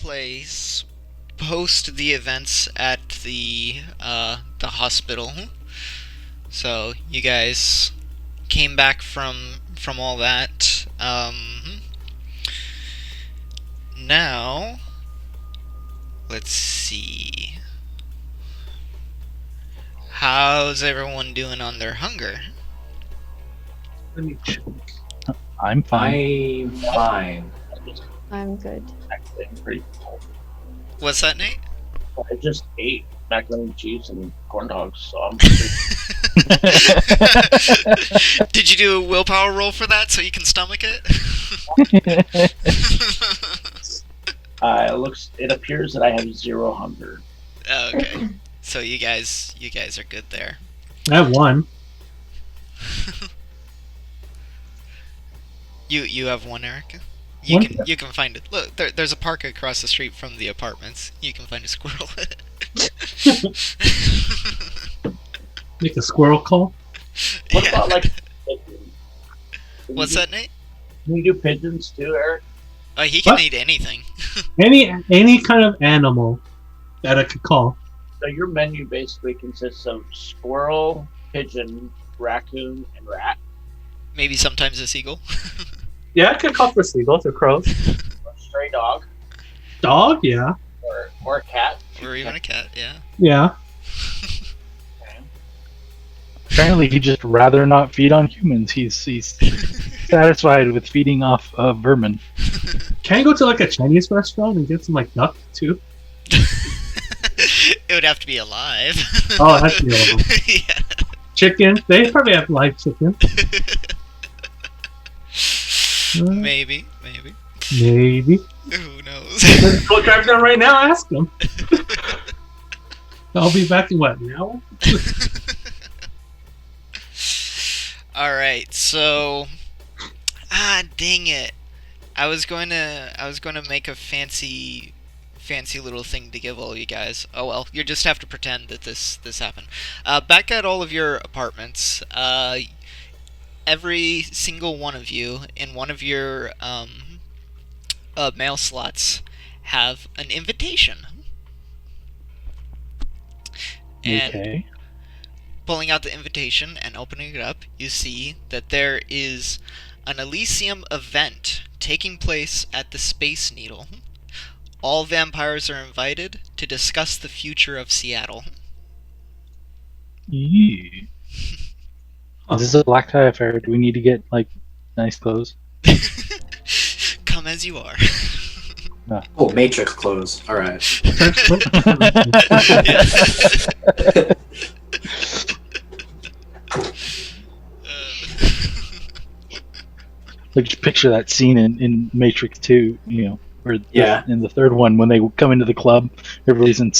place post the events at the hospital. So you guys came back from all that. Now let's see. How's everyone doing on their hunger? Let me check. I'm fine. I'm fine. I'm good. Actually, I'm pretty full. What's that, Nate? I just ate macaroni and cheese and corn dogs, so I'm Did you do a willpower roll for that so you can stomach it? it appears that I have 0 hunger. Okay. So you guys are good there. I have one. You have one, Eric? One? You can find it. Look, there's a park across the street from the apartments. You can find a squirrel. Make a squirrel call. What Yeah. about, like, pigeons? What's that, Nate? Can you do pigeons too, Eric? He can What? eat anything. Any kind of animal that I could call. So your menu basically consists of squirrel, pigeon, raccoon, and rat. Maybe sometimes a seagull. Yeah, I could call for seagulls or crows. Or stray dog. Dog, yeah. Or a cat. Or even a cat, yeah. Yeah. Okay. Apparently, he'd just rather not feed on humans. He's satisfied with feeding off vermin. Can I go to like a Chinese restaurant and get some like duck too? It would have to be alive. Oh, it has to be alive. Yeah. Chicken. They probably have live chicken. Maybe. Maybe. Who knows? Let's go drive down right now. Ask them. I'll be back in what, an hour? Alright, so dang it. I was going to make a fancy little thing to give all you guys. Oh well, you just have to pretend that this happened. Back at all of your apartments, every single one of you in one of your mail slots have an invitation. And Okay. pulling out the invitation and opening it up, you see that there is an Elysium event taking place at the Space Needle. All vampires are invited to discuss the future of Seattle. Ew. This is a black tie affair. Do we need to get like nice clothes? Come as you are. Oh, Matrix clothes. All right. Like, just picture that scene in Matrix 2, or Yeah. in the third one when they come into the club, everybody's in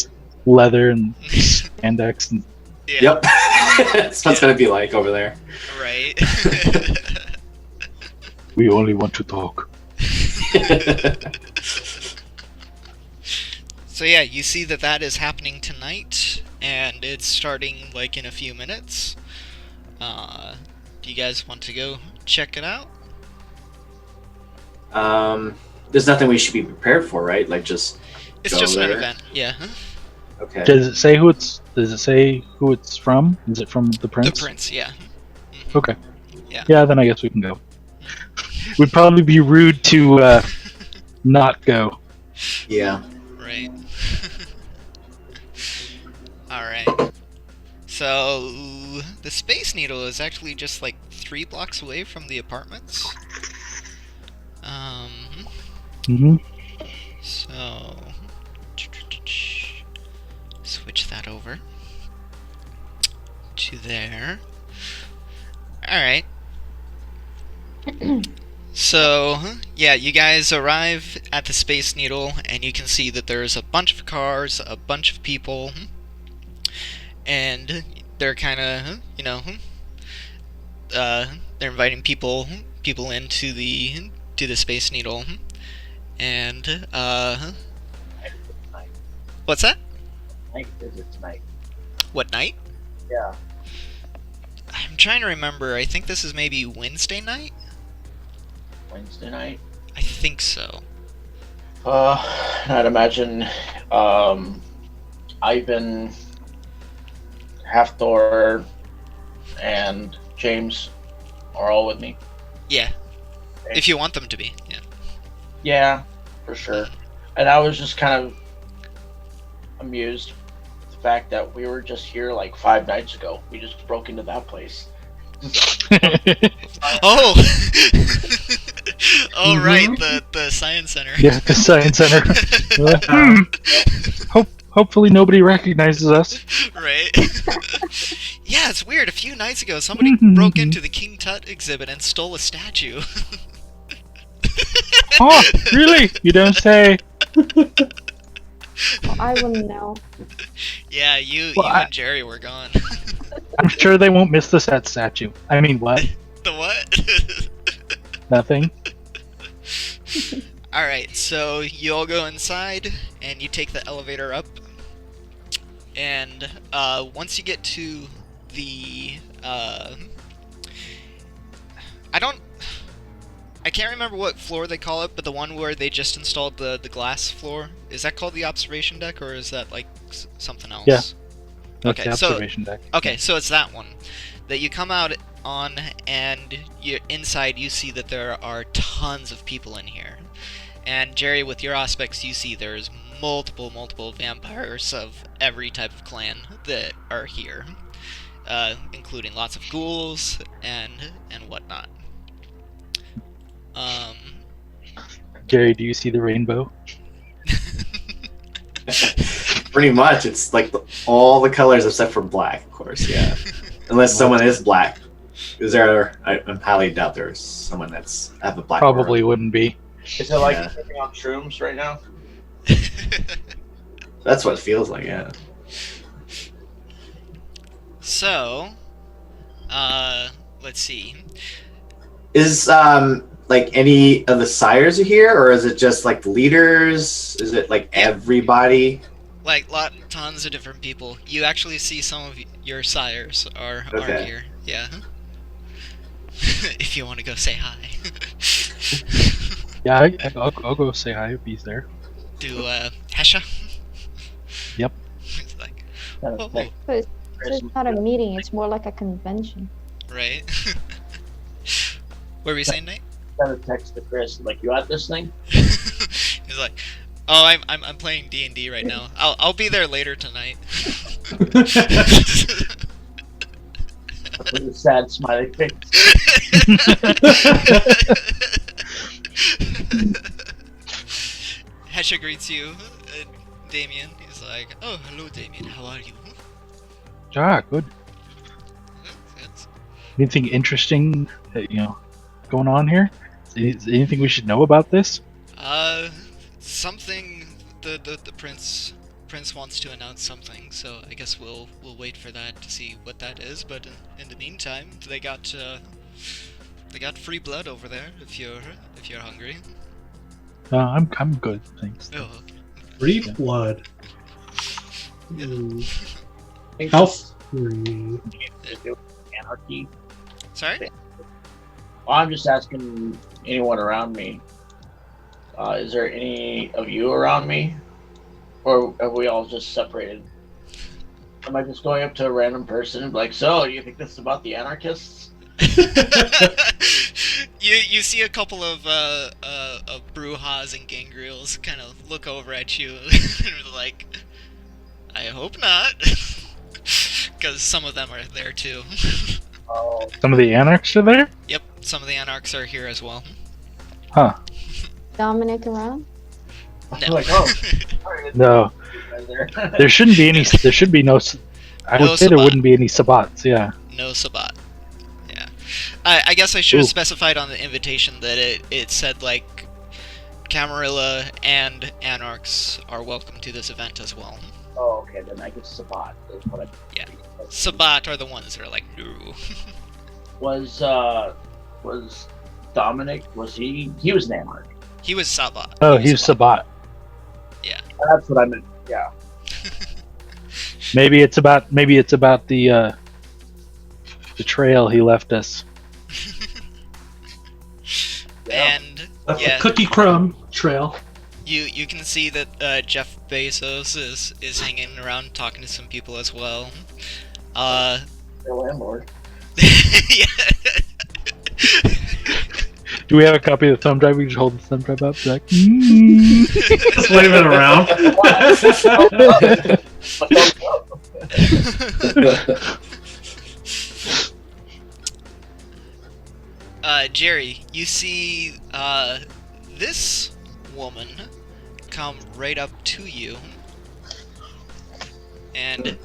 leather and spandex. And Yeah, Yep. That's what it's gonna be like over there. right. we only want to talk. So yeah, you see that is happening tonight, and it's starting like in a few minutes. Do you guys want to go check it out? There's nothing we should be prepared for, right? Like just It's go just an there? event, yeah. Okay. Does it say who it's from? Is it from the The Prince? Prince, yeah. Okay. Yeah. Yeah, then I guess we can go. Would probably be rude to not go. Yeah. Right. Alright. So, the Space Needle is actually just like 3 blocks away from the apartments. Mm-hmm. So, switch that over to there. Alright. So, yeah, you guys arrive at the Space Needle, and you can see that there's a bunch of cars, a bunch of people, and they're kind of, they're inviting people into the Space Needle, and what's that? Night visits night. What night? Yeah. I'm trying to remember. I think this is maybe Wednesday night. Wednesday night. I think so. I'd imagine Ivan, Halfthor, and James are all with me. Yeah, if you want them to be. Yeah. Yeah, for sure. And I was just kind of amused with the fact that we were just here like 5 nights ago. We just broke into that place. Oh. Oh right, Mhm. the science center. Yeah, the science center. Hopefully nobody recognizes us. Right. Yeah, it's weird. A few nights ago, somebody broke into the King Tut exhibit and stole a statue. Oh, really? You don't say. Well, I wouldn't know. Yeah, you Well, and Jerry were gone. I'm sure they won't miss the set statue. I mean, what? The what? Nothing. Alright, so you all go inside, and you take the elevator up. And once you get to the... I can't remember what floor they call it, but the one where they just installed the glass floor. Is that called the observation deck, or is that like something else? Yeah. That's Okay, the so observation deck. okay, so it's that one that you come out on, and you're inside. You see that there are tons of people in here, and Jerry, with your aspects, you see there's multiple vampires of every type of clan that are here, including lots of ghouls and whatnot. Jerry, do you see the rainbow? Pretty much, it's like all the colors except for black, of course. Yeah, unless someone is black. Is there? I highly doubt there's someone that's have a black. Probably aura. wouldn't be. Is it like Yeah. taking on shrooms right now? That's what it feels like. Yeah. So, let's see. Is like any of the sires are here, or is it just like the leaders? Is it like everybody? Like tons of different people. You actually see some of your sires are Okay. here. Yeah. If you want to go say hi. Yeah, I'll go say hi if he's there. Do Hesha. Yep. It's like, Kind oh, of like So it's not a meeting, it's more like a convention. right. What were you saying, Nate? kind of text to Chris like, "You at this thing?" He's like, "Oh, I'm playing D&D right now. I'll be there later tonight." With a sad smiley face. Hesha greets you, Damien. He's like, "Oh, hello, Damien. How are you?" Ah, good. It's- Anything interesting, going on here? Is anything we should know about this? Something. The prince wants to announce something, so I guess we'll wait for that to see what that is. But in the meantime, they got free blood over there if you're hungry. I'm good, thanks. Oh, okay. Free blood. How free? Anarchy. Sorry. Well, I'm just asking anyone around me. Is there any of you around me, or have we all just separated? Am I just going up to a random person and be like, "So, do you think this is about the anarchists?" You see a couple of Brujas and Gangrels kind of look over at you and are like, I hope not, because some of them are there too. Oh, Some of the anarchs are there? Yep, some of the anarchs are here as well. Huh. Dominic around? I'm No. like, oh, sorry, No. there. There shouldn't be any. There should be no. I No would say there Sabbat. wouldn't be any Sabbats. Yeah. No Sabbat. Yeah. I guess I should have Ooh. specified on the invitation that it said, like, Camarilla and Anarchs are welcome to this event as well. Oh, okay, then I guess Sabbat is what I. Yeah. Sabbat are the ones that are like, no. Was Dominic? Was he? He was an anarch. He was Sabbat. Oh, He was he's Sabbat. That's what I meant. Yeah. Maybe it's about the trail he left us. And That's yeah, the cookie crumb trail. You can see that Jeff Bezos is hanging around talking to some people as well. Your landlord. Yeah. Do we have a copy of the thumb drive? We can just hold the thumb drive up. Be like, Just wave it around. Jerry, you see this woman come right up to you, and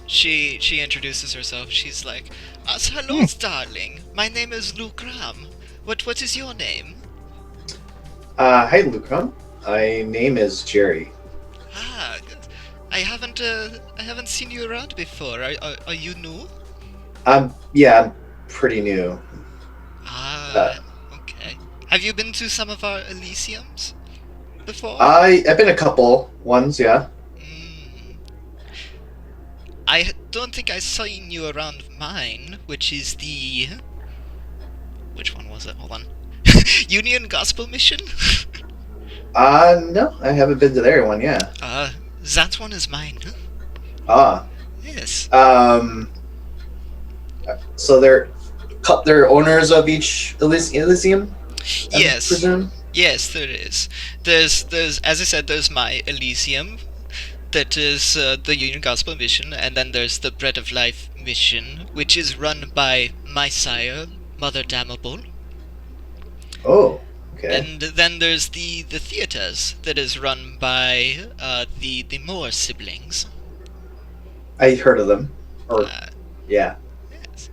she introduces herself. She's like, "Hello, darling. My name is Luke Ram. What is your name?" Hi, Lucrum. My name is Jerry. Ah, I haven't seen you around before. Are you new? Yeah, I'm pretty new. Ah, okay. Have you been to some of our Elysiums before? I've been a couple ones, yeah. Mm. I don't think I seen you around mine, which is the... Which one was it? Hold on. Union Gospel Mission? No, I haven't been to their one, yeah. That one is mine. Ah, Yes. so they're owners of each Elysium? I Yes. presume? Yes, there is. There's, as I said, there's my Elysium. That is the Union Gospel Mission, and then there's the Bread of Life Mission, which is run by my sire, Mother Damnable. Oh, okay. And then there's the theaters that is run by the Moore siblings. I heard of them. Or, yeah. Yes.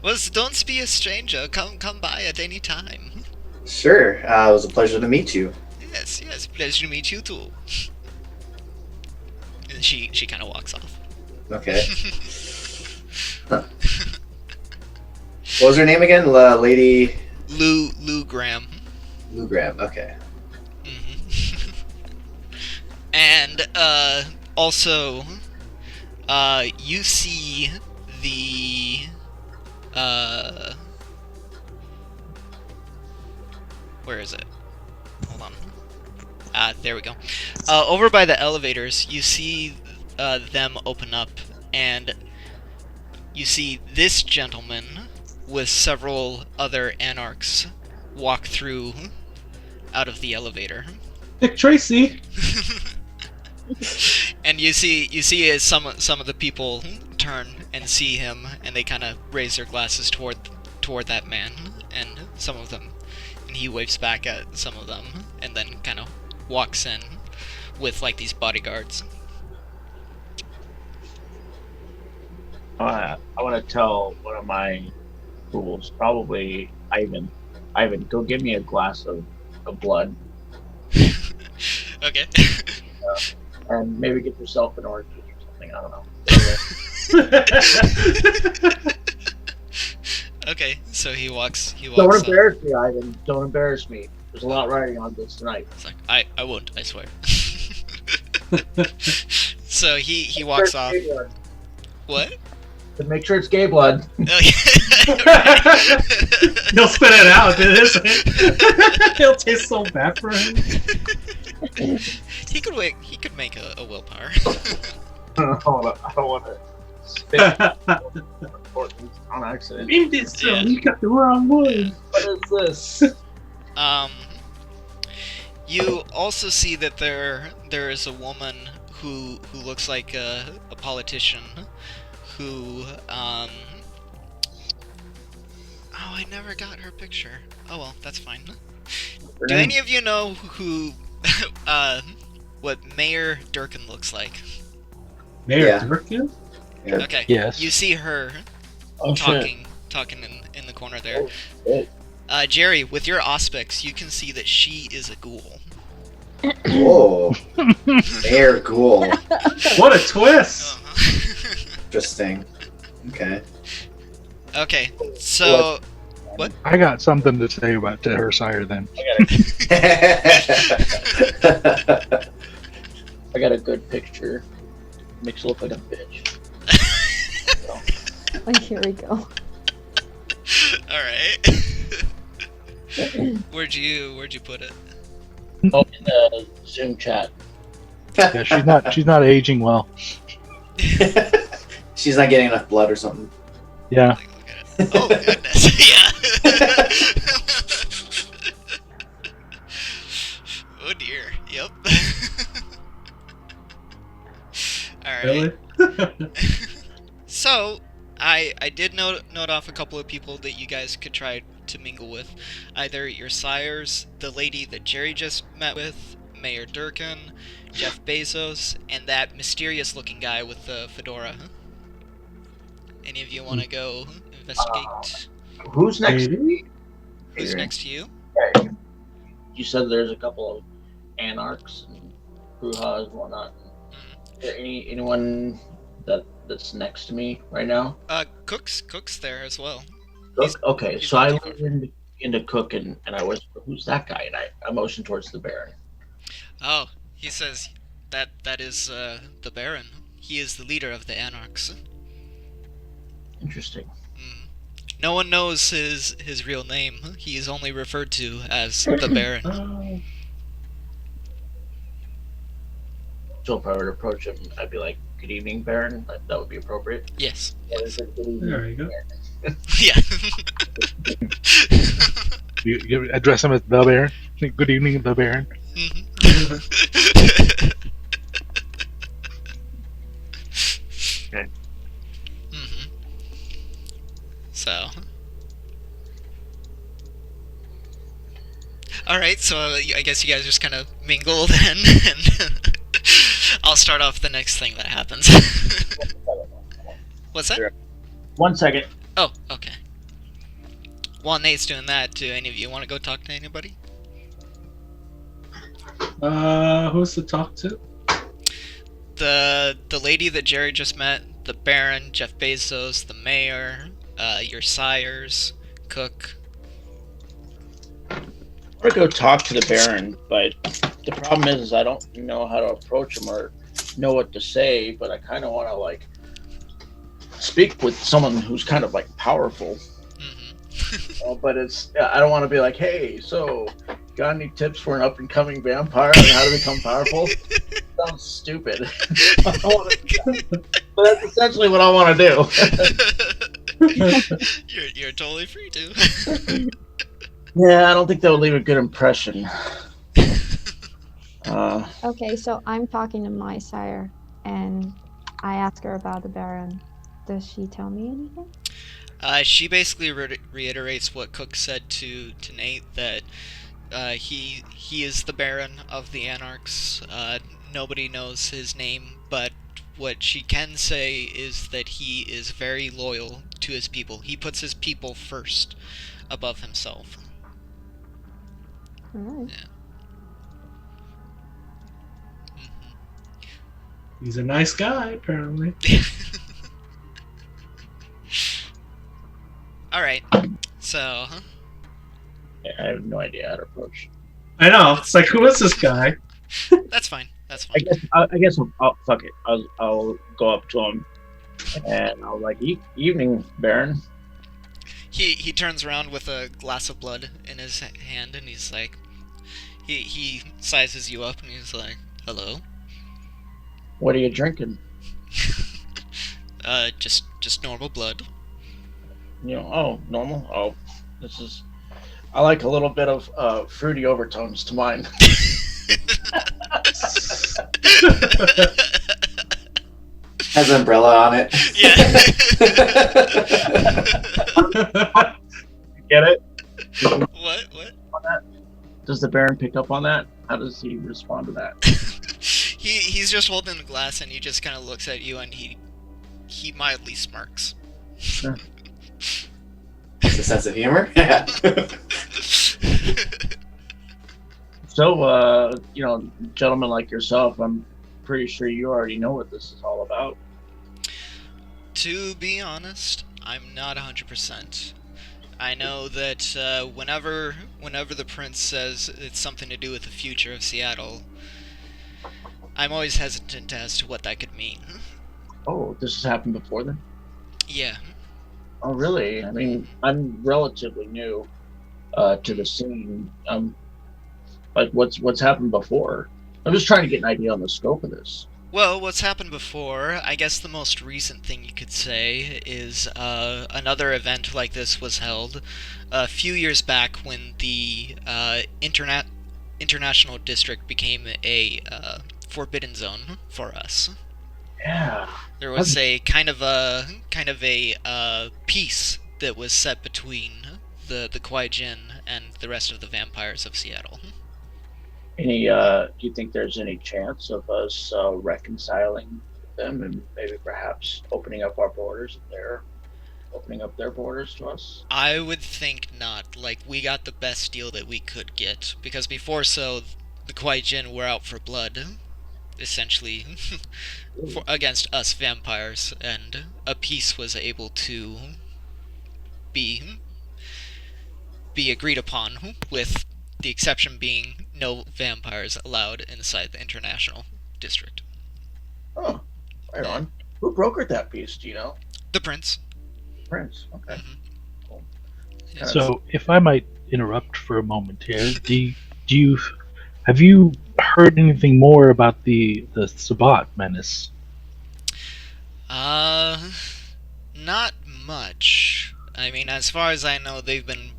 Well, don't be a stranger. Come by at any time. Sure, it was a pleasure to meet you. Yes, pleasure to meet you too. And she kind of walks off. Okay. Huh. What was her name again? Lady... Lou Graham. Lou Graham, okay. Mm-hmm. And also, you see the where is it? Hold on. There we go. Over by the elevators, you see them open up, and you see this gentleman with several other anarchs walk through out of the elevator. Dick Tracy. And you see as some of the people turn and see him, and they kind of raise their glasses toward that man, and he waves back at some of them, and then kind of walks in with like these bodyguards. I want to tell one of my fools, probably Ivan. Ivan, go give me a glass of blood, Okay. and maybe get yourself an orange juice or something. I don't know. Okay, so he walks Don't up. embarrass me, Ivan. Don't embarrass me. There's a lot riding on this tonight. It's like, I won't, I swear. So he walks off. What? To make sure it's gay blood. Oh, yeah. He'll spit it out, isn't it? It'll taste so bad for him. He could make a willpower. I don't want to spit on accident. In this Yeah. you got the wrong one. What is this? You also see that there is a woman who looks like a politician who oh, I never got her picture. Oh well, that's fine. Do any of you know who what Mayor Durkin looks like? Mayor Yeah. Durkin? Yeah. Okay. Yes. You see her Oh shit. talking in the corner there. Shit. Jerry, with your aspects, you can see that she is a ghoul. Whoa. Mayor Ghoul. What a twist! Interesting. Okay. Okay, so I got something to say about to her sire then. I got a good picture. Makes you look like a bitch. Oh, here we go. All right. Where'd you put it? Oh, in the Zoom chat. Yeah, she's not aging well. She's not getting enough blood or something. Yeah. Like, look at it. Oh goodness, yeah. Oh dear. Yep. All right. Really? So, I did note off a couple of people that you guys could try to mingle with. Either your sires, the lady that Jerry just met with, Mayor Durkin, Jeff Bezos, and that mysterious-looking guy with the fedora. Any of you want to go investigate? Who's next to Maybe. me? Who's Adrian? next to you? Okay. You said there's a couple of anarchs and brujas and whatnot. Is there anyone that's next to me right now? Cook's there as well. Cook? Okay, he's so not I too far. leaned into Cook and I whisper, "Who's that guy?" And I motion towards the Baron. Oh, he says that is the Baron. He is the leader of the Anarchs. Interesting. No one knows his real name. He is only referred to as the Baron. Oh. So if I were to approach him, I'd be like, "Good evening, Baron." That would be appropriate. Yes. Yeah, it's like, "Good evening, There you go. Baron." Yeah. You address him as the Baron. Good evening, the Baron. Okay. So. Alright, so I guess you guys just kind of mingle then, and I'll start off the next thing that happens. What's that? Sure. 1 second. Oh, okay. While Nate's doing that, do any of you want to go talk to anybody? Who's to talk to? The lady that Jerry just met, the Baron, Jeff Bezos, the mayor, your sires, Cook. I'm gonna go talk to the Baron, but the problem is I don't know how to approach him or know what to say. But I kind of want to like speak with someone who's kind of like powerful. But it's I don't want to be like, "Hey, so got any tips for an up and coming vampire and how to become powerful?" Sounds stupid. I don't wanna do that. But that's essentially what I want to do. You're totally free to. Yeah, I don't think that would leave a good impression. Okay, so I'm talking to my sire, and I ask her about the Baron. Does she tell me anything? She basically reiterates what Cook said to Nate, that he is the Baron of the Anarchs. Nobody knows his name, but what she can say is that he is very loyal to his people. He puts his people first, above himself. Alright. He's a nice guy, apparently. Alright, so... I have no idea how to approach. I know. It's like, who is this guy? That's fine, that's I fine. guess I'll fuck it. I'll go up to him and I'll like, "Evening, Baron." He turns around with a glass of blood in his hand, and he's like... He sizes you up, and he's like, "Hello?" What are you drinking? Just normal blood. Oh, normal. Oh, this is. I like a little bit of fruity overtones to mine. Has an umbrella on it. Yeah. Get it? What? Does the Baron pick up on that? How does he respond to that? He's just holding the glass, and he just kind of looks at you, and he mildly smirks. It's a sense of humor. Yeah. So, gentlemen like yourself, I'm pretty sure you already know what this is all about. To be honest, I'm not 100%. I know that whenever the prince says it's something to do with the future of Seattle, I'm always hesitant as to what that could mean. Oh, this has happened before then? Yeah. Oh, really? I mean, I'm relatively new to the scene. Like, what's happened before? I'm just trying to get an idea on the scope of this. Well, what's happened before, I guess the most recent thing you could say is another event like this was held a few years back when the international district became a forbidden zone for us. Yeah. There was a kind of a peace that was set between the Kwai Jin and the rest of the vampires of Seattle. Do you think there's any chance of us reconciling them and maybe perhaps opening up our borders if they're opening up their borders to us? I would think not. Like, we got the best deal that we could get, because before the Kwai Jin were out for blood, essentially, against us vampires, and a peace was able to be agreed upon, with the exception being no vampires allowed inside the international district. Oh, right on. Who brokered that peace? Do you know? The prince. Prince. Okay. Mhm. Cool. Yes. So, if I might interrupt for a moment here, have you heard anything more about the Sabbat menace? Not much. I mean, as far as I know, they've been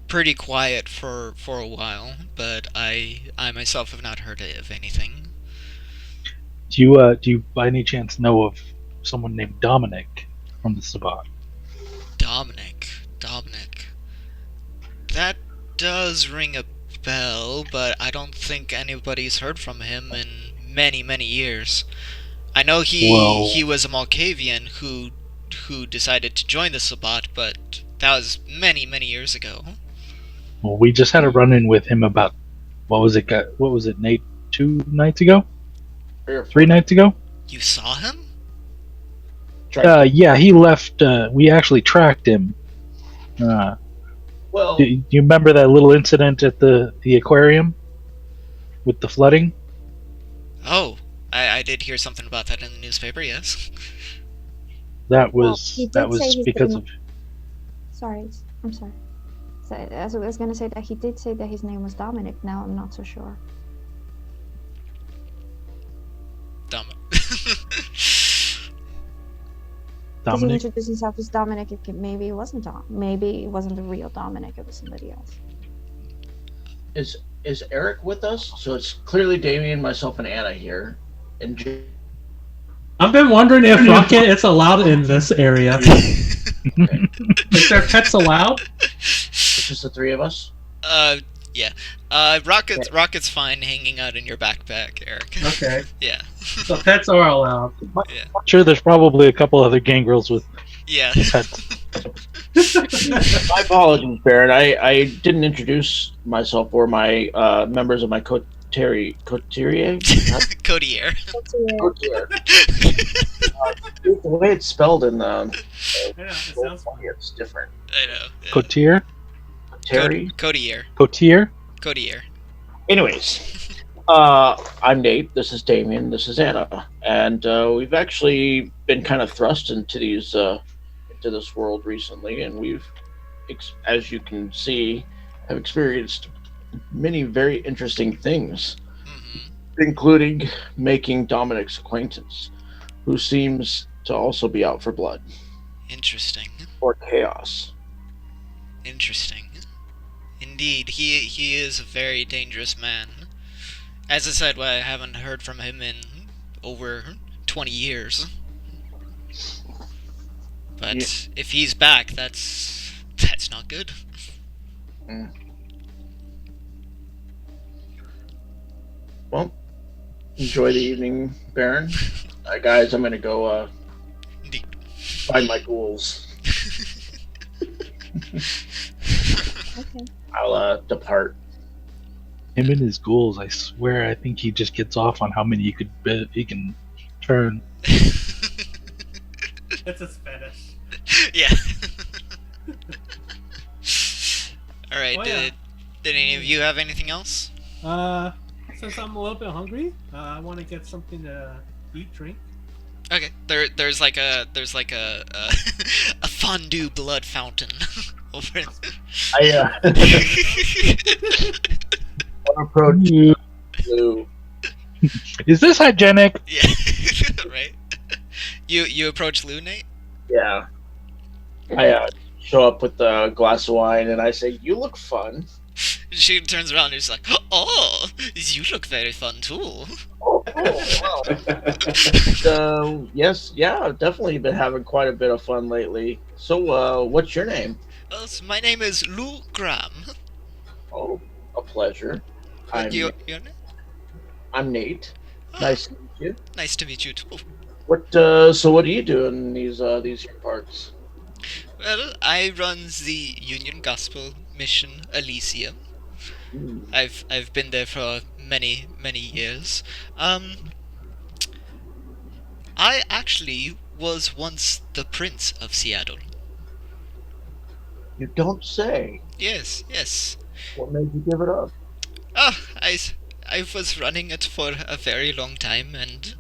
pretty quiet for a while, but I myself have not heard of anything. Do you by any chance know of someone named Dominic from the Sabbat? Dominic. That does ring a bell, but I don't think anybody's heard from him in many years. I know he was a Malkavian who decided to join the Sabbat, but that was many years ago. Well, we just had a run-in with him about what was it, Nate? 2 nights ago? 3 nights ago? You saw him? Yeah, he left. We actually tracked him. Well, Do you remember that little incident at the aquarium with the flooding? Oh, I did hear something about that in the newspaper, yes. That Well, was he did that say was he's because been- of Sorry, I'm sorry. So, as I was going to say that he did say that his name was Dominic. Now I'm not so sure. Dumb. Because he Dominic. introduced himself as Dominic. Maybe it wasn't Dom. Maybe it wasn't the real Dominic. It was somebody else. is Eric with us? So it's clearly Damien, myself, and Anna here. And I've been wondering if rocket is allowed in this area. Is there pets allowed? it's just the three of us. Yeah. Rocket's fine hanging out in your backpack, Eric. Okay. Yeah. So pets are allowed. I'm sure there's probably a couple other gangrels with Yeah. pets. My apologies, Baron. I didn't introduce myself or my members of my coterie. Coterie? Codier. Coterie. The way it's spelled in the Yeah, it sounds fun. it's different. I know. Yeah. Cotier? Coterie. Codier. Cotier? Codier. Anyways, I'm Nate. This is Damien. This is Anna, and we've actually been kind of thrust into this world recently, and we've, as you can see, have experienced many very interesting things, including making Dominic's acquaintance, who seems to also be out for blood Interesting. or chaos. Interesting. Indeed, he is a very dangerous man. As I said, I haven't heard from him in over 20 years. But Yeah. if he's back, that's not good. Well, enjoy the evening, Baron. Guys, I'm gonna go Indeed. find my ghouls. Okay. I'll depart. Him and his ghouls, I swear, I think he just gets off on how many he can turn. It's his fetish. Yeah. Alright, Oh, yeah. did any of you have anything else? Since I'm a little bit hungry, I want to get something to eat, drink. Okay, there's like a a fondue blood fountain over. I approach Ooh. Lou. Is this hygienic? Yeah, right. You approach Lou, Nate. Yeah. I show up with a glass of wine and I say, "You look fun." She turns around and she's like, "Oh, you look very fun too." Oh, wow. Yes, yeah, I've definitely been having quite a bit of fun lately. So, what's your name? So my name is Lou Graham. Oh, a pleasure. I'm Your name? I'm Nate. Ah, Nice to meet you. nice to meet you too. So what do you do in these here parts? Well, I run the Union Gospel Mission Elysium. Hmm. I've been there for many years. I actually was once the Prince of Seattle. You don't say. Yes, yes. What made you give it up? Ah, I was running it for a very long time, and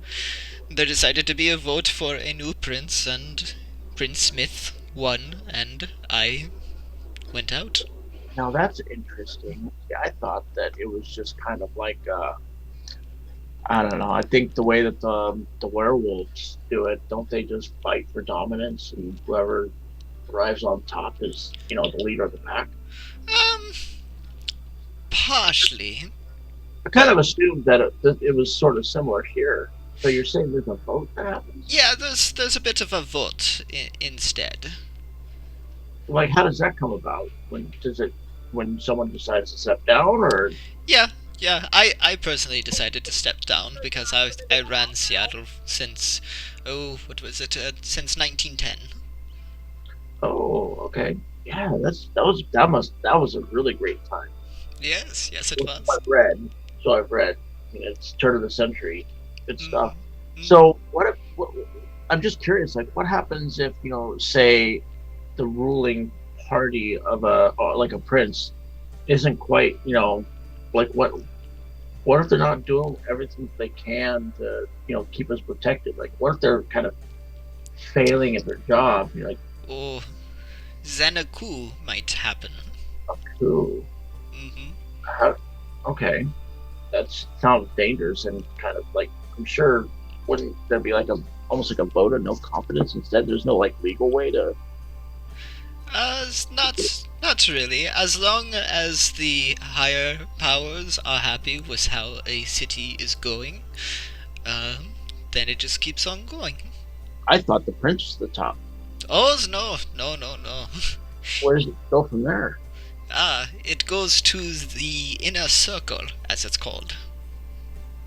there decided to be a vote for a new prince, and Prince Smith won, and I went out. Now that's interesting. Yeah, I thought that it was just kind of like I don't know. I think the way that the werewolves do it, don't they just fight for dominance, and whoever arrives on top is, the leader of the pack? Um, partially. I kind of assumed that it was sort of similar here. So you're saying there's a vote that happens? Yeah, there's a bit of a vote instead. Like, how does that come about? When someone decides to step down, or Yeah, yeah. I personally decided to step down because I ran Seattle since, oh, what was it? Since 1910. oh, okay, yeah, that was a really great time. Yes, yes, it So was. I've read. So I've read. It's turn of the century, good stuff. Mm. So I'm just curious, like, what happens if say the ruling party of like a prince isn't quite like what if they're not doing everything they can to keep us protected? Like, what if they're kind of failing at their job? You're like, Or then a coup might happen. ooh, Hmm. how, okay, that sounds dangerous and kind of like, I'm sure, wouldn't there be like almost like a vote of no confidence instead? There's no like legal way to. Not really. As long as the higher powers are happy with how a city is going, then it just keeps on going. I thought the prince was the top. Oh no. Where does it go from there? It goes to the inner circle, as it's called.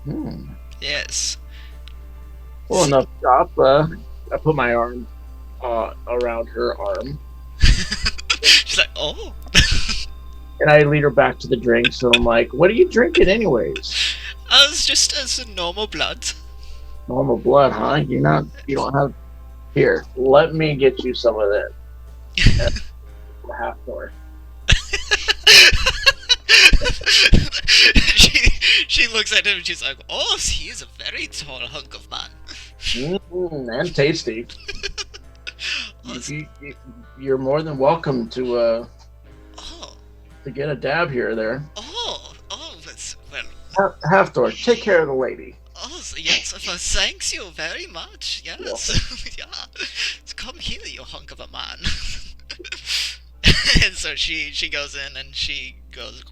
Hmm. Yes. Well, enough stop. I put my arm around her arm, She's like, oh. and I lead her back to the drinks. And I'm like, "What are you drinking, anyways? It's just as a normal blood. Normal blood, huh? You don't have. Here, let me get you some of that. That's half door. she looks at him and she's like, oh, he is a very tall hunk of man. And tasty. You're more than welcome to Oh, get a dab here or there. that's, well, Half door, take care of the lady. oh, yes, thanks you very much, yes, yeah, come here, you hunk of a man. And so she goes in and she goes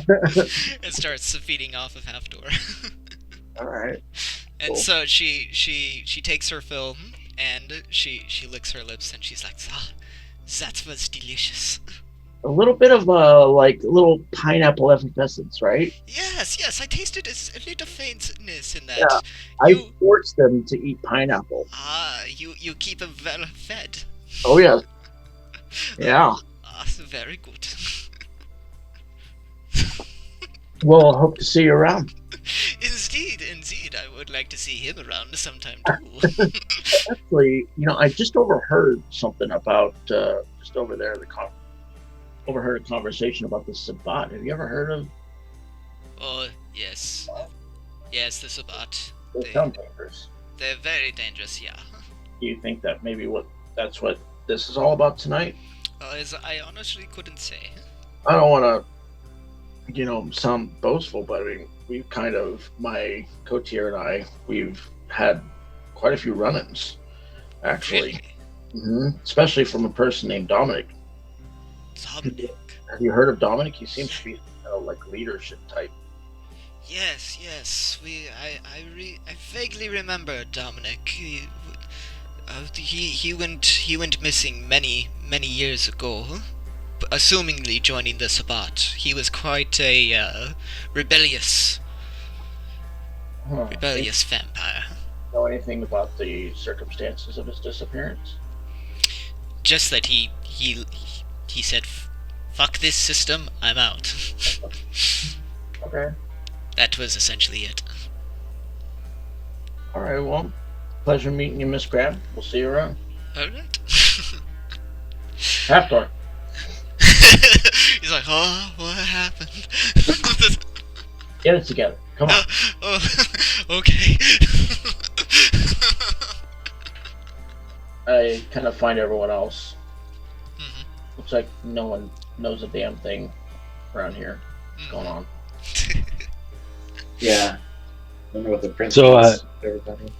and starts feeding off of Half Door. All right. And Cool. so she takes her fill and she licks her lips and she's like, ah, that was delicious. A little bit of like little pineapple effervescence, right? Yes, I tasted a little faintness in that. Yeah, I forced them to eat pineapple. You keep them well fed. Oh yeah, yeah. Very good. Well, I hope to see you around. Indeed, I would like to see him around sometime too. Actually, I just overheard something about just over there. Overheard a conversation about the Sabbat. Have you ever heard of? Oh yes, the Sabbat. They sound dangerous. They're very dangerous, yeah. Do you think that maybe that's what this is all about tonight? I honestly couldn't say. I don't want to, sound boastful, but I mean, we've kind of, my co-tier and I, we've had quite a few run-ins, actually. Really? Especially from a person named Dominic. Dominic. Have you heard of Dominic? He seems to be like leadership type. Yes. I vaguely remember Dominic. He went missing many years ago. Assumingly joining the Sabbat. He was quite a rebellious vampire. Know anything about the circumstances of his disappearance? Just that he said, "Fuck this system, I'm out." Okay. That was essentially it. All right. Well, pleasure meeting you, Miss Grab. We'll see you around. All right. Half-door. He's like, "Oh, what happened?" Get it together. Come on. Oh, okay. I kind of find everyone else. Mhm. Looks like no one knows a damn thing around here. What's going on? Yeah. I wonder what the prince So, wants, everybody.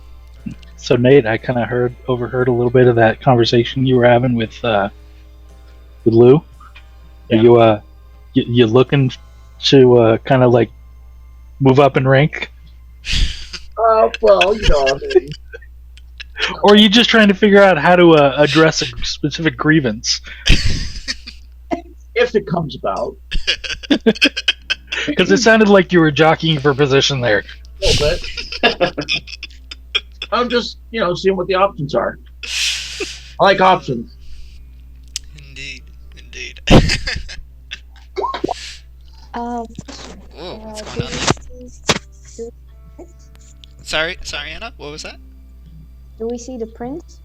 So Nate, I kind of overheard a little bit of that conversation you were having with Lou. Yeah. Are you looking to kind of like move up in rank, Well, I mean, or are you just trying to figure out how to address a specific grievance? if it comes about, Because it sounded like you were jockeying for position there. a little bit. I'm just, seeing what the options are. I like options. Indeed. Whoa, Whoa, what's going on there? Sorry, Anna. What was that? do we see the prince?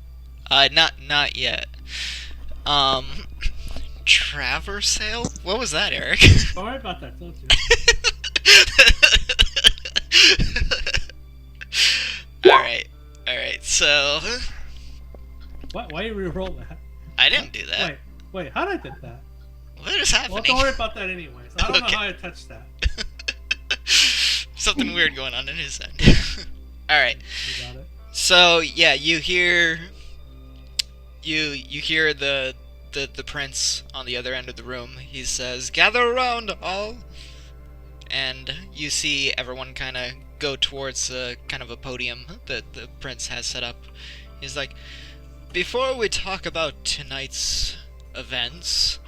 Not yet. Traversale? What was that, Eric? Sorry about that, don't you? Alright, so... Why you re-roll that? I didn't do that. Wait, how did I did that? What is happening? Well, don't worry about that anyways. I don't Okay. know how I touched that. Something weird going on in his end. Alright, You got it? so yeah, you hear... You hear the prince on the other end of the room. He says, "Gather around, all!" And you see everyone kind of go towards kind of a podium that the prince has set up. He's like, "Before we talk about tonight's events,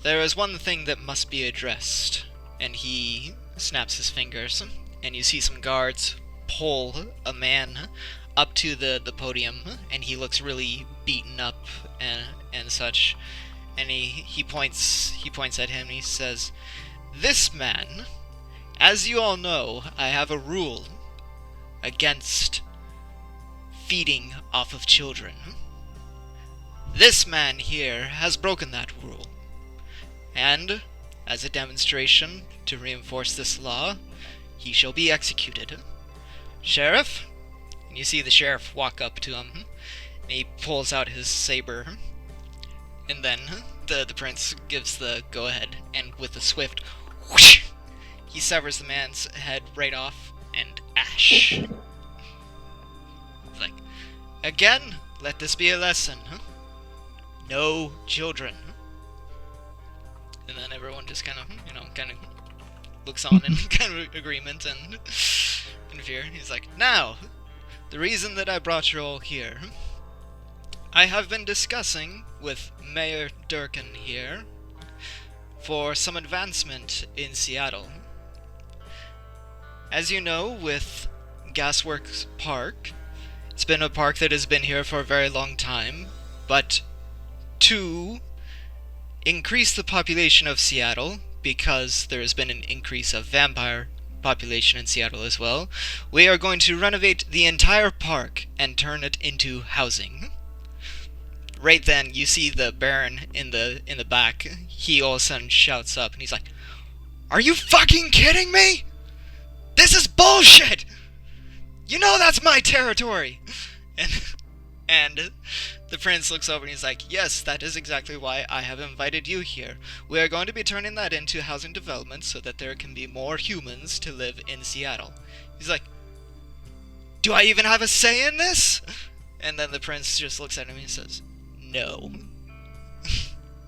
there is one thing that must be addressed." And he snaps his fingers, and you see some guards pull a man up to the podium, and he looks really beaten up and such. And he points at him, and he says, "This man, as you all know, I have a rule against feeding off of children. This man here has broken that rule. And, as a demonstration to reinforce this law, he shall be executed. Sheriff?" And you see the sheriff walk up to him, and he pulls out his saber. And then the prince gives the go-ahead, and with a swift whoosh, he severs the man's head right off, and ash. It's like, "Again, let this be a lesson. No children." And then everyone just kind of looks on in kind of agreement and in fear. He's like, "Now, the reason that I brought you all here, I have been discussing with Mayor Durkin here for some advancement in Seattle. As you know, with Gasworks Park, it's been a park that has been here for a very long time, but to increase the population of Seattle, because there has been an increase of vampire population in Seattle as well, we are going to renovate the entire park and turn it into housing." Right then, you see the Baron in the back. He all of a sudden shouts up, and he's like, "Are you fucking kidding me? This is bullshit! You know that's my territory!" And And the prince looks over and he's like, yes, that is exactly why I have invited you here. We are going to be turning that into housing development so that there can be more humans to live in Seattle. He's like, do I even have a say in this? And then the prince just looks at him and says, no.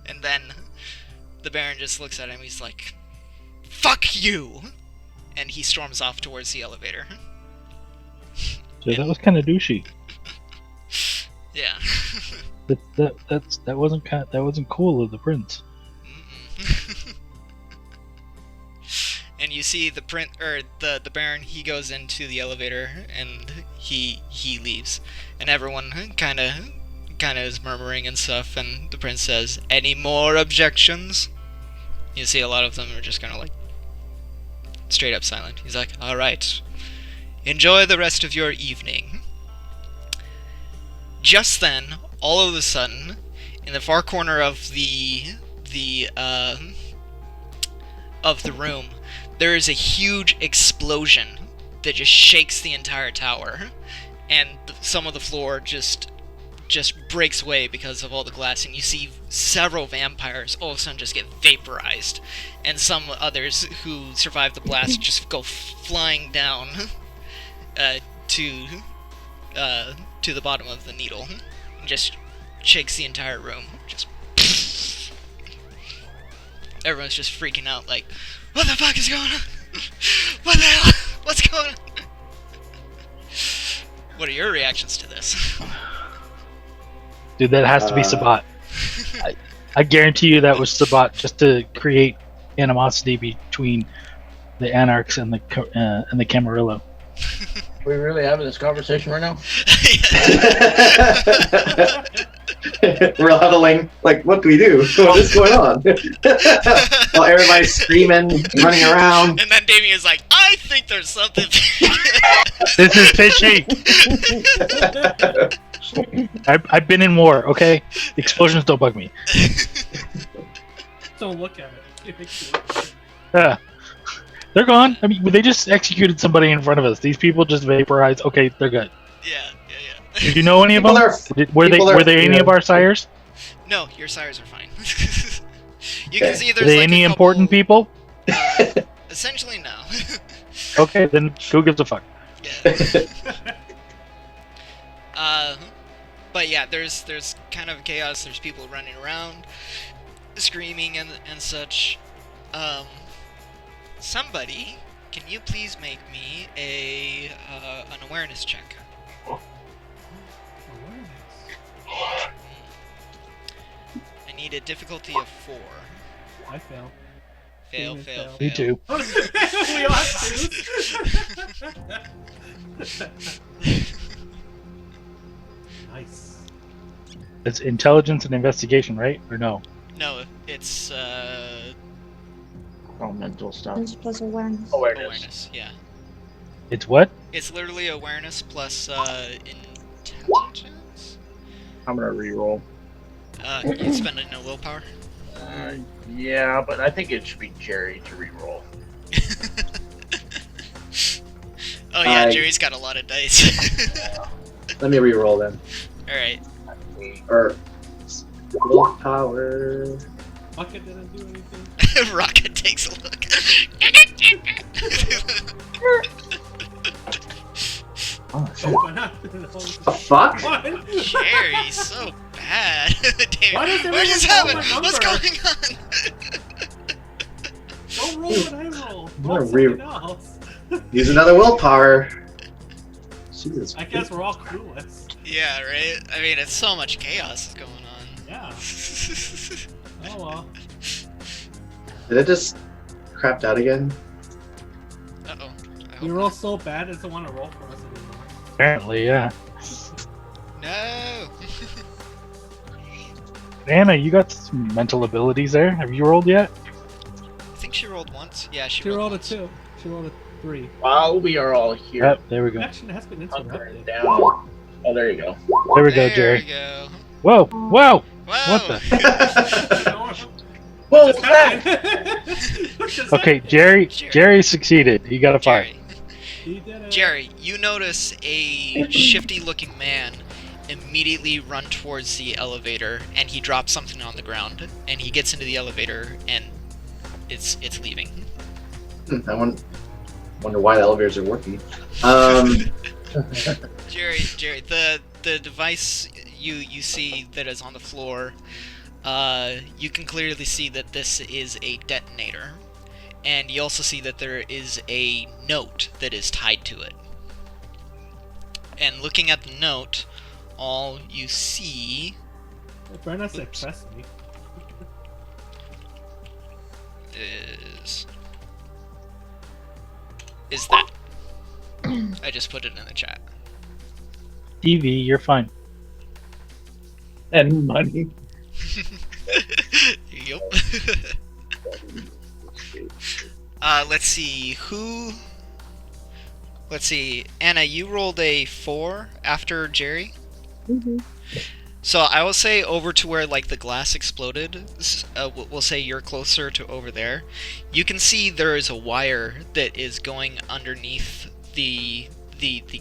And then the Baron just looks at him and he's like, fuck you! And he storms off towards the elevator. So that was kind of douchey. Yeah. That wasn't cool of the prince. Mm-mm. And you see the the Baron, he goes into the elevator and he leaves. And everyone kinda is murmuring and stuff, and the prince says, any more objections? You see a lot of them are just kinda like straight up silent. He's like, alright. Enjoy the rest of your evening. Just then, all of a sudden, in the far corner of the room, there is a huge explosion that just shakes the entire tower, and some of the floor just breaks away because of all the glass, and you see several vampires all of a sudden just get vaporized, and some others who survive the blast just go flying down to the bottom of the needle, and just shakes the entire room. Just everyone's just freaking out, like, what the fuck is going on? What the hell? What's going on? What are your reactions to this? Dude, that has to be Sabat. I guarantee you that was Sabat just to create animosity between the Anarchs and the Camarillo. Are we really having this conversation right now? We're huddling, like, what do we do? What is going on? While everybody's screaming, running around. And then Damien's like, I think there's something. This is fishy. I've been in war, okay? Explosions don't bug me. Don't look at it. They're gone. I mean, they just executed somebody in front of us. These people just vaporized. Okay, they're good. Yeah. Did you know any of them? Were they any of our sires? No, your sires are fine. You can see Are there's they like any a couple, important people? Essentially, no. Okay, then who gives a fuck? Yeah. But yeah, there's kind of chaos. There's people running around, screaming and such. Somebody, can you please make me an awareness check? I need a difficulty of 4. I fail. Fail. Me too. We all have to. Nice. It's intelligence and investigation, right? Or no? No, it's Mental stuff. Awareness plus awareness. awareness. Yeah, It's what? it's literally awareness plus intelligence. I'm gonna re-roll. You spend no willpower. Yeah, but I think it should be Jerry to re-roll. Oh yeah, Jerry's got a lot of dice. Let me re-roll then. All right. Or willpower. Bucket didn't do anything. Rocket takes a look. Oh, shit. The fuck? Jerry's so bad. Damn, Why does what everyone just roll happened? my What's number? going on? Don't roll what I roll. I'm Roll gonna something else. Use another willpower. Jesus. I guess we're all clueless. Yeah, right? I mean, it's so much chaos is going on. Yeah. Oh well. Did it just crapped out again? Uh-oh. We roll so bad, it doesn't want to roll for us anymore. Apparently, yeah. No! Anna, you got some mental abilities there. Have you rolled yet? I think she rolled once. Yeah, She rolled a once. 2. She rolled a 3. While we are all here, Yep, there we go. Action has been hunkering interrupted. down. Oh, there you go. There we go, There Jerry. we go. Whoa, whoa! Wow! What the? What Just was that? happened. Okay, Jerry succeeded. He got a 5. Jerry. He did it. Jerry, you notice a shifty-looking man immediately run towards the elevator, and he drops something on the ground, and he gets into the elevator, and it's leaving. I wonder why the elevators are working. Jerry, the device you see that is on the floor, you can clearly see that this is a detonator, and you also see that there is a note that is tied to it. And looking at the note, all you see Better not say press me. is that. I just put it in the chat. Evie, you're fine. And money. Yup. Let's see, let's see, Anna, you rolled a 4 after Jerry? Mm-hmm. So I will say over to where, like, the glass exploded, we'll say you're closer to over there. You can see there is a wire that is going underneath the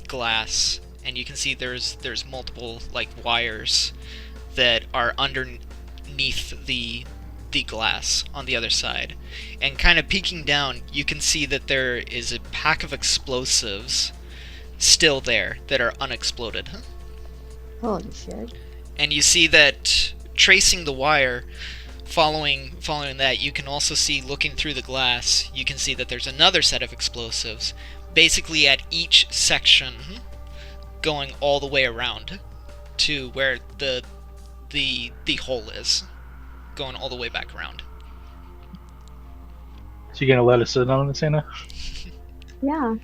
glass, and you can see there's multiple, like, wires that are underneath the glass on the other side. And kind of peeking down, you can see that there is a pack of explosives still there that are unexploded. Holy shit. And you see that tracing the wire, following that, you can also see, looking through the glass, you can see that there's another set of explosives, basically at each section, going all the way around to where the hole is, going all the way back around. So you're gonna let us in on this, Anna? Yeah.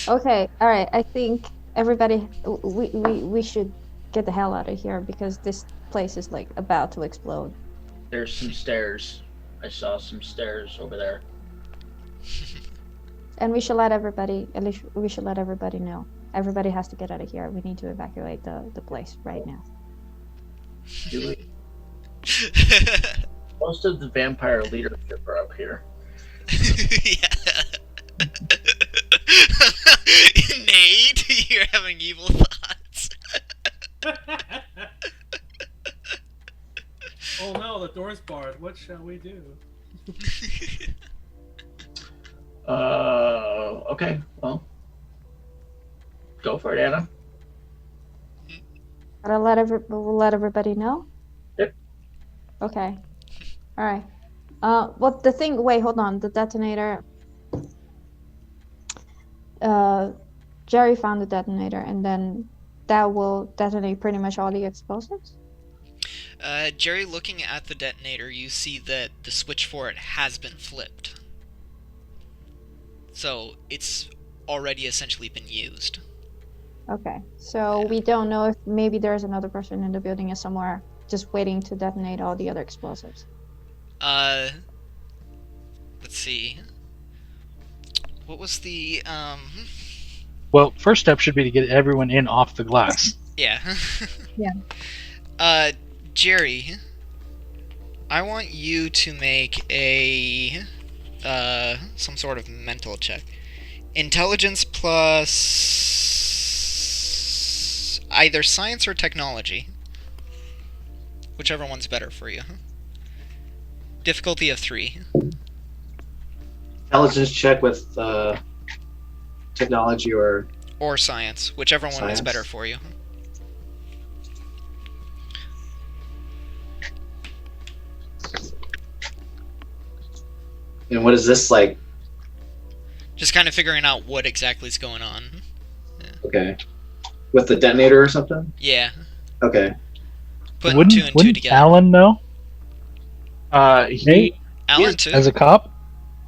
Okay, alright, I think everybody, we should get the hell out of here because this place is like about to explode. There's some stairs. I saw some stairs over there. And we should let everybody, at least we should let everybody know. Everybody has to get out of here. We need to evacuate the place right now. Do we? Most of the vampire leadership are up here. Yeah. Nate, you're having evil thoughts. Oh no, the door's barred. What shall we do? Okay, well. Go for it, Anna. We'll let everybody know? Yep. Okay. Alright. Wait, hold on. The detonator. Jerry found the detonator, and then that will detonate pretty much all the explosives? Jerry, looking at the detonator, you see that the switch for it has been flipped. So it's already essentially been used. Okay, so we don't know if maybe there's another person in the building somewhere just waiting to detonate all the other explosives. Let's see. What was the, Well, first step should be to get everyone in off the glass. Yeah. Yeah. Jerry, I want you to make a, some sort of mental check. Intelligence plus either science or technology. Whichever one's better for you. Difficulty of 3. Intelligence check with technology or science. Whichever one is Science. better for you. and what is this like? Just kind of figuring out what exactly is going on. Okay, with the detonator or something. Yeah. Okay. Putting wouldn't 2 and 2 wouldn't together. Alan know He, Alan too. as a cop?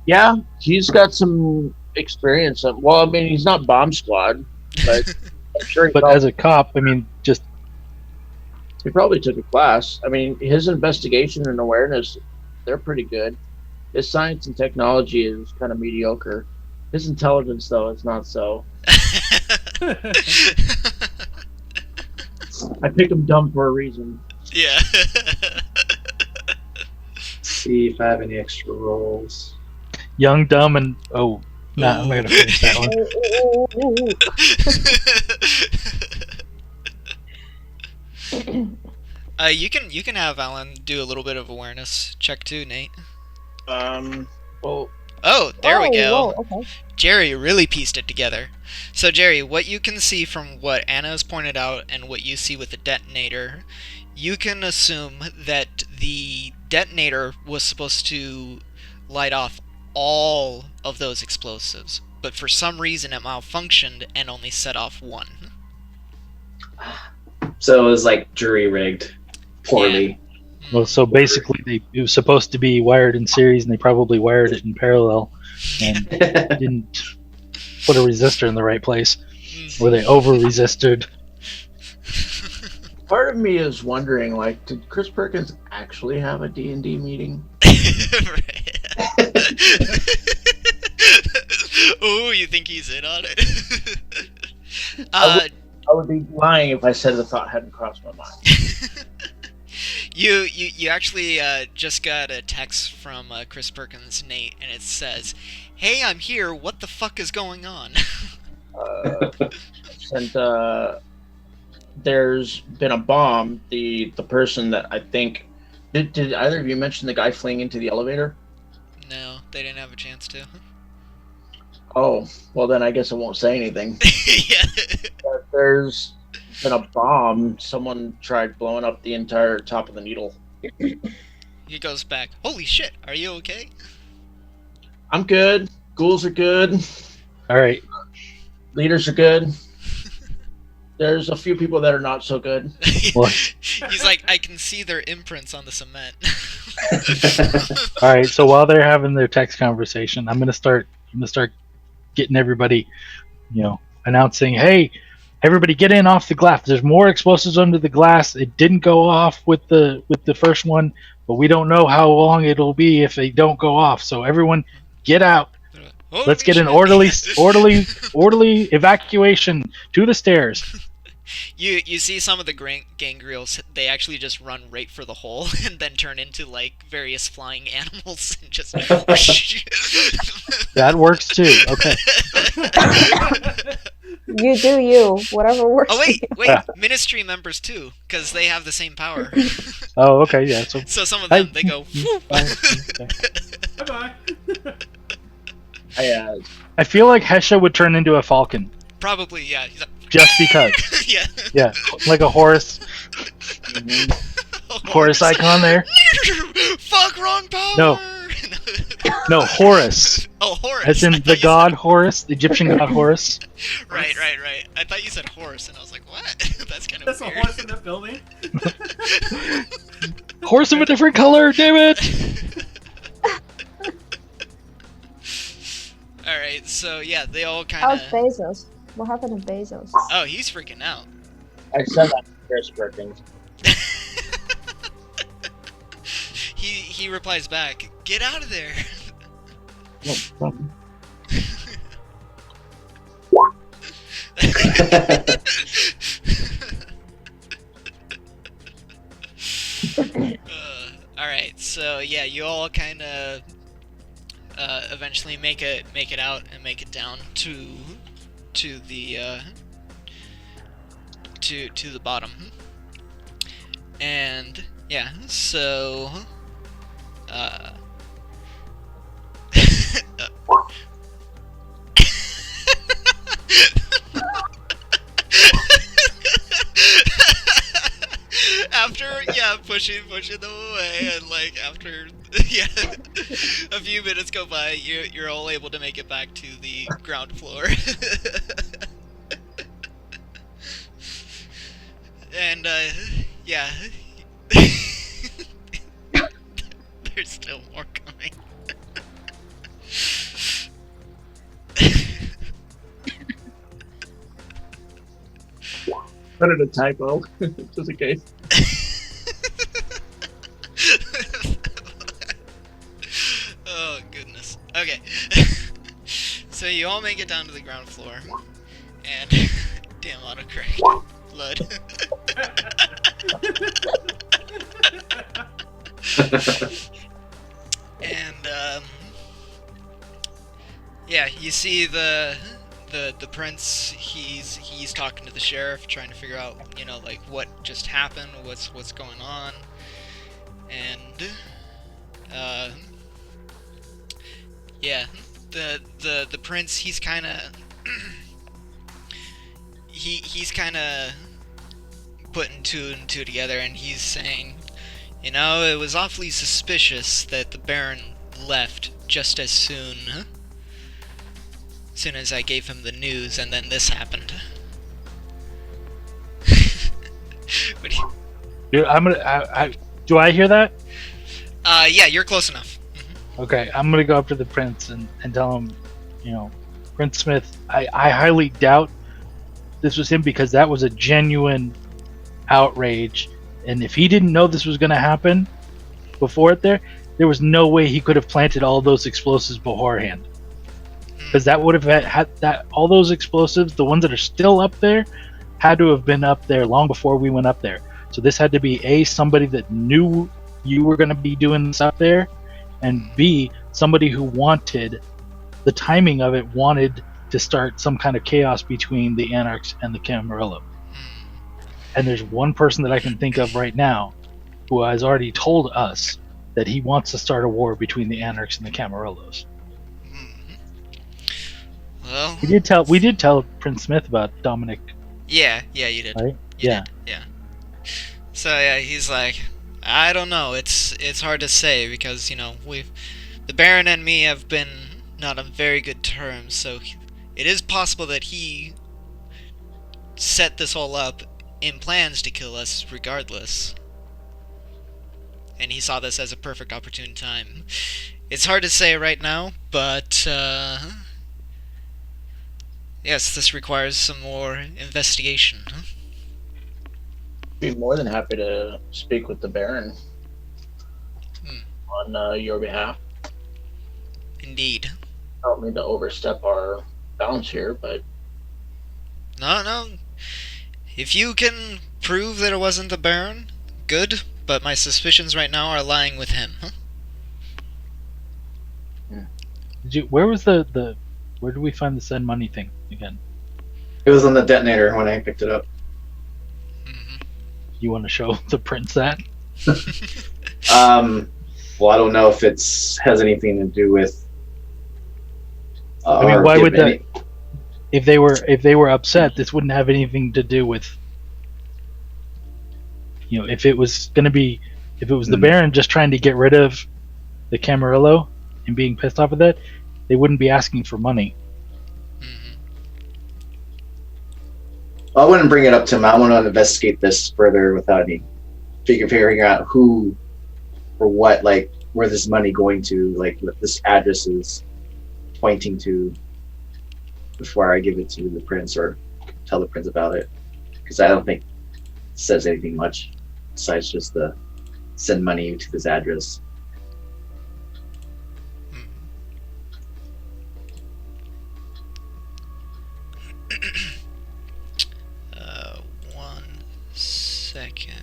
yeah, he's got some experience. Well, I mean, he's not bomb squad, but I'm sure But as a cop, I mean, just he probably took a class. I mean, his investigation and awareness, they're pretty good. His science and technology is kind of mediocre. His intelligence, though, is not so. I pick him dumb for a reason. Yeah. See if I have any extra rolls. young, dumb, and No, I'm not gonna finish that one. You can have Alan do a little bit of awareness check too, Nate. Well, Oh, there we go. Whoa, okay. Jerry really pieced it together. So, Jerry, what you can see from what Anna has pointed out and what you see with the detonator, you can assume that the detonator was supposed to light off all of those explosives, but for some reason it malfunctioned and only set off one. So it was like jury rigged poorly. Well, so basically, it was supposed to be wired in series, and they probably wired it in parallel, and didn't put a resistor in the right place, or they over-resisted. part of me is wondering, like, did Chris Perkins actually have a D&D meeting? Oh, you think he's in on it? I would be lying if I said the thought hadn't crossed my mind. You actually just got a text from Chris Perkins' Nate, and it says, "Hey, I'm here. What the fuck is going on?" And there's been a bomb. The person that I think did either of you mention the guy fleeing into the elevator? No, they didn't have a chance to. Oh, well then I guess I won't say anything. Yeah. But there's been a bomb. Someone tried blowing up the entire top of the needle. He goes back. Holy shit! Are you okay? I'm good. Ghouls are good. All right. Leaders are good. There's a few people that are not so good. Well, He's like, I can see their imprints on the cement. all right. So while they're having their text conversation, I'm gonna start getting everybody, announcing, "Hey, everybody, get in off the glass. There's more explosives under the glass. It didn't go off with the first one, but we don't know how long it'll be if they don't go off. So everyone, get out. Holy Let's get an shit. orderly evacuation to the stairs." You see some of the gangreels, they actually just run right for the hole and then turn into like various flying animals and just That works too. Okay. You do you. Whatever works. Oh wait, for you. Ministry members too, because they have the same power. Oh, okay, yeah. So So some of them, they go Bye-bye. I feel like Hesha would turn into a falcon probably, yeah. He's like, just because. yeah. Yeah, like a Horus icon there. Fuck, wrong power. No, Horus. Oh, Horus. As in I thought the you god Horus, the Egyptian god Horus. said- Right. I thought you said horse, and I was like, what? That's kind of That's a weird. horse in the building. Horse of a different color, damn it! Alright, so yeah, they all How's kind of... Bezos? What happened to Bezos? Oh, he's freaking out. I said that to Chris Perkins. He replies back, "Get out of there." No problem. Alright, so yeah, you all kind of eventually make it out and make it down to the to the bottom. And yeah, so after pushing them away, and like after a few minutes go by, you're all able to make it back to the ground floor. And there's still more coming. Put it a typo, just in case. Oh goodness. Okay. So you all make it down to the ground floor, and damn autocorrect. Blood. And yeah, you see the prince. He's talking to the sheriff, trying to figure out, like what just happened, what's going on, and yeah, the prince. He's kind of he's kind of putting two and two together, and he's saying, it was awfully suspicious that the Baron left just as soon as I gave him the news, and then this happened. What do you... Dude, do I hear that? Yeah, you're close enough. Okay, I'm gonna go up to the prince and tell him, Prince Smith, I highly doubt this was him, because that was a genuine outrage, and if he didn't know this was gonna happen before there was no way he could have planted all those explosives beforehand. Because that would have had that all those explosives, the ones that are still up there, had to have been up there long before we went up there. So this had to be somebody that knew you were going to be doing this up there, and B, somebody who wanted the timing of it, wanted to start some kind of chaos between the Anarchs and the Camarilla. And there's one person that I can think of right now who has already told us that he wants to start a war between the Anarchs and the Camarillos. Well, we did tell Prince Smith about Dominic. Yeah, you did. Right? You did, yeah. So yeah, he's like, I don't know. It's hard to say, because the Baron and me have been not on very good terms. So it is possible that he set this all up in plans to kill us, regardless. And he saw this as a perfect opportune time. It's hard to say right now, but yes, this requires some more investigation. I'd be more than happy to speak with the Baron on your behalf. Indeed. I don't mean to overstep our bounds here, but No. If you can prove that it wasn't the Baron, good. But my suspicions right now are lying with him. Where was where did we find the send money thing again? It was on the detonator when I picked it up. You want to show the prince that? Well, I don't know if has anything to do with. I mean, why would that? If they were upset, this wouldn't have anything to do with. If it was the Baron just trying to get rid of the Camarillo and being pissed off at that, they wouldn't be asking for money. I wouldn't bring it up to him. I want to investigate this further without any figuring out who or what, like where this money going to, like what this address is pointing to, before I give it to the prince or tell the prince about it, because I don't think it says anything much besides just the send money to this address. One second.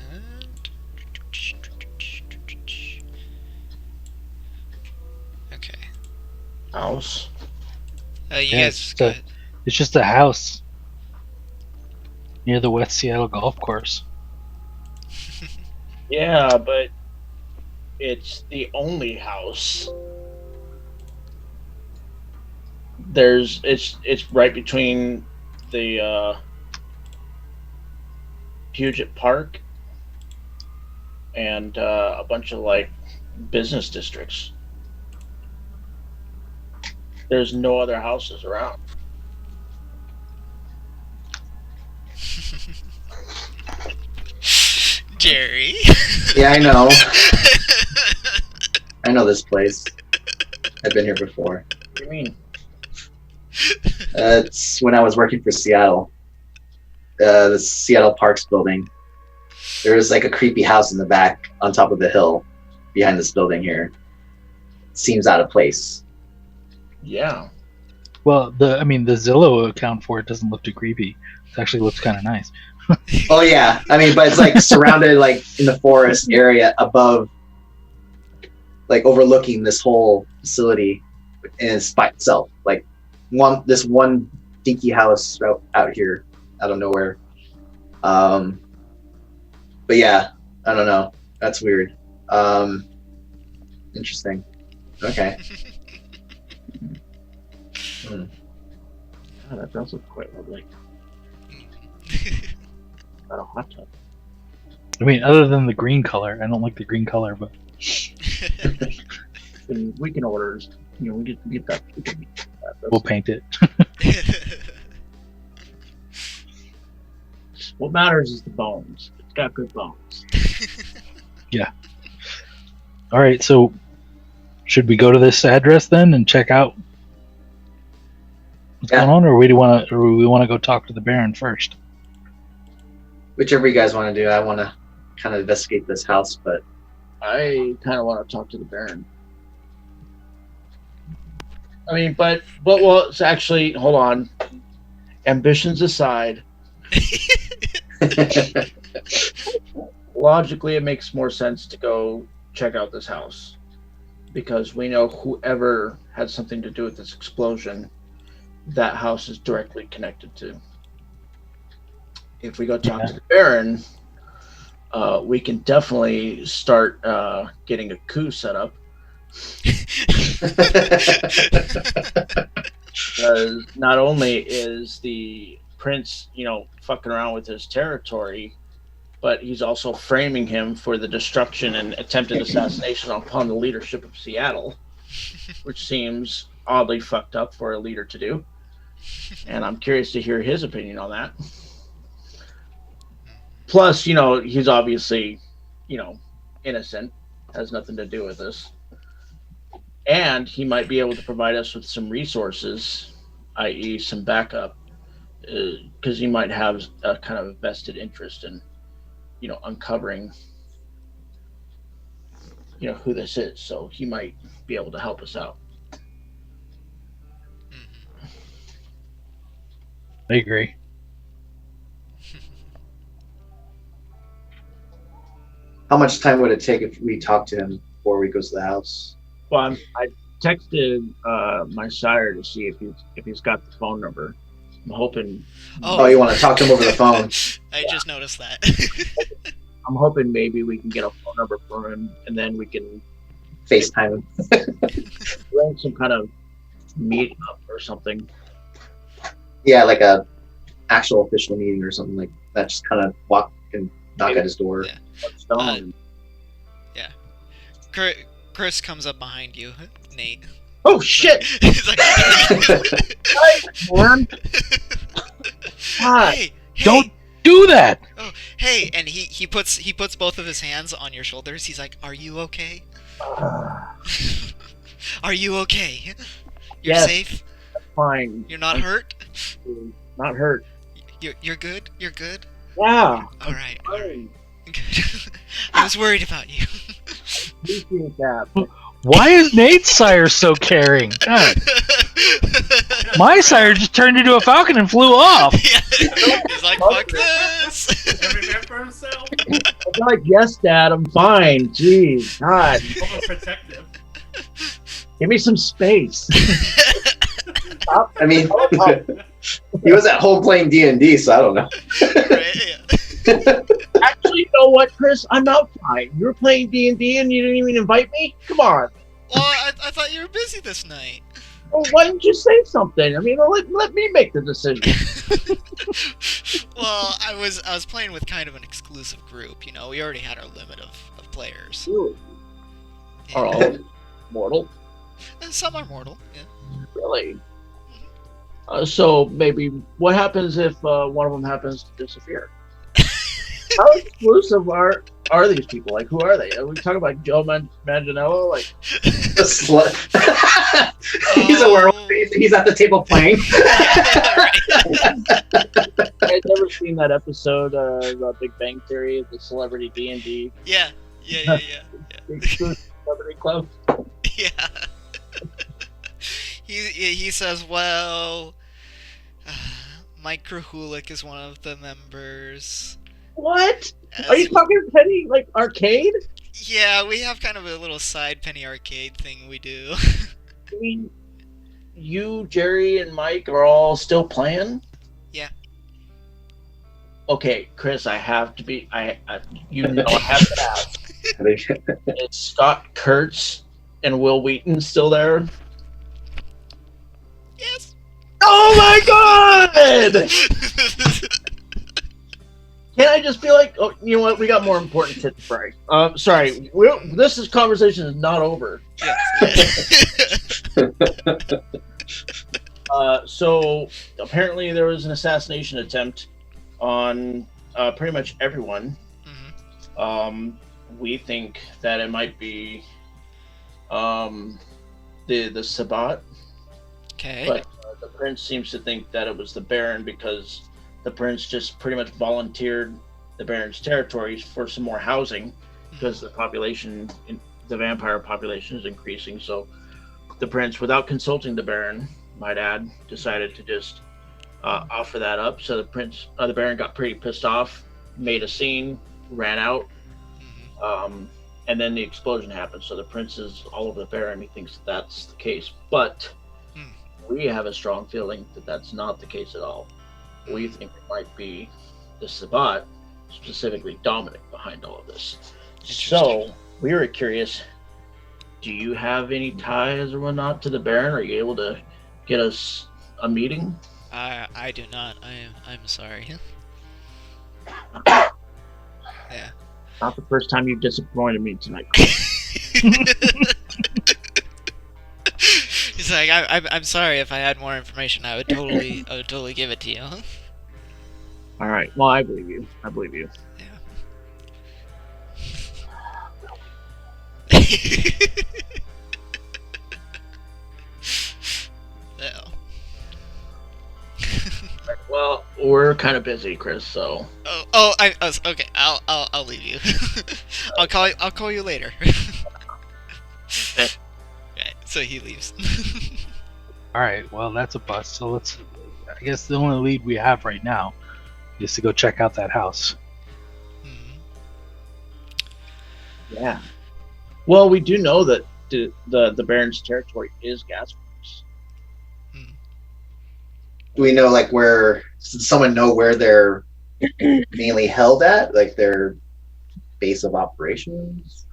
Okay. house. You guys go ahead. It's just a house near the West Seattle Golf Course. Yeah, but it's the only house. It's right between the Puget Park and a bunch of like business districts. There's no other houses around. Jerry. Yeah, I know. I know this place. I've been here before. What do you mean? It's when I was working for Seattle. The Seattle Parks building. There was like a creepy house in the back on top of the hill behind this building here. Seems out of place. Yeah. Well, the Zillow account for it doesn't look too creepy. It actually looks kind of nice. Oh yeah, I mean, but it's like surrounded like in the forest area above, like overlooking this whole facility, and it's by itself. Like this one dinky house out here out of nowhere. But yeah, I don't know. That's weird. Interesting. Okay. Oh, that does look quite lovely. Got a hot tub. I mean, other than the green color, I don't like the green color, but And we can order. You know, we get that. We can get that. we'll paint it. What matters is the bones. It's got good bones. All right, so should we go to this address then and check out what's Yeah. going on, or we want to go talk to the Baron first? Whichever you guys want to do. I want to kind of investigate this house, but I kind of want to talk to the Baron. I mean, but well, it's actually, hold on. Ambitions aside, logically, it makes more sense to go check out this house because we know whoever had something to do with this explosion, that house is directly connected to. If we go talk to the Baron, we can definitely start getting a coup set up. Because not only is the prince, fucking around with his territory, but he's also framing him for the destruction and attempted assassination upon the leadership of Seattle, which seems oddly fucked up for a leader to do. And I'm curious to hear his opinion on that. Plus, he's obviously, innocent, has nothing to do with this. And he might be able to provide us with some resources, i.e. some backup, because he might have a kind of a vested interest in, uncovering, who this is. So he might be able to help us out. I agree. how much time would it take if we talk to him before we go to the house? Well, I texted my sire to see if he's got the phone number. I'm hoping. Oh, you want to talk to him over the phone? I just noticed that. I'm hoping maybe we can get a phone number for him, and then we can FaceTime him. arrange some kind of meet up or something. Yeah, like a actual official meeting or something like that. Just kind of walk and knock at his door. Yeah. Stone. Chris comes up behind you, Nate. Oh shit! He's like, Man. God. hey, Don't do that. Oh, hey, and he puts both of his hands on your shoulders. He's like, "Are you okay? Are you okay? You're Yes. safe? Fine. You're not hurt? Not hurt. You're good? You're good? Yeah. All right. All right. Fine. Good. I was worried about you." Appreciate that. Why is Nate's sire so caring? God. My sire just turned into a falcon and flew off. Yeah. He's like, "Fuck this." Every man for himself. I'm like, yes, Dad, I'm fine. Jeez, God, Protective. give me some space. I mean, he was at home playing D&D, so I don't know. Right, yeah. Actually, you know what, Chris? I'm outside. You were playing D&D and you didn't even invite me? Come on. Well, I thought you were busy this night. Well, why didn't you say something? I mean, let me make the decision. Well, I was playing with kind of an exclusive group. We already had our limit of players. Really? Yeah. Are all mortal? And some are mortal. Yeah. Really? So maybe what happens if one of them happens to disappear? How exclusive are these people? Like, who are they? Are we talking about Joe Manganiello? Like, The slut. He's a werewolf. He's at the table playing. you guys ever seen that episode of Big Bang Theory, the Celebrity D&D? Yeah. Celebrity Club? Yeah. He says, well, Mike Krahulik is one of the members. What? Are you talking Penny, like, arcade? Yeah, we have kind of a little side Penny Arcade thing we do. I mean, you, Jerry, and Mike are all still playing? Yeah. Okay, Chris, I have to be. I have to ask. Is Scott Kurtz and Will Wheaton still there? Yes. Oh my god! Can I just be like, oh, you know what? We got more important shit to pray. Sorry, this conversation is not over. Yes. So apparently there was an assassination attempt on pretty much everyone. Mhm. We think that it might be the Sabbat, Okay. but the prince seems to think that it was the Baron because the prince just pretty much volunteered the Baron's territories for some more housing because the population, the vampire population, is increasing. So the prince, without consulting the Baron, might add, decided to just offer that up. So the Baron got pretty pissed off, made a scene, ran out, and then the explosion happened. So the prince is all over the Baron. He thinks that's the case, but we have a strong feeling that that's not the case at all. We think it might be the Sabbat, specifically Dominic, behind all of this. So we were curious, do you have any ties or whatnot to the Baron? Are you able to get us a meeting? I do not. I'm sorry. Yeah. Not the first time you've disappointed me tonight. He's like, I'm sorry. If I had more information, I would totally give it to you. All right. Well, I believe you. I believe you. Yeah. Yeah. Well, we're kind of busy, Chris. So. Okay. I'll leave you. I'll call you later. Right, so he leaves. All right, well that's a bust. So let's. I guess the only lead we have right now is to go check out that house. Yeah. Well, we do know that the Baron's territory is Gasworks. Do we know like where? Does someone know where they're mainly held at? Like their base of operations?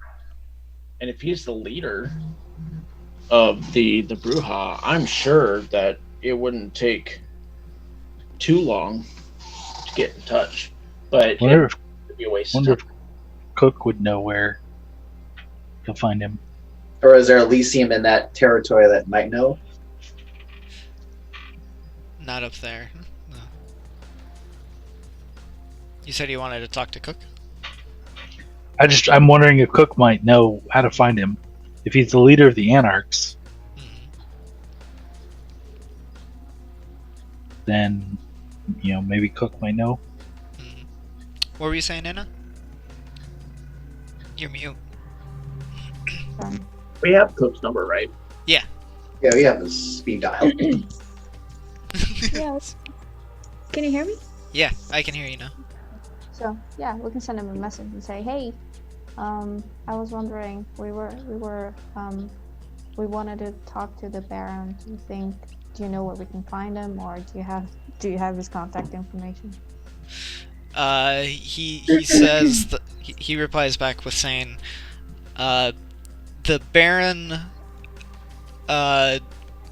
And if he's the leader of the Bruja, I'm sure that it wouldn't take too long to get in touch. But Wonder it would be a waste of wonder time. if Cook would know where to find him. Or is there Elysium in that territory that might know? Not up there. No. You said you wanted to talk to Cook? I'm wondering if Cook might know how to find him. If he's the leader of the Anarchs, then maybe Cook might know. What were you saying, Anna? You're mute. We have Cook's number, right? Yeah. Yeah, we have a speed dial. Yes. Can you hear me? Yeah, I can hear you now. So yeah, we can send him a message and say, hey, I was wondering, we wanted to talk to the Baron. Do you know where we can find him, or do you have his contact information? He says he replies back with saying, the Baron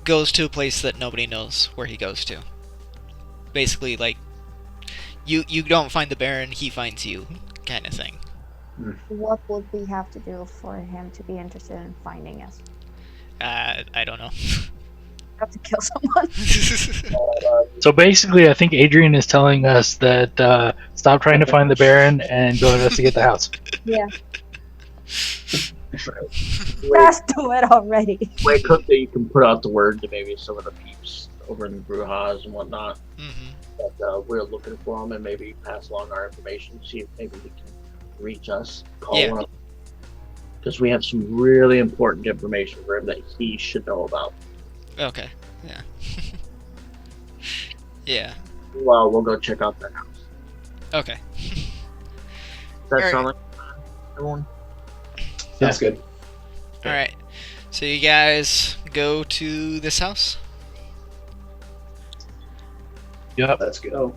goes to a place that nobody knows where he goes to. Basically, like, you don't find the Baron, he finds you, kind of thing. What would we have to do for him to be interested in finding us? I don't know. Have to kill someone? So basically, I think Adrian is telling us that stop trying to find the Baron and go investigate the house. Yeah. Just do it already. Wait, Cook, that you can put out the word to maybe some of the peeps over in the Brujas and whatnot. That we're looking for them, and maybe pass along our information, see if maybe we can reach us, call one of them. Because we have some really important information for him that he should know about. Okay, yeah. Yeah. Well, we'll go check out that house. Okay. Does that sound like everyone? That's good. Alright. So you guys go to this house? Yep. Let's go.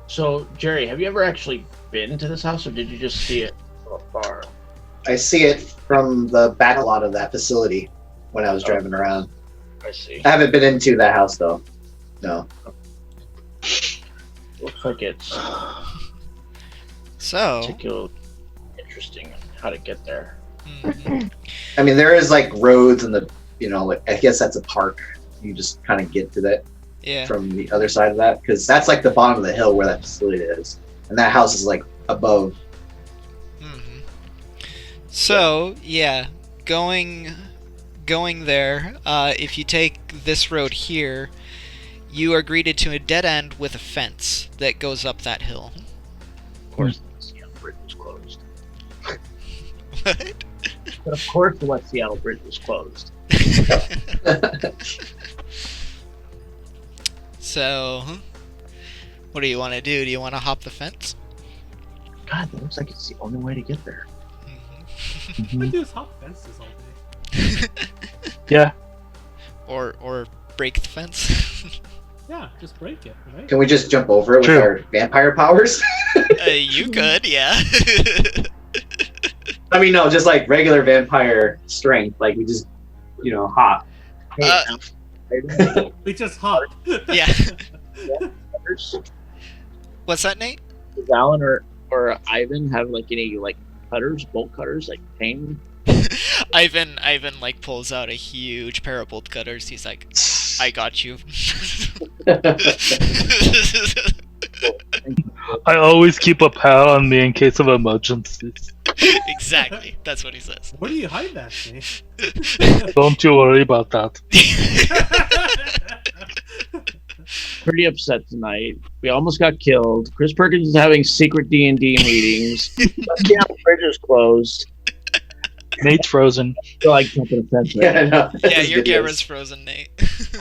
So, Jerry, have you ever actually been to this house, or did you just see it from afar? I see it from the back lot of that facility when I was driving around. I see. I haven't been into that house though. No. Looks like it's So, particularly interesting how to get there. mhm. I mean, there is like roads and like, I guess that's a park. You just kind of get to that Yeah. from the other side of that because that's like the bottom of the hill where that facility is, and that house is like above. Mhm. So, yeah, going there, if you take this road here, you are greeted to a dead end with a fence that goes up that hill. Of course, the Seattle Bridge was closed. What? But of course, the West Seattle Bridge was closed. So, what do you want to do? Do you want to hop the fence? God, that looks like it's the only way to get there. Mhm. I do is hop fences all day. Yeah. or break the fence? Yeah, just break it, right? Can we just jump over it with True. our vampire powers? You could, yeah. I mean, no, just like regular vampire strength. Like we just, hop. Uh, We just hop. yeah. What's that, Nate? Does Alan or Ivan have like any like cutters, bolt cutters, like pain? Ivan like pulls out a huge pair of bolt cutters. He's like, I got you. I always keep a pal on me in case of emergencies. Exactly. That's what he says. Where do you hide that thing? Don't you worry about that. Pretty upset tonight. We almost got killed. Chris Perkins is having secret D&D meetings. Yeah, the bridge is closed. Nate's frozen. I feel like jumping a fence right Yeah, I know. Yeah, These your videos. camera's frozen, Nate. now.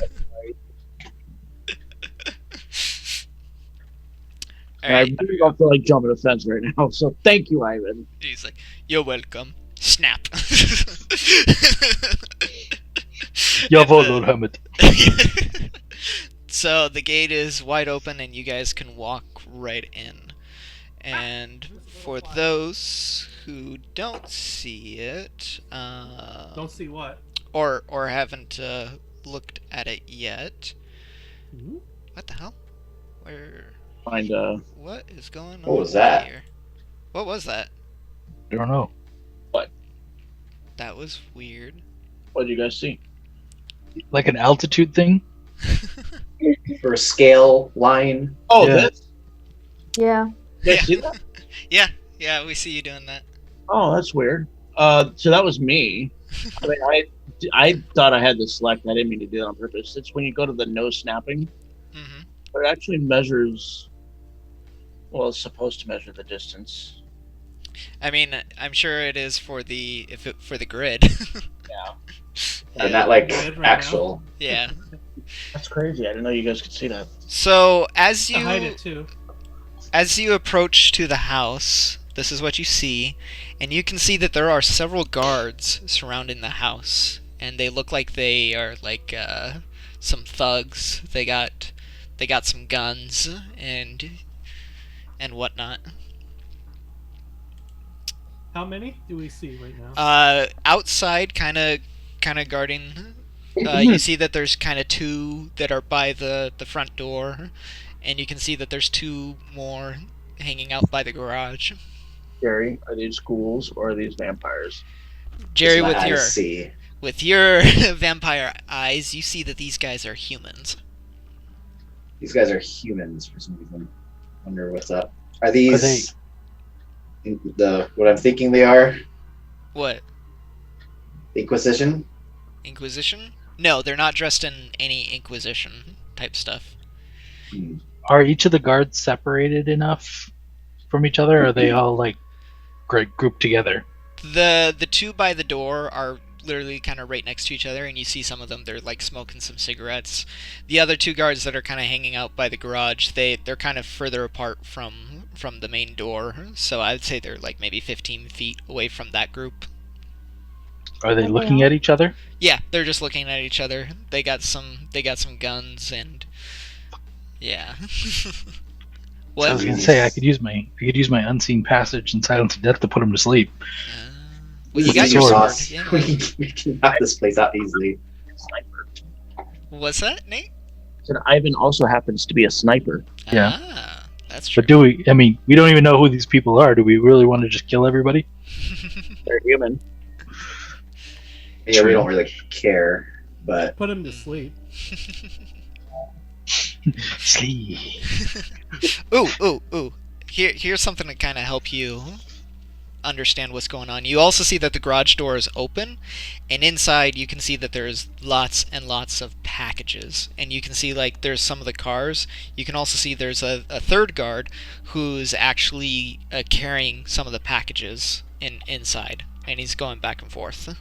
I Alright, really don't feel like jumping a fence right now. So thank you, Ivan. he's like, you're welcome. Snap. Jawohl, Hermit. So the gate is wide open and you guys can walk right in. And for those who don't see it, Don't see what? or haven't looked at it yet, Mhm. what the hell? Where? Find What is going on? What was that? Here? What was that? I don't know. That was weird. what did you guys see? Like an altitude thing? For a scale line. Oh, Yeah. this? Yeah. You guys see that? Yeah, we see you doing that. Oh, that's weird. So that was me. I mean, I thought I had this select. I didn't mean to do that on purpose. It's when you go to the no snapping, Hmm. but it actually measures. Well, it's supposed to measure the distance. I mean, I'm sure it is for the grid. And not like Good right actual. Yeah. That's crazy. I didn't know you guys could see that. So as To hide you it too. approach to the house, this is what you see, and you can see that there are several guards surrounding the house, and they look like they are like some thugs. They got some guns and whatnot. How many do we see right now? Outside, kind of guarding. You see that there's kind of two that are by the front door, and you can see that there's two more hanging out by the garage. Jerry, are these ghouls or are these vampires? Jerry, Just my with eyes your see. vampire eyes, you see that these guys are humans. These guys are humans for some reason. Wonder what's up. Are these what I'm thinking they are? What? Inquisition? Inquisition? No, they're not dressed in any Inquisition type stuff. Are each of the guards separated enough from each other, or are they all like grouped together? The two by the door are literally kind of right next to each other, and you see some of them, they're like smoking some cigarettes. The other two guards that are kind of hanging out by the garage, they're kind of further apart from the main door, so I'd say they're like maybe 15 feet away from that group. Are they Okay. looking at each other? Yeah, they're just looking at each other. They got some guns, and Yeah. So I What? was gonna say I could use my unseen passage and silence of death to put him to sleep. Well, This you got is your sword. sword. Yeah. We can knock this place out easily. Sniper. What's that, Nate? Said Ivan also happens to be a sniper. Yeah. Ah, that's true. But do we? I mean, we don't even know who these people are. Do we really want to just kill everybody? They're human. Yeah, we True. don't really care, but Put him to sleep. Sleep. Ooh. Here's something to kind of help you understand what's going on. You also see that the garage door is open, and inside you can see that there's lots and lots of packages. And you can see like there's some of the cars. You can also see there's a third guard who's actually carrying some of the packages inside, and he's going back and forth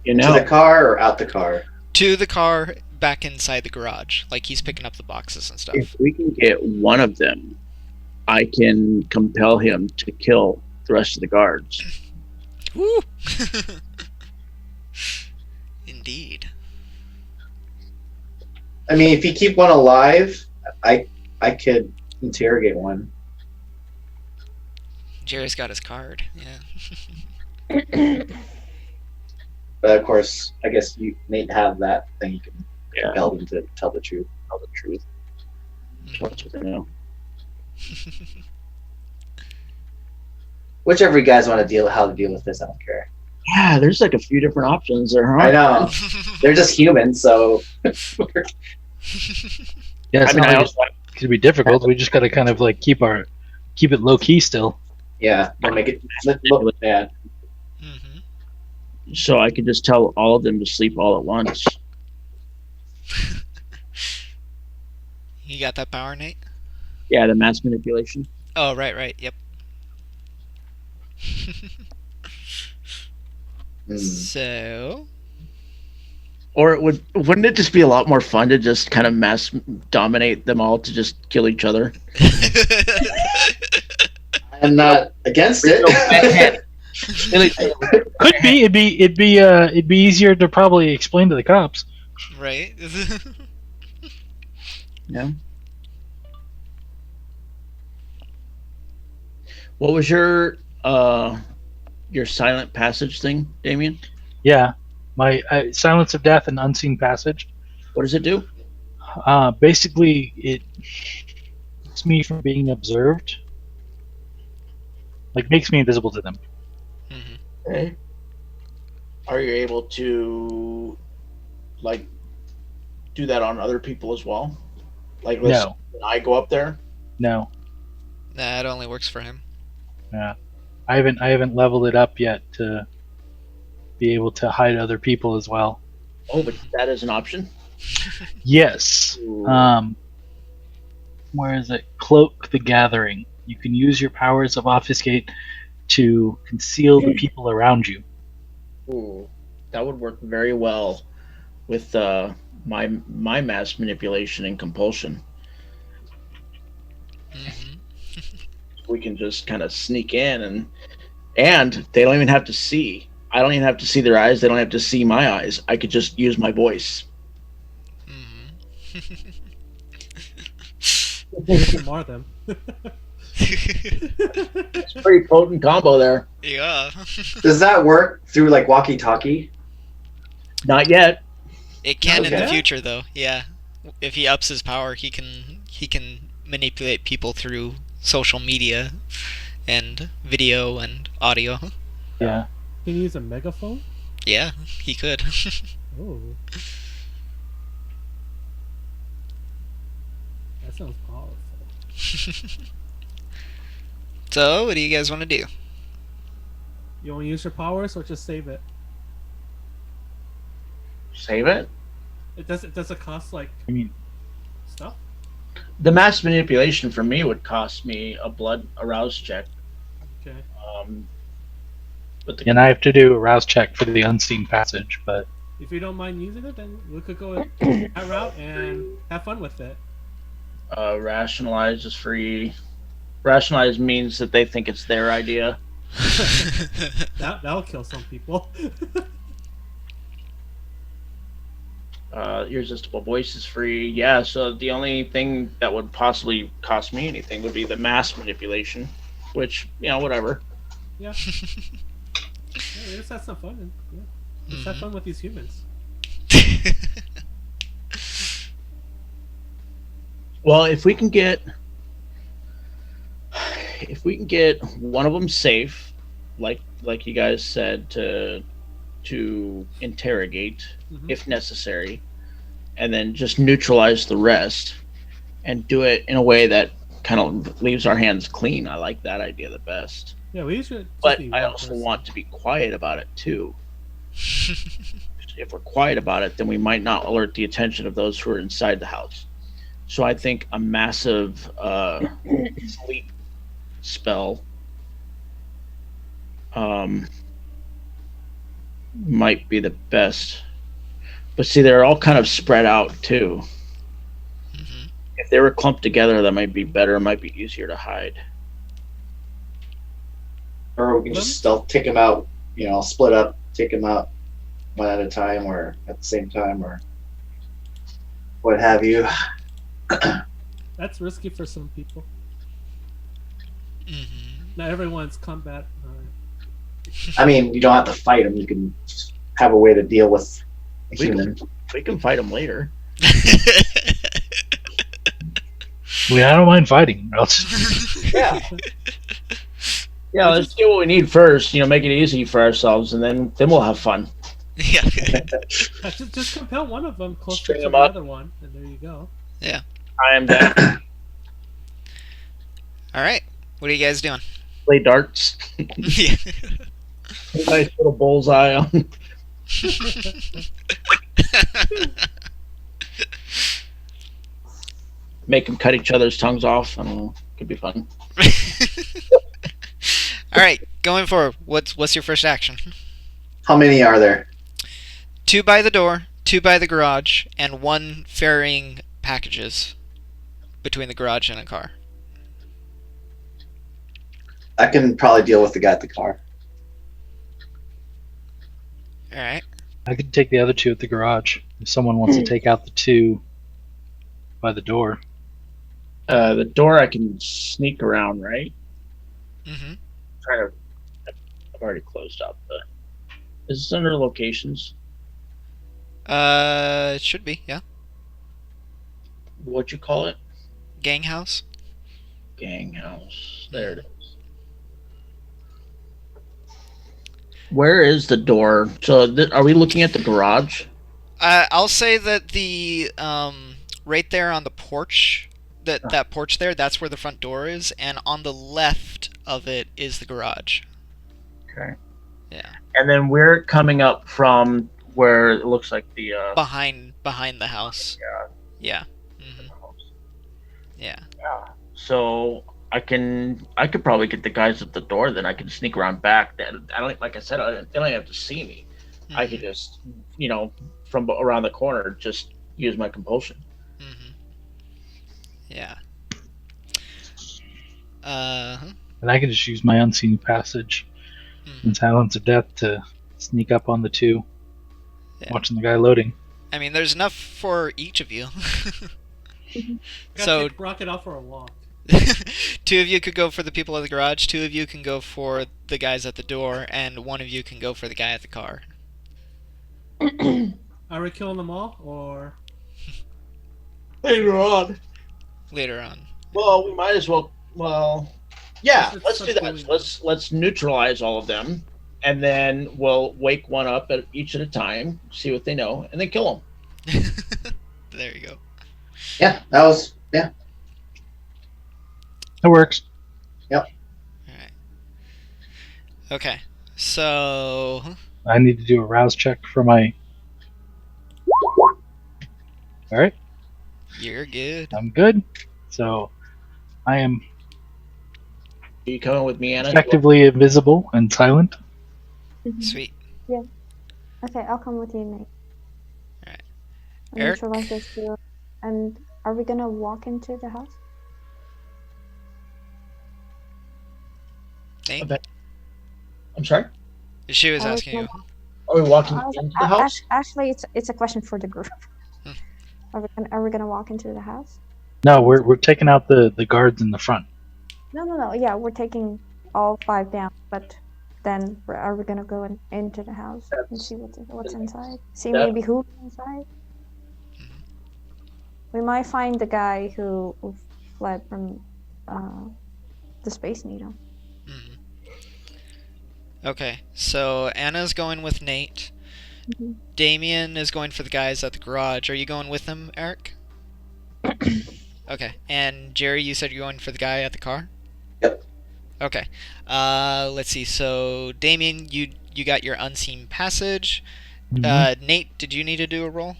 You to know, the car or out the car. to the car, back inside the garage. Like he's picking up the boxes and stuff. if we can get one of them, I can compel him to kill the rest of the guards. Woo! Indeed. I mean, if you keep one alive, I could interrogate one. Jerry's got his card. Yeah. But of course, I guess you may have that thing. You can Yeah, compel them to tell the truth. tell the truth. What you know. Whichever you guys want to how to deal with this, I don't care. Yeah, there's like a few different options there, huh? I know they're just humans, so Yeah, I it's mean, not I like also it could be difficult. We just gotta kind of like keep it low key still. yeah, don't make it look bad. Hmm. so I could just tell all of them to sleep all at once. You got that power, Nate? Yeah, the mass manipulation. Oh, right. Yep. So. Or wouldn't it just be a lot more fun to just kind of mass dominate them all to just kill each other? I'm not against it. Could be. It'd be easier to probably explain to the cops. Right? Yeah. What was your silent passage thing, Damien? Yeah, my silence of death and unseen passage. What does it do? Basically, it keeps me from being observed. Like makes me invisible to them. Hmm. Okay. Are you able to like do that on other people as well? Like let's No. when I go up there? No. Nah, it only works for him. Yeah. I haven't leveled it up yet to be able to hide other people as well. Oh, but that is an option. Yes. Where is it? Cloak the Gathering. You can use your powers of obfuscate to conceal the people around you. Ooh, that would work very well with my mass manipulation and compulsion. Hmm. We can just kind of sneak in and they don't even have to see. I don't even have to see their eyes. They don't have to see my eyes. I could just use my voice. More of them. It's a pretty potent combo there. Yeah. Does that work through like walkie-talkie? Not yet. It can in the Okay. future, though. Yeah. If he ups his power, he can manipulate people through social media and video and audio. Yeah. Can you use a megaphone? Yeah, he could. Oh. That sounds powerful. So, what do you guys want to do? You want to use your powers or just save it? Save it. Does it cost like I mean, stuff? The mass manipulation for me would cost me a blood arouse check. Okay. But the and I have to do a rouse check for the unseen passage, but If you don't mind using it, then we could go that route and have fun with it. rationalize is free. Rationalize means that they think it's their idea. That'll kill some people. Irresistible Voice is free. Yeah, so the only thing that would possibly cost me anything would be the mass manipulation, which, whatever. Yeah. Yeah, let's have some fun. Yeah. Let's have Mhm. fun with these humans. Well, if we can get one of them safe, like you guys said, to interrogate Mhm. if necessary, and then just neutralize the rest and do it in a way that kind of leaves our hands clean. I like that idea the best. Yeah, we should just But be I one also person. want to be quiet about it too. If we're quiet about it, then we might not alert the attention of those who are inside the house. So I think a massive sleep spell um, might be the best. But see, they're all kind of spread out too. Mhm. If they were clumped together, that might be better. It might be easier to hide. Or we can just stealth take them out. Split up, take them out one at a time, or at the same time, or what have you. That's risky for some people. Mhm. Not everyone's combat. I mean, you don't have to fight them. You can just have a way to deal with a We human. We can fight them later. I mean, I don't mind fighting. Else, Yeah. Yeah, let's get what we need first. Make it easy for ourselves, and then we'll have fun. Yeah. Just compel one of them closer String to them the up. other one, and there you go. I am down. All right. What are you guys doing? Play darts. Yeah. Nice little bullseye on. Make them cut each other's tongues off. I don't know. Could be fun. All right, going forward. What's your first action? How many are there? 2 by the door, 2 by the garage, and 1 ferrying packages between the garage and a car. I can probably deal with the guy at the car. All right. I could take the other 2 at the garage if someone wants to take out the 2 by the door. The door I can sneak around, right? Mm-hmm. Trying to. I've already closed up. Is this under locations? It should be, yeah. What'd you call it? Gang house. Gang house. There it is. Where is the door? So, are we looking at the garage? I'll say that the right there on the porch, that porch there, that's where the front door is, and on the left of it is the garage. Okay. Yeah. And then we're coming up from where it looks like the Behind the house. Yeah. Yeah. Mm-hmm. Yeah. Yeah. So I could probably get the guys at the door. Then I can sneak around back. I don't, like I said, they don't have to see me. Mm-hmm. I could just, from around the corner, just use my compulsion. Mm-hmm. Yeah. And I can just use my unseen passage and silence of death to sneak up on the 2, watching the guy loading. I mean, there's enough for each of you. So Rocket out for a walk. 2 of you could go for the people at the garage, 2 of you can go for the guys at the door, and 1 of you can go for the guy at the car. Are we killing them all, or Later on. Later on. Well, we might as well. Well, yeah. Let's Let's do that. Let's neutralize all of them, and then we'll wake one up each at a time, see what they know, and then kill them. There you go. Yeah, yeah. That works. Alright. Okay. So I need to do a rouse check for my. Alright, you're good. I'm good. So I am Are you coming with me, Anna? effectively invisible and silent. Sweet. Okay, I'll come with you, Nate. Alright. I'll Eric? neutralize those 2. And are we gonna walk into the house? Nate? I'm sorry. She was I was asking you. Are we walking I was- into the house? Actually, it's a question for the group. Are we gonna walk into the house? No, we're taking out the guards in the front. No. Yeah, we're taking all 5 down, but then are we gonna go into the house and see what's inside? See That- maybe who's inside? We might find the guy who fled from the Space Needle. Mhm. Okay, so Anna's going with Nate. Mhm. Damien is going for the guys at the garage. Are you going with him, Eric? Okay, and Jerry, you said you're going for the guy at the car? Yep. Okay. Let's see. So Damien, you got your unseen passage. Nate, did you need to do a roll?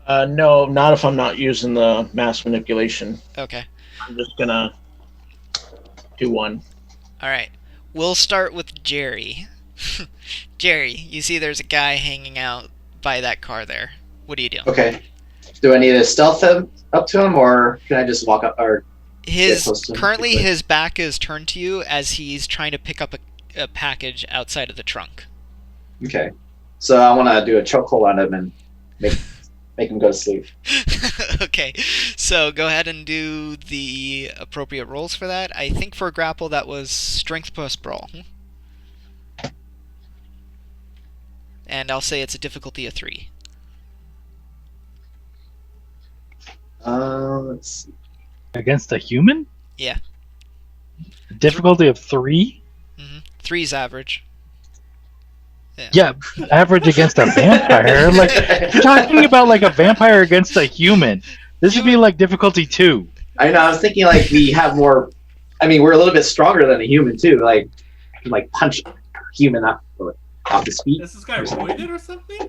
No, not if I'm not using the mass manipulation. Okay. I'm just gonna do one. All right. We'll start with Jerry. Jerry, you see there's a guy hanging out by that car there. What do you do? Okay. Do I need to stealth him up to him, or can I just walk up? Or His close to him currently quickly. his back is turned to you as he's trying to pick up a package outside of the trunk. okay. So I want to do a chokehold on him and make him go to sleep. Okay, so go ahead and do the appropriate rolls for that. I think for a grapple that was strength plus brawl. And I'll say it's a difficulty of 3. Let's see. Against a human? Yeah. Difficulty of 3? 3's average. Yeah, average against a vampire. Like, you're talking about like a vampire against a human. This would be like difficulty 2. I know. I was thinking like we have more. I mean, we're a little bit stronger than a human too. Like, I can like punch a human off his feet. Is this guy roided or something?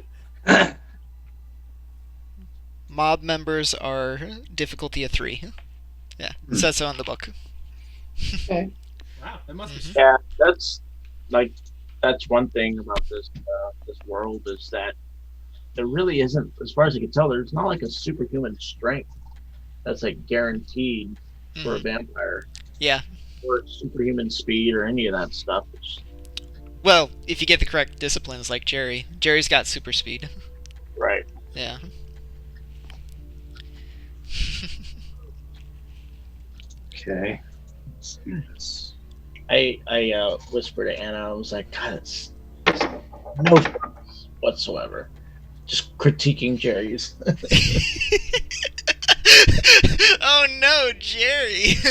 Mob members are difficulty of 3. Yeah, it says so in the book. Wow, that must be. Yeah, that's one thing about this world is that there really isn't, as far as I can tell, there's not like a superhuman strength that's like guaranteed for a vampire. Yeah. Or superhuman speed or any of that stuff. Well, if you get the correct disciplines like Jerry. Jerry's got super speed. Right. Yeah. Okay. Let's do this. I whispered to Anna, I was like, God, it's no fun whatsoever. Just critiquing Jerry's. Oh no, Jerry! You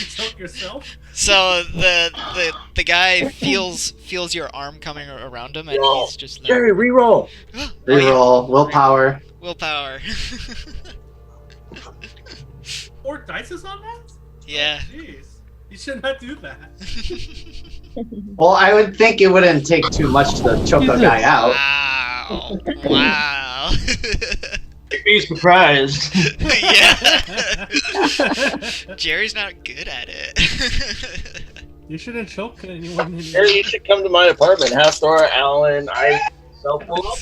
choke yourself? So the guy feels your arm coming around him, and he's just like, Jerry, reroll. Reroll, willpower. Willpower. 4 dice is on that? Yeah. Jeez. You should not do that. Well, I would think it wouldn't take too much to choke a guy out. Wow. Wow. Be surprised. Yeah. Jerry's not good at it. You shouldn't choke anyone. In Jerry, you should come to my apartment. Halfdor, Alan, I self pull up.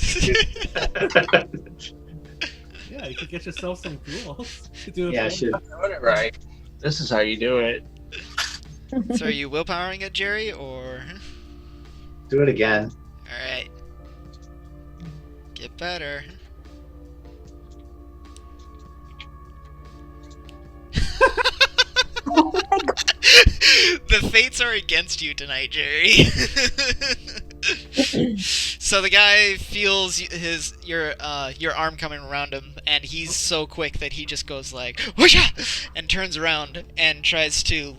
Yeah, you could get yourself some tools to do it. Yeah, I for- should. Doing it right. This is how you do it. So are you willpowering it, Jerry, or? Do it again. Alright. Get better. Oh my God. The fates are against you tonight, Jerry. So the guy feels your arm coming around him, and he's so quick that he just goes like whoosha, and turns around and tries to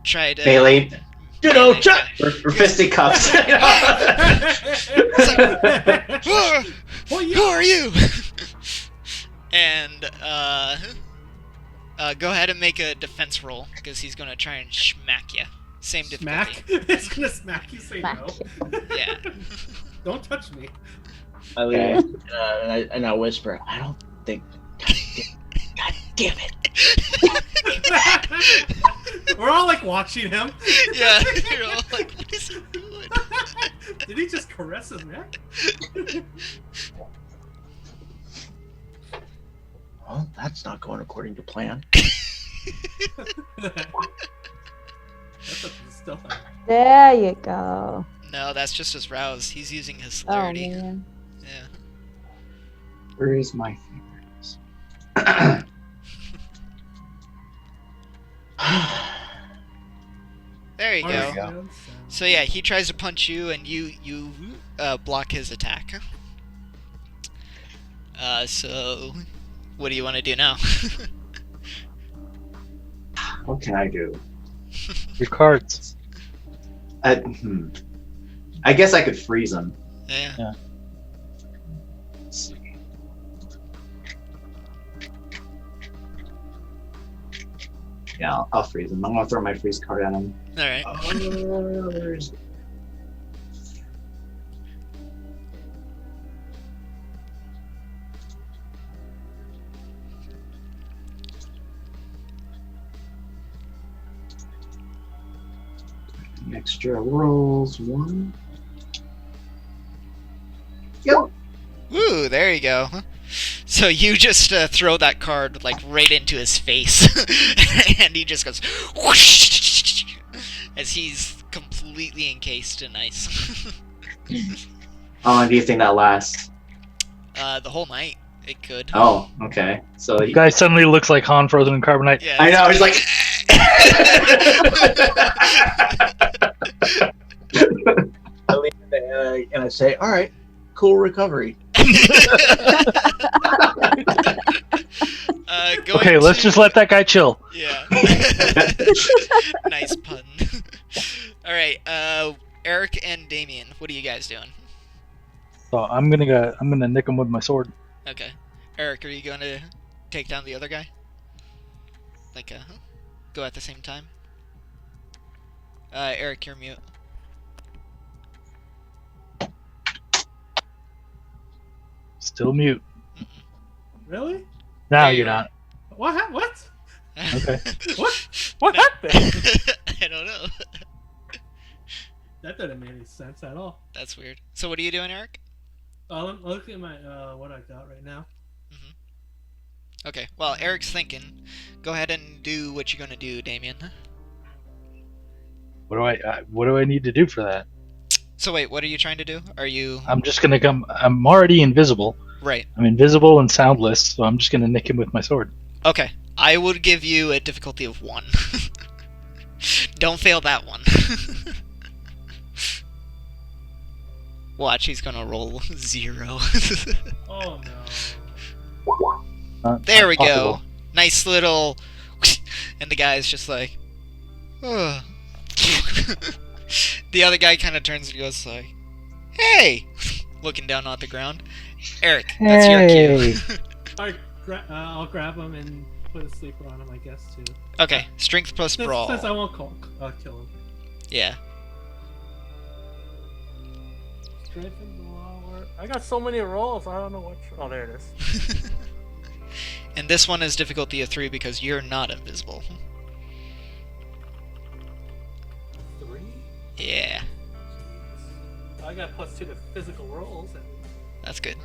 try to Melee. Judo chop. We're fisticuffs. Who are you? And go ahead and make a defense roll, because he's gonna try and smack you. Same difficulty. Smack? It's gonna smack you, say Smack. no. Yeah. Don't touch me. I leave, and I whisper, I don't think. God damn it. We're all like watching him. Yeah. You're all like, what is he doing? Did he just caress his neck? Well, that's not going according to plan. That's a still. There you go. No, that's just his rouse. He's using his Oh celerity. man. Yeah. Where is my fingers? There you There go. you go. So yeah, he tries to punch you, and you block his attack. So what do you want to do now? What can I do? Your cards. I guess I could freeze him. Yeah. Let's see. Yeah, I'll freeze him. I'm gonna throw my freeze card at him. All right. Where is it? Extra rolls 1. Yep. Woo! There you go. So you just throw that card like right into his face, and he just goes whoosh, as he's completely encased in ice. How long do you think that lasts? The whole night. It could. Oh, okay. So The guy suddenly looks like Han frozen in carbonite. Yeah. I know. He's like. I lean in and I say, "All right, cool recovery." Okay, let's just let that guy chill. Yeah. Nice pun. All right, Eric and Damien, what are you guys doing? So I'm gonna nick him with my sword. Okay. Eric, are you going to take down the other guy? Like, go at the same time? Eric, you're mute. Still mute. Really? Now There you you're are. not. What? Okay. What happened? I don't know. That didn't make any sense at all. That's weird. So what are you doing, Eric? Look at my what I got right now. Okay, well, Eric's thinking. Go ahead and do what you're gonna do, Damien. What do I need to do for that? So wait, what are you trying to do? Are you... I'm just gonna come. I'm already invisible. Right. I'm invisible and soundless, so I'm just gonna nick him with my sword. Okay. I would give you a difficulty of 1. Don't fail that one. Watch, he's gonna roll 0. Oh no. There we Possible. go. Nice little... And the guy's just like... "Ugh." The other guy kind of turns and goes like... "Hey!" Looking down at the ground. Eric, that's your cue. I'll grab him and put a sleeper on him, I guess, too. Okay, strength plus brawl. Since I won't kill him. Yeah. Strength and brawl. I got so many rolls, I don't know which... Oh, there it is. And this one is difficulty of 3 because you're not invisible. 3? Yeah, I got +2 to physical rolls. And... that's good.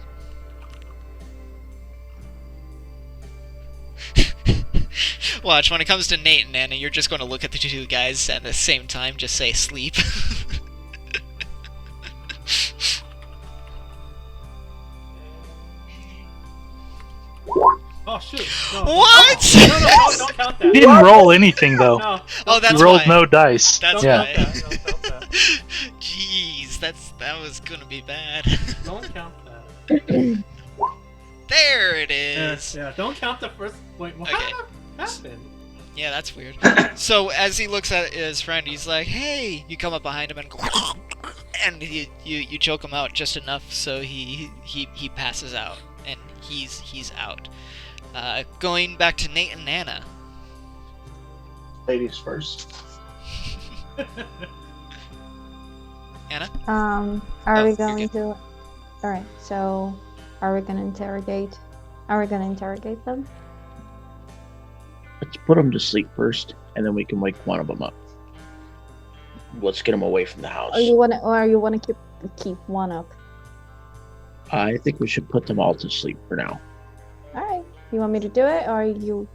Watch, when it comes to Nate and Anna, you're just going to look at the two guys at the same time, just say sleep. Oh shoot! No. What? No, don't count that. He didn't roll anything though. No. Oh, that's He rolled why. no dice. That's yeah. why. Don't count that. Jeez, that was gonna be bad. Don't count that. There it is. Yeah, don't count the first. Wait, what Okay. happened? Yeah, that's weird. So as he looks at his friend, he's like, "Hey!" You come up behind him and you choke him out just enough so he passes out, and he's out. Going back to Nate and Anna. Ladies first. Anna? Are Oh, we you're going good. to? All right. So, are we gonna interrogate? Are we gonna interrogate them? Let's put them to sleep first, and then we can wake one of them up. Let's get them away from the house. Or you wanna keep one up? I think we should put them all to sleep for now. All right. You want me to do it, or you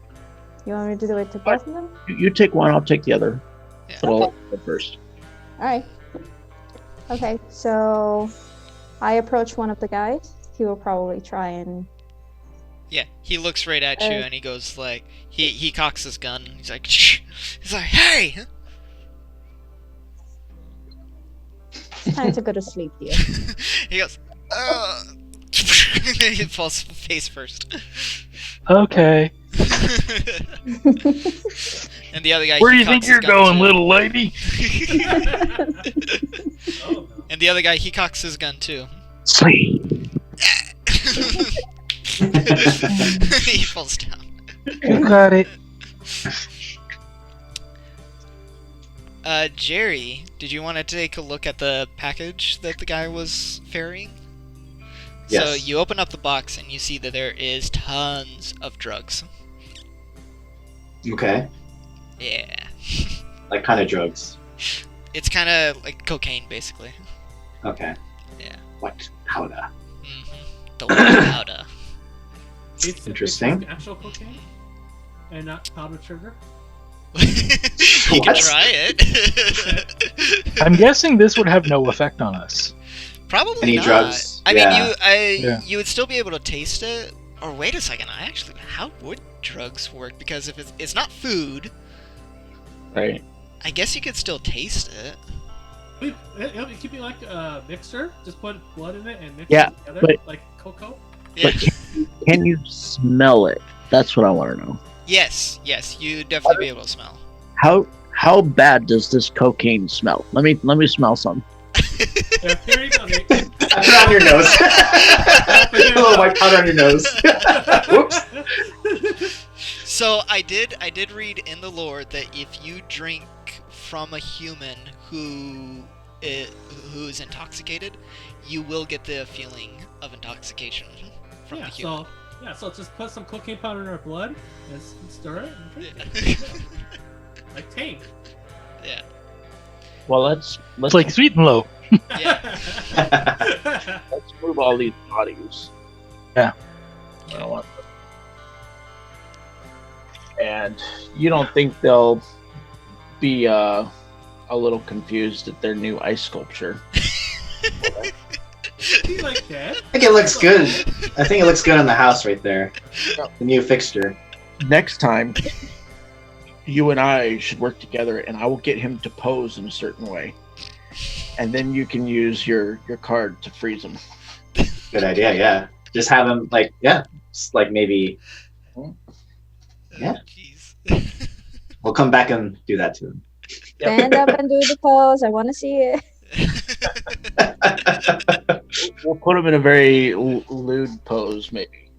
want me to do it to both of them? You take one, I'll take the other. Yeah. But I'll go first. All right. Okay. So, I approach one of the guys. He will probably try and Yeah, he looks right at you Uh. and he goes like, he cocks his gun. He's like, shh. He's like, hey. It's time to go to sleep, dear. He goes, he falls face first. Okay. And the other guy. Where do he you think cocks his you're gun going, too. little lady? Oh, no. And the other guy, he cocks his gun too. Sleep. He falls down. You got it. Jerry, did you want to take a look at the package that the guy was ferrying? So Yes. you open up the box and you see that there is tons of drugs. Okay. Yeah. Like kind of drugs. It's kind of like cocaine, basically. Okay. Yeah. What powder? Mm-hmm. The white powder. It's Interesting. like actual cocaine and not powdered sugar. You can What? try it. I'm guessing this would have no effect on us. Probably Any not. drugs? I Yeah. mean, Yeah. you would still be able to taste it. Or wait a second, how would drugs work? Because if it's not food, Right. I guess you could still taste it. It could be like a mixer. Just put blood in it and mix Yeah, it together, but- like cocoa. Yeah. Can you smell it? That's what I want to know. Yes, you definitely be able to smell. How bad does this cocaine smell? Let me smell some. Here you go, Nick. Put it on your nose. A little white powder on your nose. Whoops. So I did read in the lore that if you drink from a human who is intoxicated, you will get the feeling of intoxication from the human. So just put some cocaine powder in our blood and stir it and drink Yeah. it. Like Tank. Yeah. Well, let's It's like sweet and low. Yeah. let's move all these bodies. I don't want and you don't think they'll be a little confused at their new ice sculpture? He like that. I think it looks good. I think it looks good on the house right there. The new fixture. Next time, you and I should work together, and I will get him to pose in a certain way, and then you can use your card to freeze him. Good idea, yeah. Just have him just like maybe Yeah. Jeez. we'll come back and do that to him. Stand up and do the pose. I want to see it. We'll put him in a very lewd pose, maybe.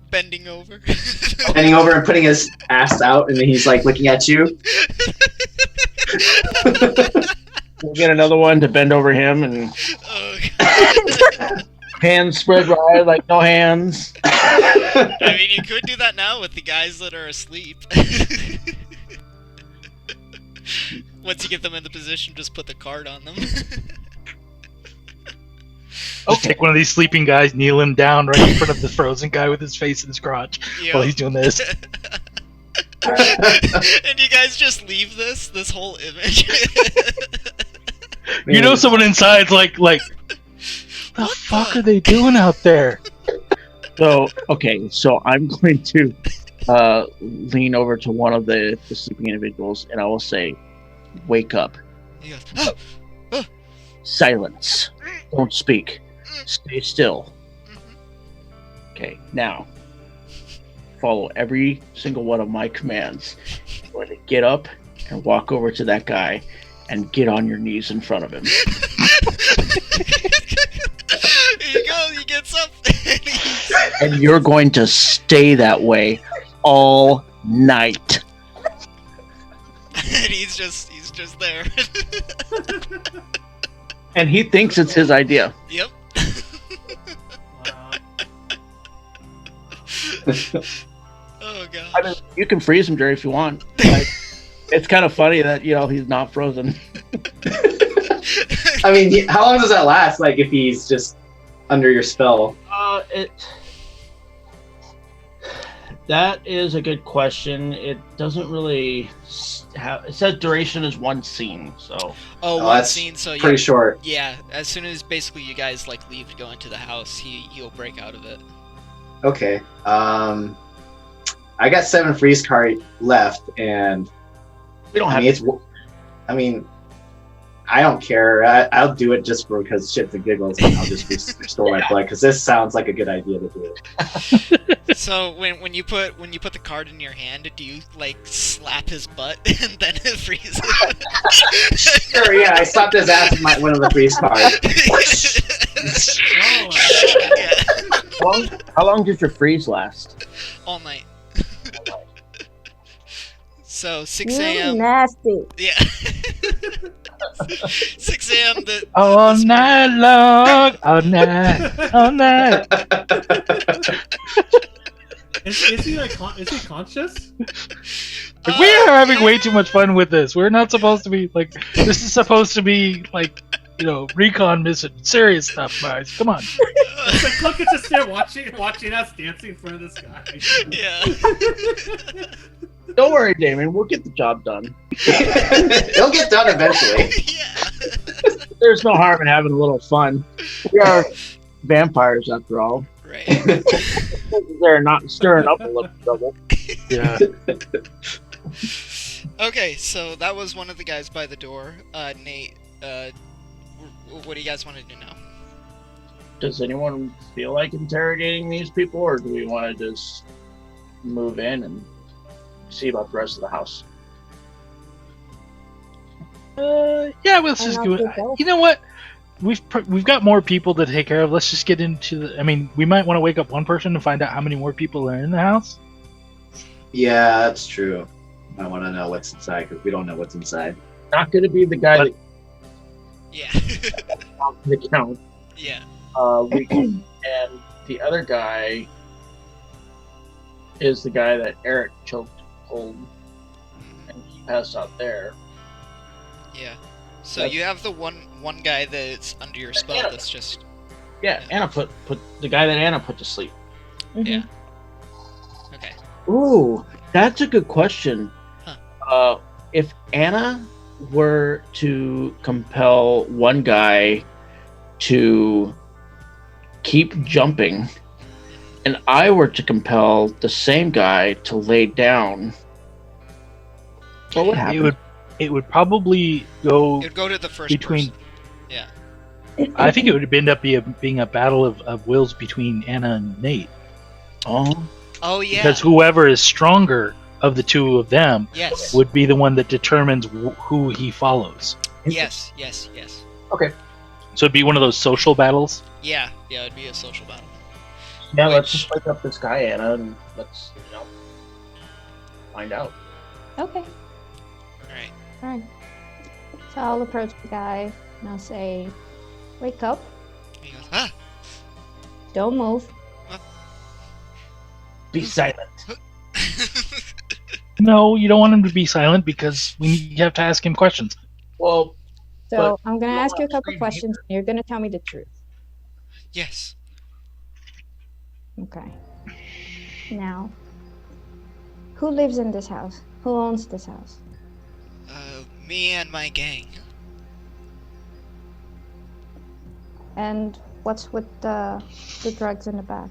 Bending over. Bending over and putting his ass out, and then he's like looking at you. We'll get another one to bend over him, and Oh, hands spread wide like no hands. I mean, you could do that now with the guys that are asleep. Once you get them in the position, just put the card on them. Take one of these sleeping guys, kneel him down right in front of the frozen guy with his face in his crotch Yep. while he's doing this. And you guys just leave this whole image. You know someone inside's like, the What fuck the- are they doing out there? So I'm going to lean over to one of the sleeping individuals, and I will say, "Wake up! He goes, "Oh, Silence! Don't speak. Stay still." Okay, now follow every single one of my commands. You're going to get up and walk over to that guy and get on your knees in front of him. Here you go, he gets up. And you're going to stay that way all night. And he's just there. And he thinks it's his idea. Yep. Wow. Oh god. I mean, you can freeze him, Jerry, if you want. Like, it's kind of funny that, he's not frozen. I mean, how long does that last? Like, if he's just under your spell? That is a good question. It doesn't really have. It says duration is one scene, so. Oh, Oh, one that's scene. So pretty yeah, short. yeah. As soon as basically you guys like leave to go into the house, he'll break out of it. Okay. I got 7 freeze card left, and We don't I have. mean, I don't care. I'll do it just because shits and giggles. And I'll just restore my blood because this sounds like a good idea to do it. So when you put the card in your hand, do you like slap his butt and then it freezes? Sure, yeah. I slapped his ass with one of the freeze cards. Oh my God. How long does your freeze last? All night. So 6 You a.m. nasty. Yeah. 6 a.m. All night long, all night. Is he like? Is he conscious? We are having way too much fun with this. We're not supposed to be like. This is supposed to be like, recon mission, serious stuff, guys. Come on. The cook is just there watching us dancing in front of this guy. Yeah. Don't worry, Damon. We'll get the job done. It'll get done eventually. Yeah. There's no harm in having a little fun. We are vampires, after all. Right. They're not stirring up a little trouble. Yeah. Okay, so that was one of the guys by the door. Nate, what do you guys want to do now? Does anyone feel like interrogating these people, or do we want to just move in and see about the rest of the house? Yeah, let's just do it. You know what? We've got more people to take care of. Let's just get into the. I mean, we might want to wake up one person and find out how many more people are in the house. Yeah, that's true. I want to know what's inside because we don't know what's inside. Not going to be the guy that Yeah. counts the count. Yeah. And the other guy is the guy that Eric choked cold, and he passed out there. Yeah. So you have the one guy that's under your spell Anna. that's just... Yeah, Anna put the guy that Anna put to sleep. Yeah. Okay. Ooh, that's a good question. Huh. If Anna were to compel one guy to keep jumping, and I were to compel the same guy to lay down, what would happen? It would probably go It would go to the first between. person. Yeah. I think it would end up being a battle of wills between Anna and Nate. Oh, Oh, yeah. Because whoever is stronger of the two of them Yes. would be the one that determines who he follows. Yes. okay. So it'd be one of those social battles. Yeah. Yeah, it'd be a social battle. Yeah, let's Which- just wake up this guy, Anna, and let's find out. Okay. Alright. Alright. So I'll approach the guy and I'll say, wake up, He goes, ah! don't move. Be silent. No, you don't want him to be silent because you have to ask him questions. Well, So But I'm gonna you ask you a don't couple scream questions and you're gonna tell me the truth. Yes. Okay. Now, who lives in this house? Who owns this house? Me and my gang. And what's with the drugs in the back?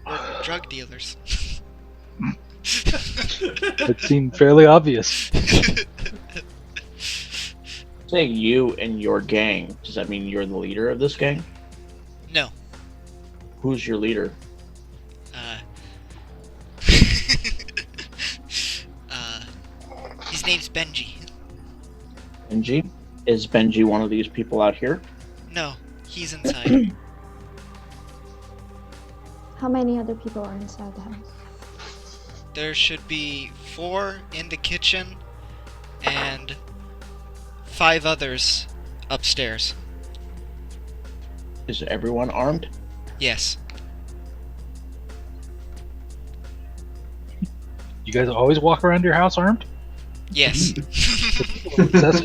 We're drug dealers. It seemed fairly obvious. say you and your gang. Does that mean you're the leader of this gang? No. Who's your leader? His name's Benji. Benji? Is Benji one of these people out here? No, he's inside. How many other people are inside the house? There should be 4 in the kitchen and 5 others upstairs. Is everyone armed? Yes. You guys always walk around your house armed? Yes. That's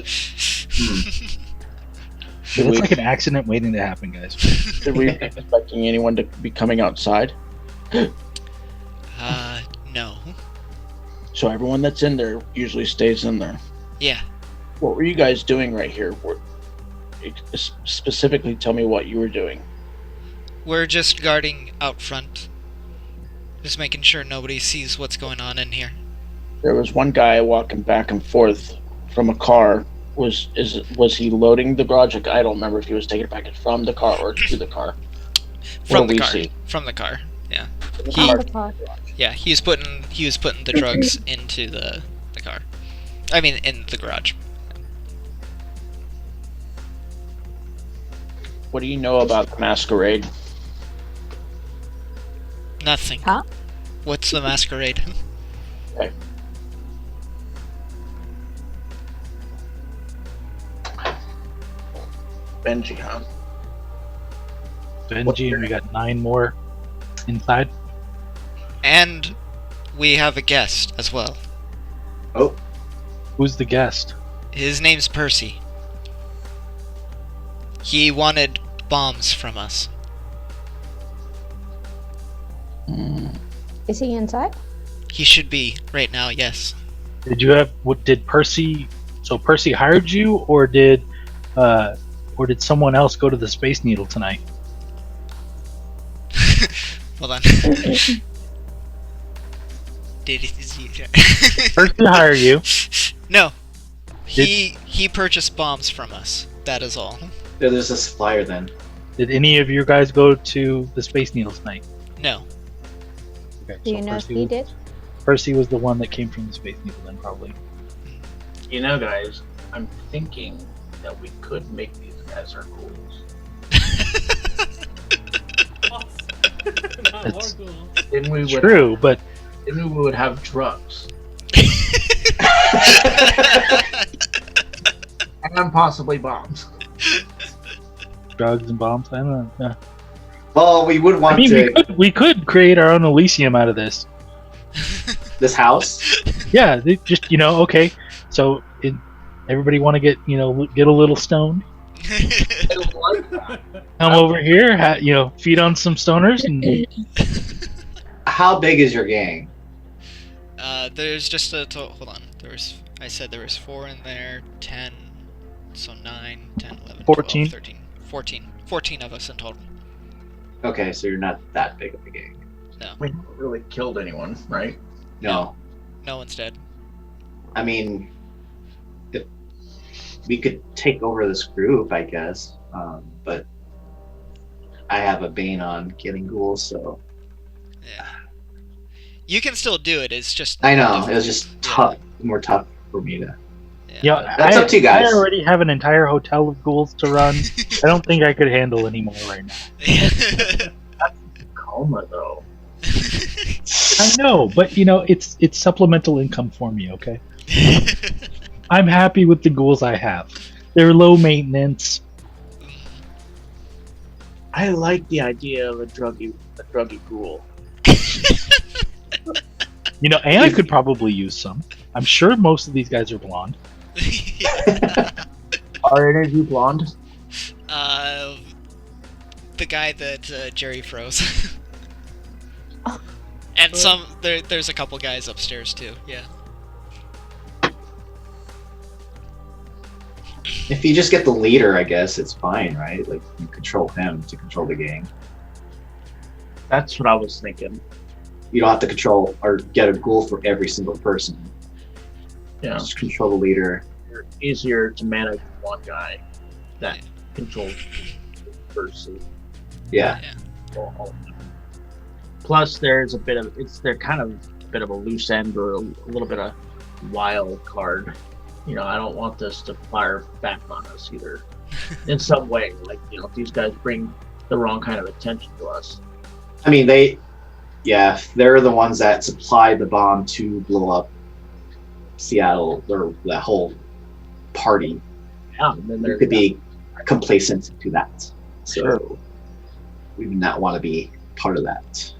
like an accident waiting to happen, guys. Did we expecting anyone to be coming outside? No. So everyone that's in there usually stays in there. Yeah. What were you guys doing right here? Specifically, tell me what you were doing. We're just guarding out front. Just making sure nobody sees what's going on in here. There was one guy walking back and forth from a car. Was he loading the garage? I don't remember if he was taking it back from the car or to the car. From the car. From the car. Yeah. From the car. Yeah, he was putting the drugs into the car. I mean, in the garage. What do you know about the Masquerade? Nothing. Huh? What's the Masquerade? Okay. Benji, huh? Benji, and we got 9 more inside. And we have a guest as well. Oh, Who's the guest? His name's Percy. He wanted bombs from us. Is he inside? He should be right now, yes. Did Percy? So Percy hired you, or did someone else go to the Space Needle tonight? Hold on. Did Percy hire you? No. He purchased bombs from us. That is all. yeah, there's a supplier then. Did any of you guys go to the Space Needle tonight? No. Okay, Do you know if he did? Percy was the one that came from the Space Needle then, probably. You know, guys, I'm thinking that we could make these guys our ghouls. Not more cool. Then we would True, but then we would have drugs and possibly bombs. drugs and bombs. I don't know. Yeah. Well, we would want I mean, to we could create our own Elysium out of this. this house. Yeah, they just okay. So everybody want to get get a little stoned. Come over here, feed on some stoners, and How big is your gang? There's just a total. Hold on. I said there was 4 in there, 10, so 9, 10, 11, 14. 12, 13, 14. 14 of us in total. Okay, so you're not that big of a gang. We haven't really killed anyone, right? No, No one's dead. I mean, if we could take over this group, I guess. But I have a bane on killing ghouls, so Yeah. You can still do it. It's just. I know difficult. it was just Yeah. tough, more tough for me to. I That's up to you guys. already have an entire hotel of ghouls to run. I don't think I could handle any more right now. Coma though. I know, but it's supplemental income for me. Okay, I'm happy with the ghouls I have. They're low maintenance. I like the idea of a druggy ghoul. And I could probably use some. I'm sure most of these guys are blonde. Are any of you blonde? The guy that Jerry froze. And there's a couple guys upstairs too. Yeah. If you just get the leader, I guess it's fine, right? Like you control him to control the gang. That's what I was thinking. You don't have to control or get a ghoul for every single person. Yeah, Just control the leader. easier to manage one guy that controls versus Yeah. all of them. Plus, there's they're kind of a bit of a loose end or a little bit of wild card. I don't want this to fire back on us either. In some way, like if these guys bring the wrong kind of attention to us. I mean, they're the ones that supplied the bomb to blow up Seattle or that whole party. Yeah, and then You could be complacent to that. So Sure. we do not want to be part of that.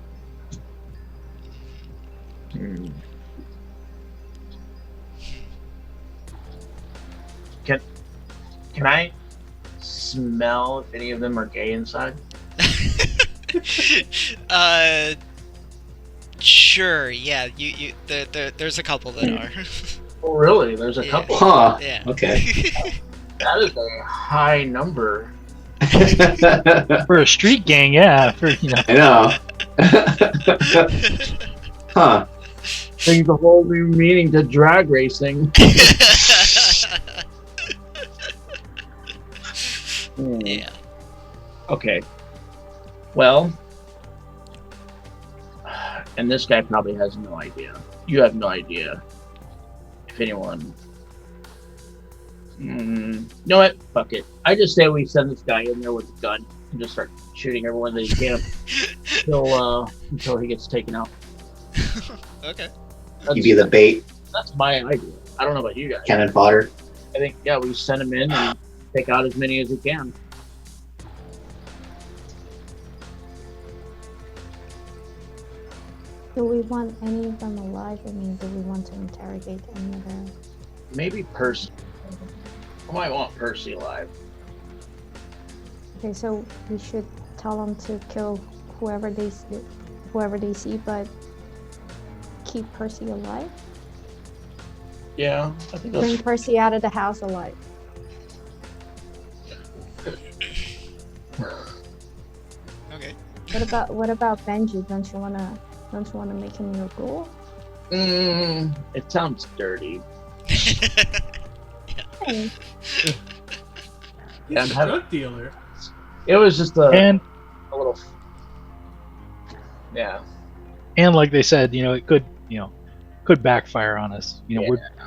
Can I smell if any of them are gay inside? Sure, yeah. There's a couple that are. Oh, really? There's a Yeah. couple. Huh. Yeah. Okay. That is a high number. For a street gang, yeah. For I know. Huh. Brings a whole new meaning to drag racing. Yeah. Okay. Well, and this guy probably has no idea. You have no idea if anyone. You know what? Fuck it. I just say we send this guy in there with a gun and just start shooting everyone that he can until he gets taken out. Okay. You be the bait, That's my idea. I don't know about you guys. cannon fodder. I think we send him in and take out as many as we can. Do we want any of them alive? I mean, do we want to interrogate any of them? Maybe Percy. I might want Percy alive. Okay, so we should tell them to kill whoever they see, but keep Percy alive. Yeah, I think Bring that's Percy out of the house alive. Okay. What about Benji? Don't you wanna make him your ghoul? it sounds dirty. Hey, Yeah, He's a I'm drug dealer. It was just a and little. Yeah. and like they said, it could backfire on us.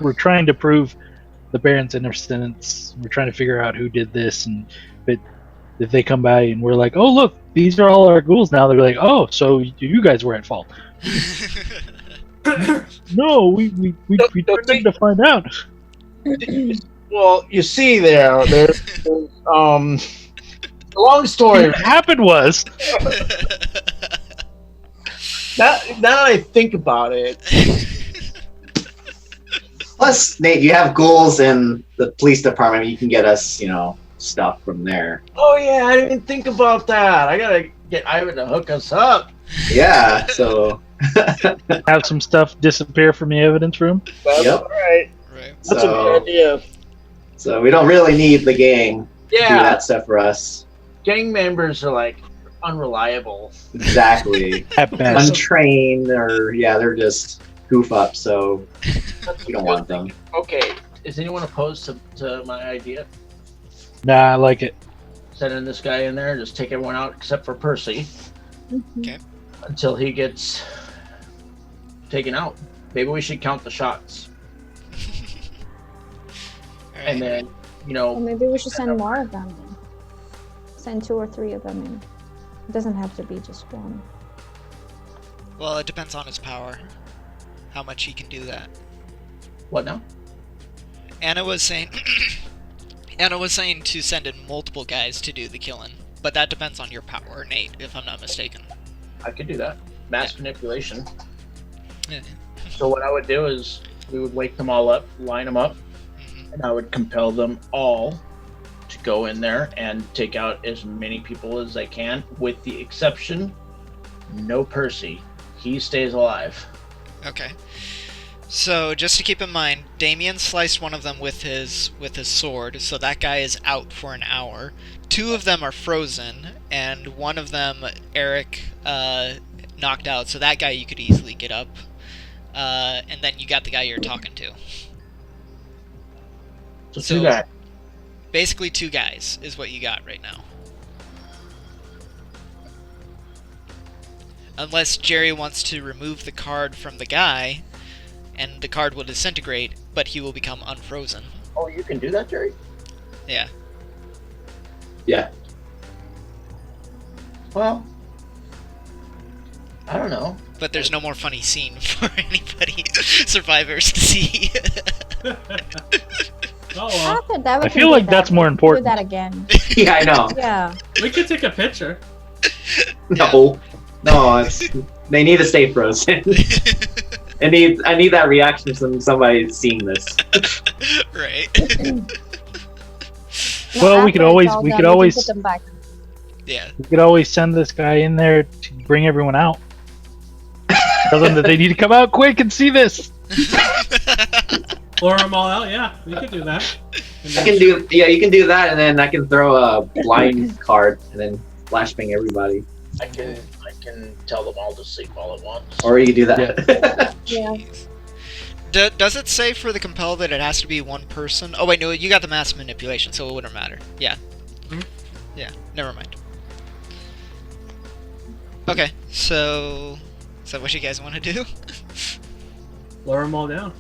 We're trying to prove the Baron's innocence. We're trying to figure out who did this, and but if they come by and we're like, oh look, these are all our ghouls now, they're like, oh, so you guys were at fault. No, we turned in to find out. Well, you see, there's long story. What happened was Now that I think about it, Plus, Nate, you have goals in the police department. You can get us, stuff from there. oh yeah, I didn't think about that. I gotta get Ivan to hook us up. Yeah. So. have some stuff disappear from the evidence room. That's Yep. all right. Right. That's So- a good idea. So we don't really need the gang to do Yeah, that stuff for us. gang members are like unreliable. Exactly. At best. Untrained, or they're just goof up. So we don't want them. Okay, is anyone opposed to my idea? Nah, I like it. Sending this guy in there, just take everyone out except for Percy mhm. until he gets taken out. Maybe we should count the shots, and then Or maybe we should send more of them in. Send 2 or 3 of them in. It doesn't have to be just one. Well, it depends on his power. How much he can do that. what now? Anna was saying to send in multiple guys to do the killing, but that depends on your power, Nate, if I'm not mistaken. I could do that. Mass manipulation. Yeah. So what I would do is we would wake them all up, line them up, Mhm. and I would compel them all to go in there and take out as many people as they can, with the exception, no Percy. He stays alive. Okay. So just to keep in mind, Damien sliced one of them with his sword, so that guy is out for an hour. 2 of them are frozen, and one of them, Eric, knocked out. So that guy you could easily get up. And then you got the guy you're talking to. So, So- 2 guys. Basically 2 guys is what you got right now. Unless Jerry wants to remove the card from the guy, and the card will disintegrate, but he will become unfrozen. Oh, you can do that, Jerry? Yeah. Yeah. Well, I don't know. But there's no more funny scene for anybody, survivors, to see. Oh well. After that, we I can feel do like that. that's more Do important. that again. Yeah, I know. Yeah. We could take a picture. No, they need to stay frozen. I need that reaction from somebody seeing this. Right. Well, we could always- after we it's could all done, always- put them back. Yeah. We could always send this guy in there to bring everyone out. Tell them that they need to come out quick and see this. Lure them all out. Yeah, we could do that. And I then can do. Yeah, you can do that, and then I can throw a blind card and then flashbang everybody. I can tell them all to sleep all at once. Or you can do that. Yeah. Does it say for the compel that it has to be one person? Oh wait, no, you got the mass manipulation, so it wouldn't matter. Yeah. Mhm. Yeah, never mind. Okay, so is that what you guys want to do? lure them all down.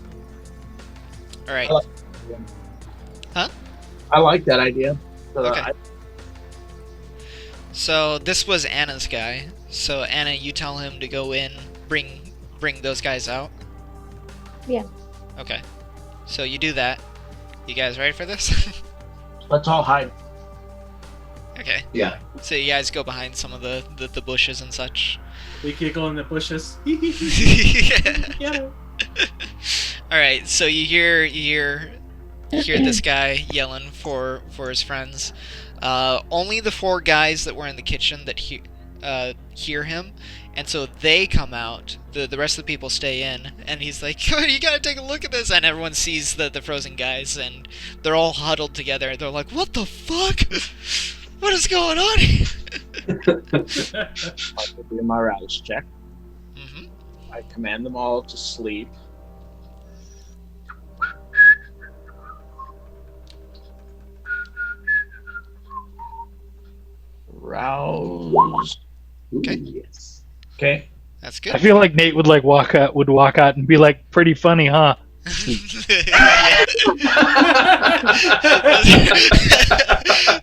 All right. I like that idea. Okay. So this was Anna's guy. So Anna, you tell him to go in, bring those guys out. Yeah. Okay. So you do that. You guys ready for this? Let's all hide. Okay. Yeah. So you guys go behind some of the bushes and such. We could go in the bushes. Yeah. All right. So you hear this guy yelling for his friends. Only the 4 guys that were in the kitchen that hear him, and so they come out. The rest of the people stay in, and he's like, "You gotta take a look at this!" And everyone sees the frozen guys, and they're all huddled together. They're like, "What the fuck? What is going on here?" I will do my rouse check. Mm-hmm. I command them all to sleep. Rouse. Okay. Yes. Okay. That's I good. feel like Nate would walk out and be like, "Pretty funny, huh?"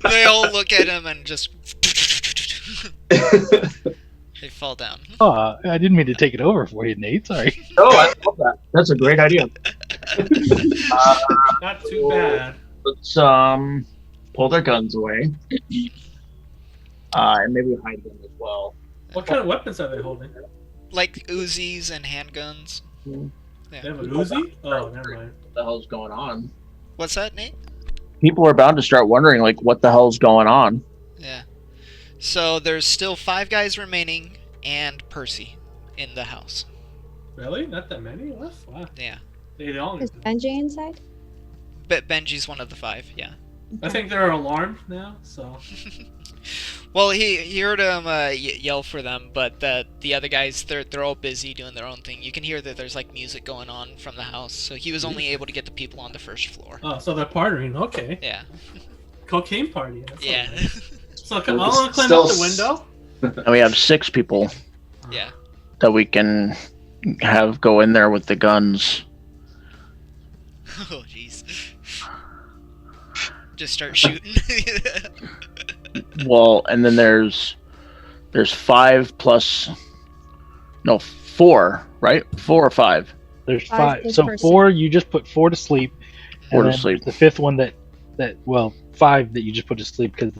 They all look at him and just they fall down. Oh, I didn't mean to take it over for you, Nate. Sorry. Oh, I love that. That's a great idea. Not too bad. Let's pull their guns away. And maybe hide them as well. What kind of weapons are they holding? Like Uzis and handguns. They have a Uzi? Oh, never mind. What the hell's going on? What's that, Nate? People are bound to start wondering, like, what the hell's going on. Yeah. So there's still 5 guys remaining and Percy in the house. Really? Not that many? What? Wow. Yeah. They all. Is Benji inside? But Benji's one of the 5, yeah. I think they're alarmed now, so. Well, he heard him yell for them, but the other guys, they're all busy doing their own thing. You can hear that there's like music going on from the house, so he was only able to get the people on the first floor. Oh, so they're partying. Okay. Yeah. Cocaine party. That's Yeah. nice. So I'll climb Still up the window. And we have 6 people Yeah. that we can have go in there with the guns. Oh, jeez. Just start shooting. Well, and then there's 5 plus, no, 4, right? 4 or 5. There's 5 5. per So person. 4, you just put 4 to sleep. 4 and to then sleep. The 5th one that 5 that you just put to sleep because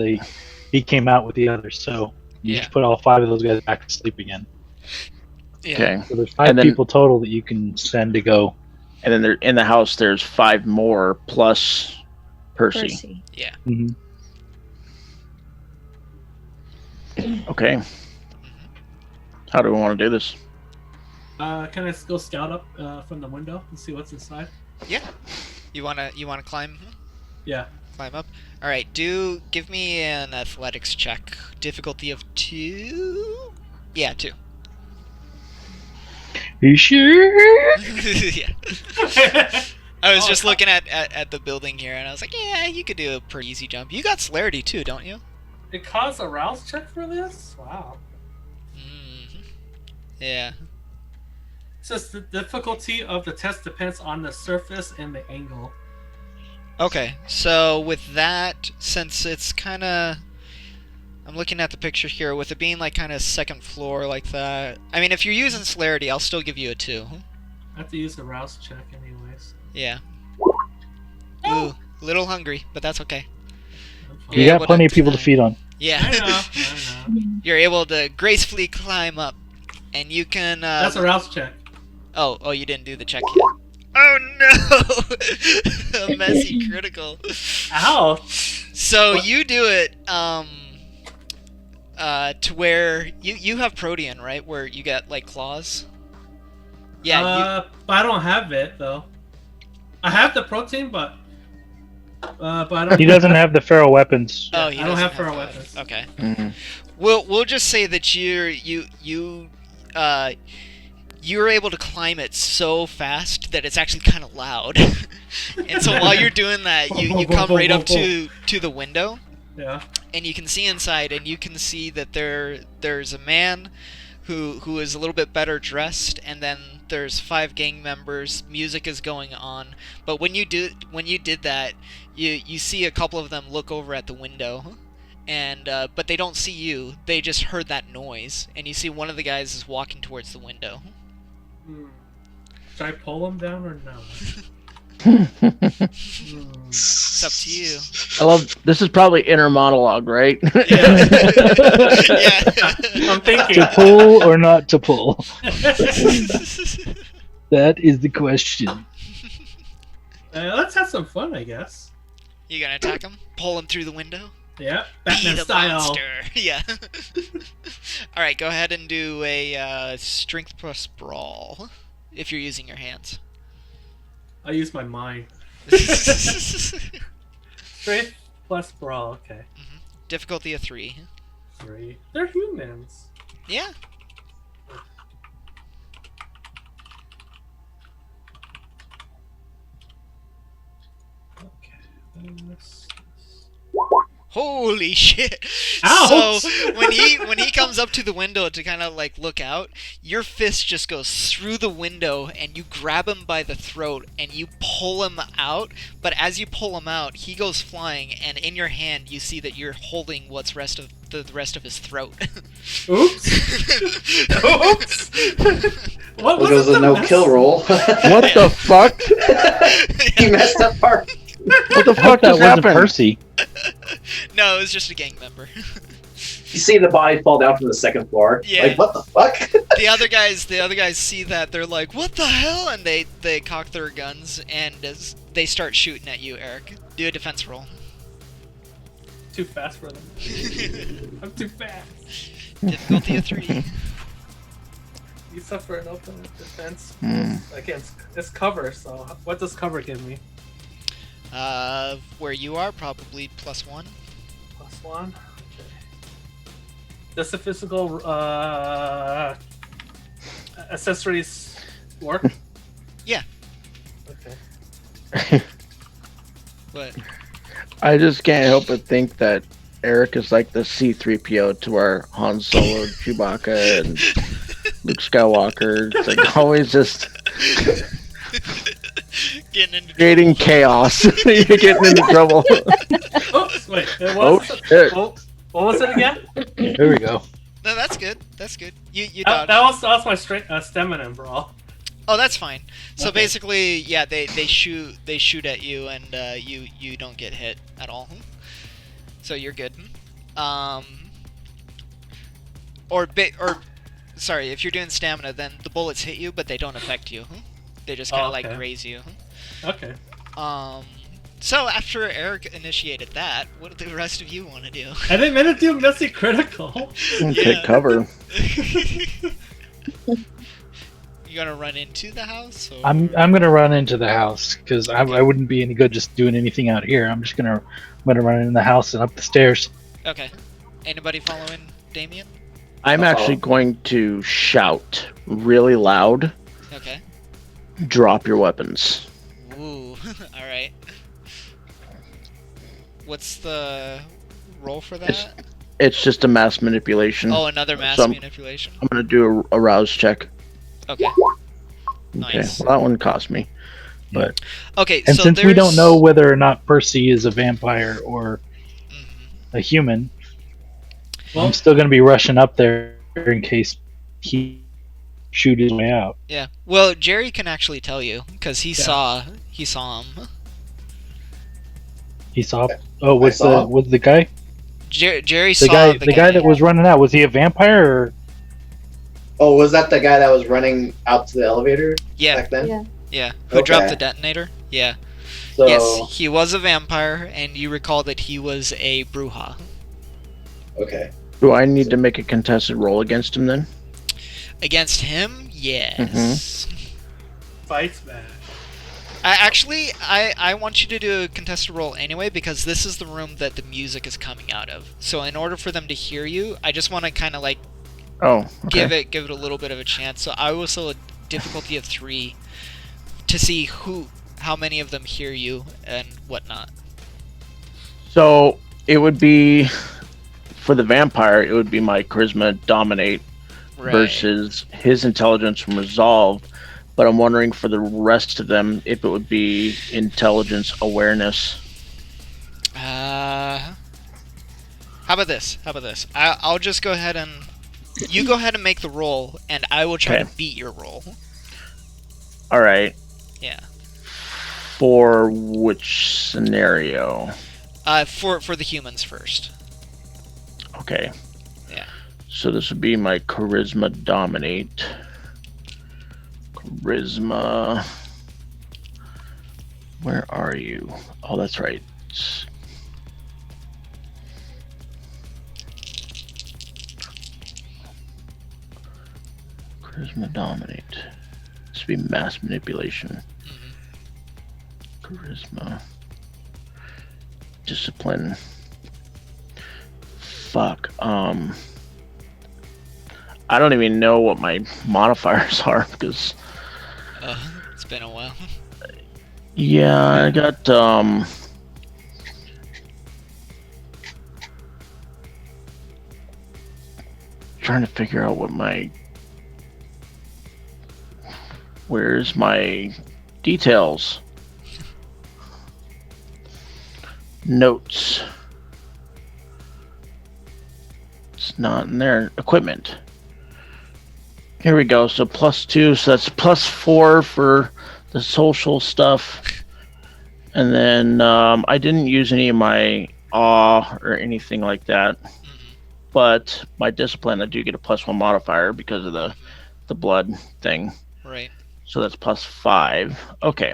he came out with the others. So you Yeah. just put all 5 of those guys back to sleep again. Yeah. Okay. So there's 5 And then- people total that you can send to go. And then in the house, there's 5 more plus Percy. Yeah. hmm Okay. How do we want to do this? Can I go scout up from the window and see what's inside? Yeah. You wanna climb Yeah. up? All right. Give me an athletics check. Difficulty of 2. Yeah, 2. You sure? Yeah. I was just looking at the building here, and I was like, yeah, you could do a pretty easy jump. You got celerity too, don't you? It caused a rouse check for this? Wow. Mm-hmm. Yeah. It says the difficulty of the test depends on the surface and the angle. Okay, so with that, since it's kind of... I'm looking at the picture here, with it being like kind of second floor like that. I mean, if you're using celerity, I'll still give you a 2. I have to use the rouse check anyways. Yeah. Ooh, a little hungry, but that's okay. You You're got able plenty to of people to climb. feed on. Yeah. I know. You're able to gracefully climb up, and you can... That's a rouse check. Oh, you didn't do the check yet. Oh no! A messy critical. Ouch! So What? you do it, to where you have Protean, right? Where you get like claws. Yeah, But I don't have it though. I have the protein, but I don't. He doesn't have the feral weapons. Oh, I he don't doesn't have feral that. weapons. Okay. Mhm. We'll just say that you're able to climb it so fast that it's actually kind of loud. And so while you're doing that, you come right up to the window, Yeah. and you can see inside, and you can see that there's a man who is a little bit better dressed, and then there's 5 gang members. Music is going on, but when you did that, you see a couple of them look over at the window, and but they don't see you. They just heard that noise, and you see one of the guys is walking towards the window. Should I pull him down or no? It's up to you. I love this. Is probably inner monologue, right? Yeah. I'm thinking. To pull or not to pull? That is the question. Let's have some fun, I guess. You gonna attack him? Pull him through the window? Yeah, Be Batman the style. monster. Yeah. All right, go ahead and do a strength plus brawl if you're using your hands. I use my mind. Strength plus brawl. Okay. Difficulty of 3. 3. They're humans. Yeah. Okay. Holy shit! Ouch! So when he comes up to the window to kind of like look out, your fist just goes through the window and you grab him by the throat and you pull him out. But as you pull him out, he goes flying, and in your hand you see that you're holding the rest of his throat. Oops! Oops! What Well, goes a no-kill roll. What the fuck? He messed up our... What the I hope fuck that just wasn't happened? Percy. No, it was just a gang member. You see the body fall down from the second floor. Yeah. Like, what the fuck? The other guys see that, they're like, "What the hell?" And they cock their guns and they start shooting at you, Eric. Do a defense roll. Too fast for them. I'm too fast. Difficulty of 3. You suffer an open defense Hmm. against it's cover. So what does cover give me? Where you are, probably +1. +1. Okay. Does the physical accessories work? Yeah. Okay. But I just can't help but think that Eric is like the C-3PO to our Han Solo, Chewbacca, and Luke Skywalker. It's like always just getting into creating chaos. You're getting into trouble. Oops! Wait. It Oh was, shit! what was it again? There we go. No, that's good. That's good. You That dodged. was my straight stamina brawl. Oh, that's fine. So Okay. basically, yeah, they shoot at you, and you don't get hit at all. So you're good. Sorry, if you're doing stamina, then the bullets hit you, but they don't affect you. They just kind of okay. like graze you. Okay. So after Eric initiated that, what do the rest of you want to do? I didn't mean to do messy critical. Take cover. You gonna run into the house? Or... I'm gonna run into the house because I wouldn't be any good just doing anything out here. I'm gonna run in the house and up the stairs. Okay. Anybody following Damien? I'm actually going to shout really loud. Okay. Drop your weapons. Ooh. All right. What's the roll for that? It's just a mass manipulation. Oh, another mass So manipulation. I'm gonna do a rouse check. Okay. Okay, Nice. well, that one cost me. But Okay, And so since we don't there's- know whether or not Percy is a vampire or Mhm. a human, Well- I'm still gonna be rushing up there in case he shoot his way out. Yeah. Well, Jerry can actually tell you because he saw him. He saw. Oh, was saw. the guy? Jerry The saw guy that was running out. Was he a vampire or? Oh, was that the guy that was running out to the elevator Yeah, back then? Yeah. yeah. Who dropped Okay. the detonator? Yeah. So, Yes, he was a vampire, and you recall that he was a Bruja. okay. do I need to make a contested roll against him then? Against him, yes. Fight smash. I want you to do a contested roll anyway because this is the room that the music is coming out of. So in order for them to hear you, I just want to kind of like give it a little bit of a chance. So I will still a difficulty of 3 to see how many of them hear you and whatnot. So it would be for the vampire. It would be my charisma dominate versus his intelligence from resolve. But I'm wondering for the rest of them if it would be intelligence awareness. How about this? I'll just go ahead and you go ahead and make the roll, and I will try to beat your roll. All right. Yeah. For which scenario? For the humans first. Okay. Yeah. So this would be my charisma dominate. Charisma. Where are you? Oh, that's right. Charisma dominate. This would be mass manipulation. Charisma. Discipline. Fuck. I don't even know what my modifiers are because. It's been a while. Yeah, I got trying to figure out what where's my details? Notes. It's not in there. Equipment. Here we go. So +2, so that's +4 for the social stuff. And then I didn't use any of my awe or anything like that. But my discipline, I do get a +1 modifier because of the blood thing. Right. So that's +5. Okay.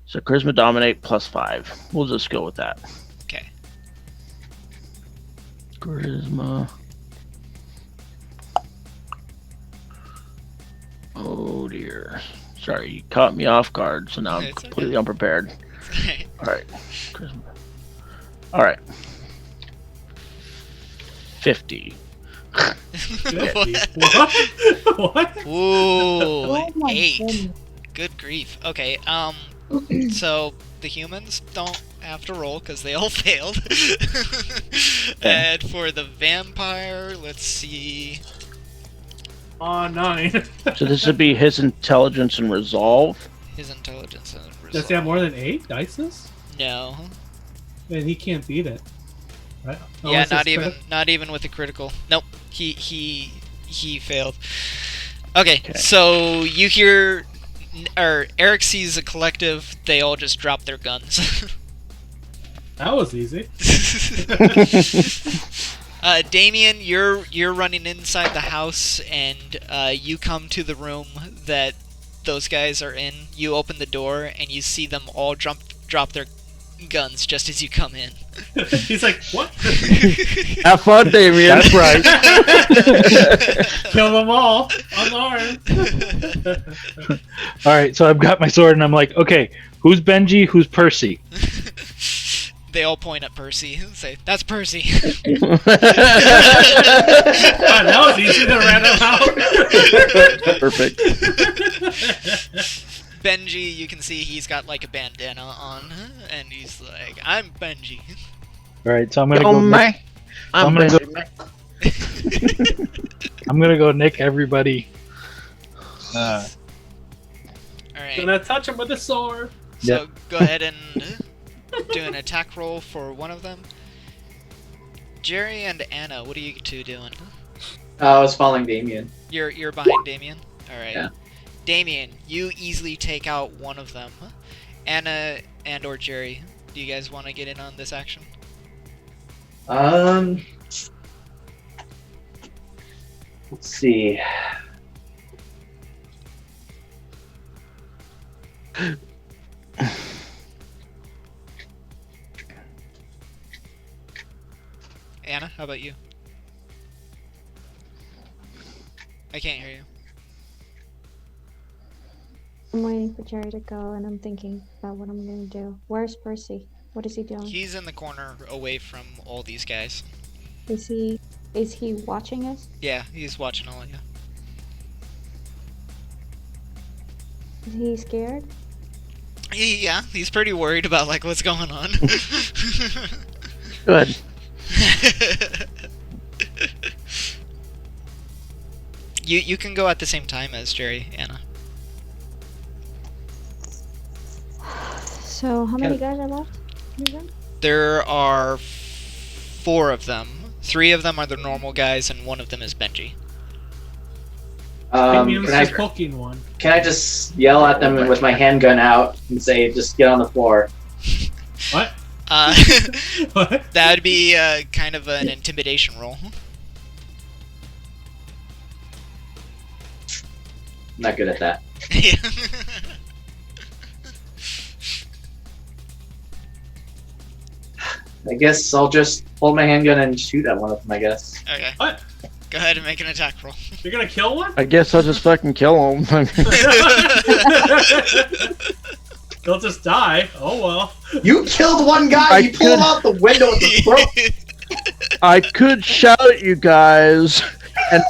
So charisma dominate +5. We'll just go with that. Okay. Charisma. Oh dear. Sorry, you caught me off guard, so now I'm completely unprepared. Alright. Charisma. Alright. 50. What? Ooh, Oh my 8. goodness. Good grief. Okay, so the humans don't have to roll because they all failed. And for the vampire, let's see. Oh, 9. So this would be his intelligence and resolve. His intelligence and resolve. Does he have more than 8 dices? No. Then he can't beat it. Right? Yeah, Unless it's not even with a critical. Nope. He failed. Okay, so you hear, or Eric sees a collective. They all just drop their guns. That was easy. Damien, you're running inside the house, and you come to the room that those guys are in. You open the door, and you see them all drop their guns just as you come in. He's like, what? Have fun, Damien. That's right. Kill them all. Unarmed. All right, so I've got my sword, and I'm like, okay, who's Benji? Who's Percy? They all point at Percy and say, "That's Percy." Wow, that was easy to ran him out. Perfect. Benji, you can see he's got like a bandana on, and he's like, "I'm Benji." All right, so I'm gonna go. I'm gonna go nick everybody. All right. Gonna touch him with a sword. So go ahead and do an attack roll for one of them. Jerry and Anna, what are you two doing? I was following Damien. You're behind Damien? Alright. Yeah. Damien, you easily take out one of them. Anna and or Jerry, do you guys want to get in on this action? Let's see. Anna, how about you? I can't hear you. I'm waiting for Jerry to go, and I'm thinking about what I'm gonna do. Where's Percy? What is he doing? He's in the corner away from all these guys. Is he watching us? Yeah, he's watching all of you. Is he scared? Yeah, he's pretty worried about like what's going on. Good. You can go at the same time as Jerry, Anna. So how many guys are left? Again? There are 4 of them. 3 of them are the normal guys, and 1 of them is Benji. Premium's Can just I, poking one. can I just yell at them with my handgun out and say, just get on the floor? What? What? That would be kind of an intimidation roll. I'm not good at that. I guess I'll just hold my handgun and shoot at one of them, I guess. Okay. What? Go ahead and make an attack roll. You're gonna kill one? I guess I'll just fucking kill him. They'll just die. Oh well. You killed one guy! You pulled him out the window with the throat! I could shout at you guys and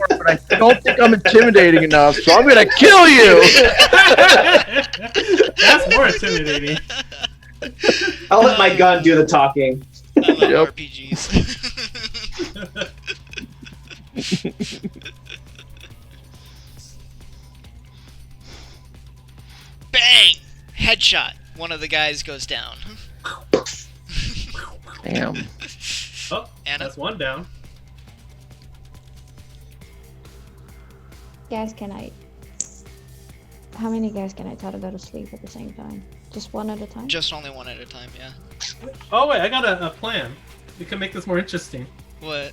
but I don't think I'm intimidating enough, so I'm gonna kill you. That's more intimidating. I'll let my gun do the talking. I love Yep. RPGs. Bang! Headshot. One of the guys goes down. Damn. Oh, Anna? that's one down. Guys, how many guys can I tell to go to sleep at the same time? Just one at a time? Just only one at a time, yeah. Oh wait, I got a plan. We can make this more interesting. What?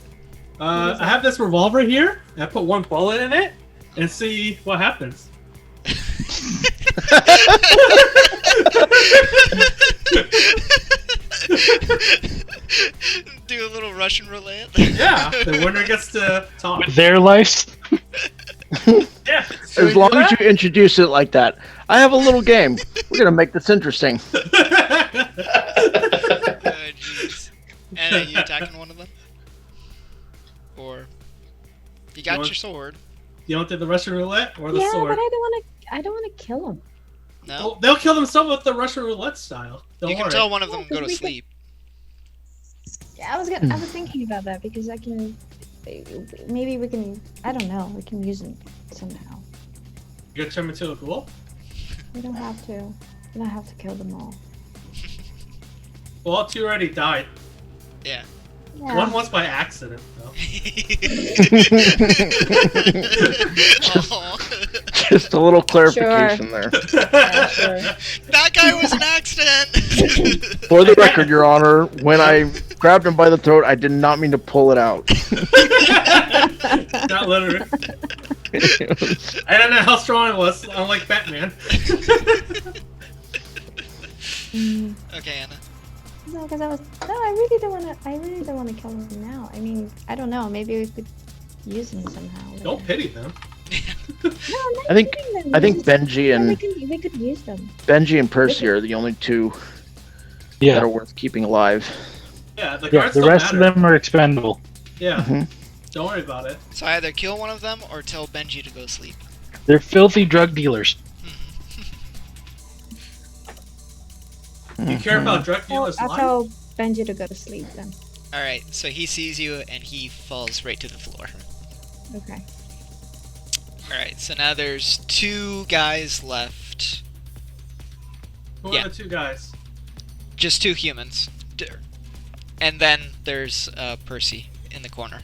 I have this revolver here. I put one bullet in it and see what happens. Do a little Russian roulette? Yeah, the winner gets to talk. With their lives? Yeah. should we As do long as that? you introduce it like that. I have a little game. We're gonna make this interesting. Oh, jeez. Anna, you attacking one of them? Or... You got want- your sword. You want the Russian roulette or the Yeah, sword? but I don't wanna kill him. No? Oh, they'll kill themselves with the Russian roulette style. Don't You can worry. tell one of them Yeah, go to 'cause we could- sleep. Yeah, I was thinking about that because I can. Maybe we can. I don't know. We can use him somehow. You gonna turn into a ghoul? We don't have to. We don't have to kill them all. Well, 2 already died. Yeah. Yeah. One was by accident, though. Aw. Just a little clarification there. Yeah, sure. That guy was an accident! For the record, Your Honor, when I grabbed him by the throat, I did not mean to pull it out. Not literally. I don't know how strong it was, unlike Batman. Okay, Anna. No, because I really don't want to. I really don't want to kill him now. I mean, I don't know. Maybe we could use him somehow. later. Don't pity them. No, I'm not I think- kidding them. I think Benji Yeah, and we could use them. Benji and Percy are the only 2 that Yeah. are worth keeping alive. Yeah, the Yeah, guards the don't rest matter. of them are expendable. Yeah, Mhm. don't worry about it. So either kill one of them or tell Benji to go sleep. They're filthy drug dealers. You care about drug Well, dealers' I'll life? tell Benji to go to sleep then. Alright, so he sees you and he falls right to the floor. Okay. Alright, so now there's 2 guys left. Who Yeah. are the 2 guys? Just 2 humans. And then there's Percy in the corner.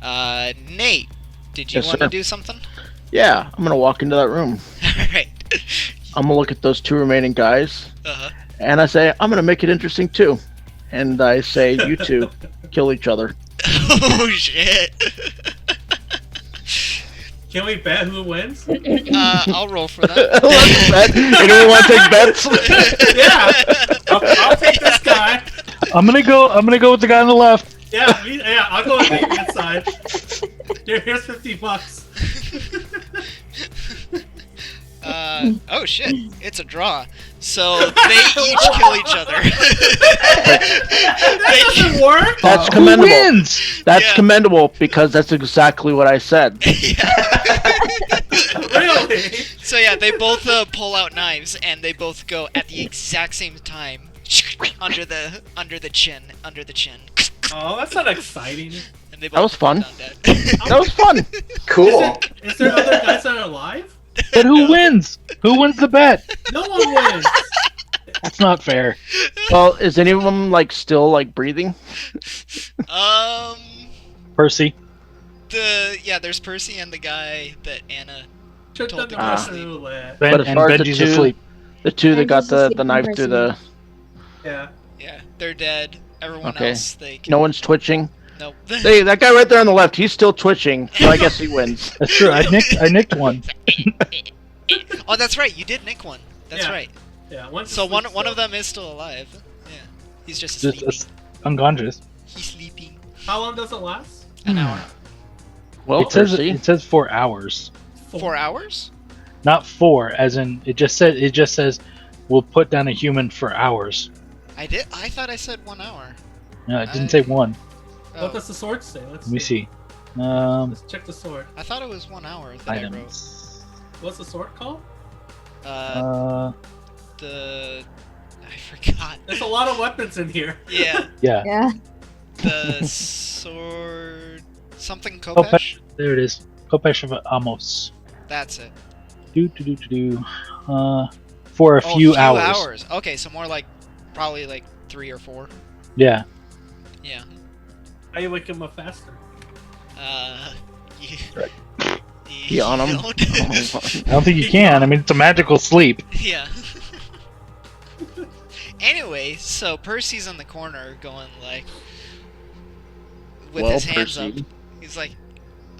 Nate, did you Yes, want to sir. do something? Yeah, I'm gonna walk into that room. Alright. I'm gonna look at those 2 remaining guys, Uh-huh. and I say, I'm gonna make it interesting too. And I say, you 2 kill each other. Oh shit. Can we bet who wins? I'll roll for that. Let's bet. Anyone want to take bets? Yeah! I'll take this guy. I'm gonna go with the guy on the left. Yeah, I'll go with the inside. Here's $50. Oh shit! It's a draw. So they each kill each other. That doesn't work. That's Who commendable. wins? That's Yeah. commendable because that's exactly what I said. Really? So yeah, they both pull out knives and they both go at the exact same time under the chin. Oh, that's not exciting. And they both That was fun. fall down dead. That was fun. Cool. Is there other guys that are alive? But who wins? Who wins the bet? No one wins. That's not fair. Well, is any of them like still like breathing? Percy. There's Percy and the guy that Anna. Should have done the Ah. Russian roulette. Ben, But as and far as the Benji's two- asleep. The two that And got just the sleeping knife through the. Yeah. Yeah, they're dead. Everyone Okay. else, they can... No one's twitching. Nope. Hey, that guy right there on the left, he's still twitching, so I guess he wins. That's true. I nicked one. Oh, that's right. You did nick one. That's Yeah. right. Yeah. Once So it's one of still- them is still alive. Yeah, he's just Just sleeping. unconscious. He's sleeping. How long does it last? An hour. Well, It says Percy, it says 4 hours, 4 hours? not 4. As in, it just says we'll put down a human for hours. I thought I said 1 hour. No, it didn't say 1. Oh, What does the sword say? Let's Let me see. Let's check the sword. I thought it was 1 hour that I wrote. Items. What's the sword called? Uh, I forgot. There's a lot of weapons in here. Yeah, yeah. Yeah. the sword something Kopesh. Kopesh. There it is. Kopesh of Amos. That's it. For a Oh, few hours. Okay, so more like probably like 3 or 4. Yeah. Yeah. How you wake him up faster? You, Right. he on him. don't. I don't think you can. I mean, it's a magical sleep. Yeah. Anyway, so Percy's in the corner going like with Well, his hands Percy. up. He's like,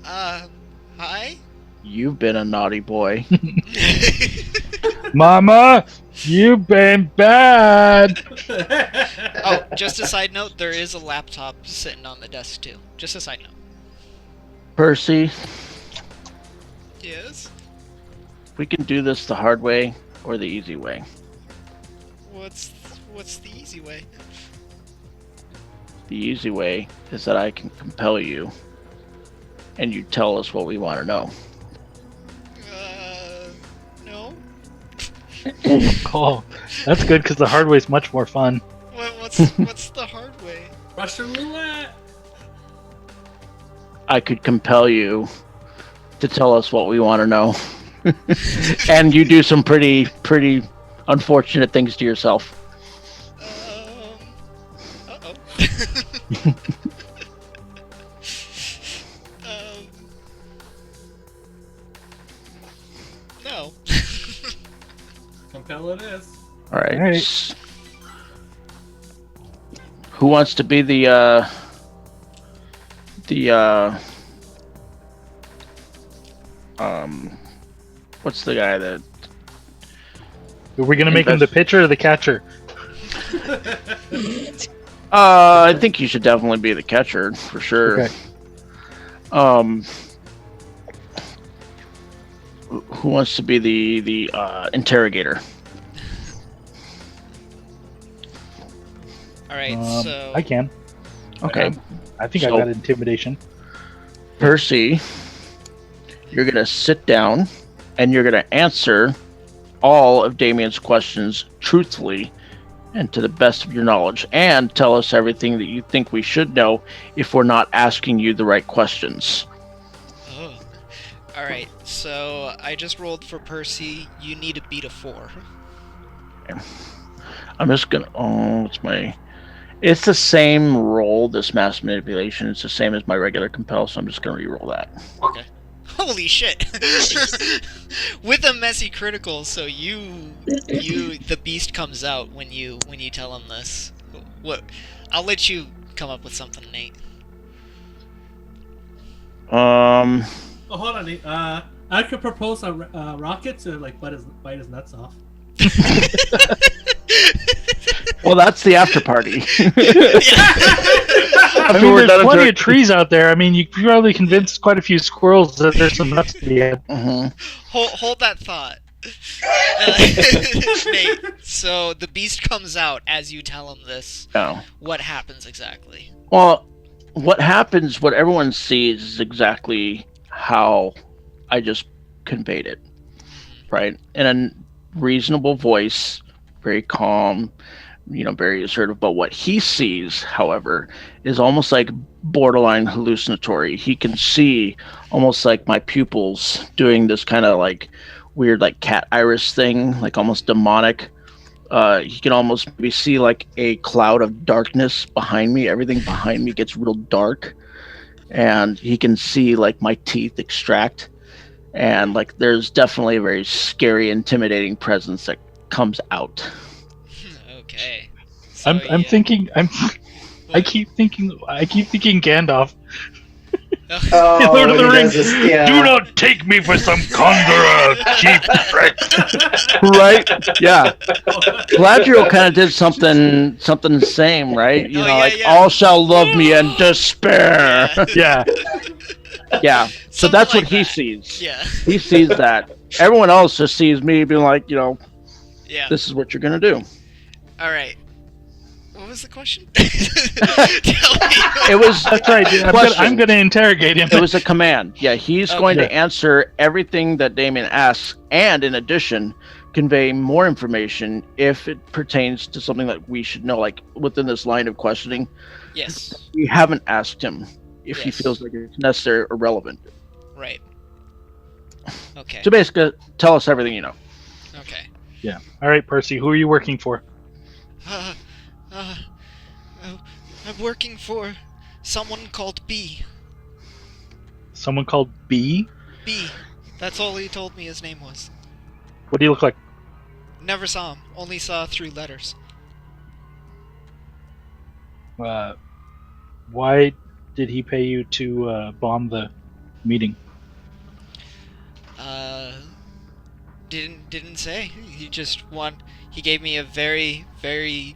hi? You've been a naughty boy. Mama, you've been bad. Oh, just a side note, there is a laptop sitting on the desk too. Just a side note. Percy, Yes? we can do this the hard way or the easy way. What's the easy way? The easy way is that I can compel you, and you tell us what we want to know. No? Oh, that's good because the hard way is much more fun. What's the hard way? Russian roulette. I could compel you to tell us what we want to know, and you do some pretty unfortunate things to yourself. Uh-oh. No. Compel it is. All right. Alright. Who wants to be the what's the guy that Are we gonna make him the pitcher or the catcher? I think you should definitely be the catcher for sure. Okay. Who wants to be the interrogator? Alright, so I can. Okay. I think So- I got intimidation. Percy, you're going to sit down and you're going to answer all of Damien's questions truthfully and to the best of your knowledge, and tell us everything that you think we should know if we're not asking you the right questions. Oh. Alright, so I just rolled for Percy. You need to beat a 4. I'm just going to... It's the same roll, this mass manipulation. It's the same as my regular compel, so I'm just going to re-roll that. Okay. Holy shit! With a messy critical, so the beast comes out when you tell him this. What? I'll let you come up with something, Nate. Oh, hold on. I could propose a rocket to like bite his nuts off. Well, that's the after party. I mean, there's plenty of trees out there. I mean, you probably convinced quite a few squirrels that there's some nuts to be had. Mhm. Hold that thought. Nate, so the beast comes out as you tell him this. Oh. What happens exactly? Well, what happens, what everyone sees is exactly how I just conveyed it, right? In a reasonable voice, very calm, very assertive. But what he sees, however, is almost like borderline hallucinatory. He can see almost like my pupils doing this kind of like weird, like cat iris thing, like almost demonic. He can almost maybe see like a cloud of darkness behind me. Everything behind me gets real dark, and he can see like my teeth extract. And like there's definitely a very scary, intimidating presence that comes out. Okay. So, I'm thinking. I keep thinking Gandalf. Oh, Lord of the he Rings. does this, yeah. Do not take me for some conjurer, cheap trick. Right? Yeah. Galadriel kind of did something the same, right? All shall love me and despair. Yeah. Yeah. So Something that's like what he that. sees. Yeah. He sees that. Everyone else just sees me being like, Yeah. this is what you're gonna do. All right. What was the question? Tell me. It was. That's right. Dude. I'm gonna interrogate him. It was a command. Yeah, he's Okay. going to answer everything that Damien asks, and in addition, convey more information if it pertains to something that we should know, like within this line of questioning. Yes. We haven't asked him if he Yes. feels like it's necessary or relevant. Right. Okay. So basically, tell us everything you know. Okay. Yeah. All right, Percy. Who are you working for? I'm working for someone called B. Someone called B. B. That's all he told me his name was. What do you look like? Never saw him. Only saw 3 letters. Why did he pay you to bomb the meeting? Didn't say. He gave me a very, very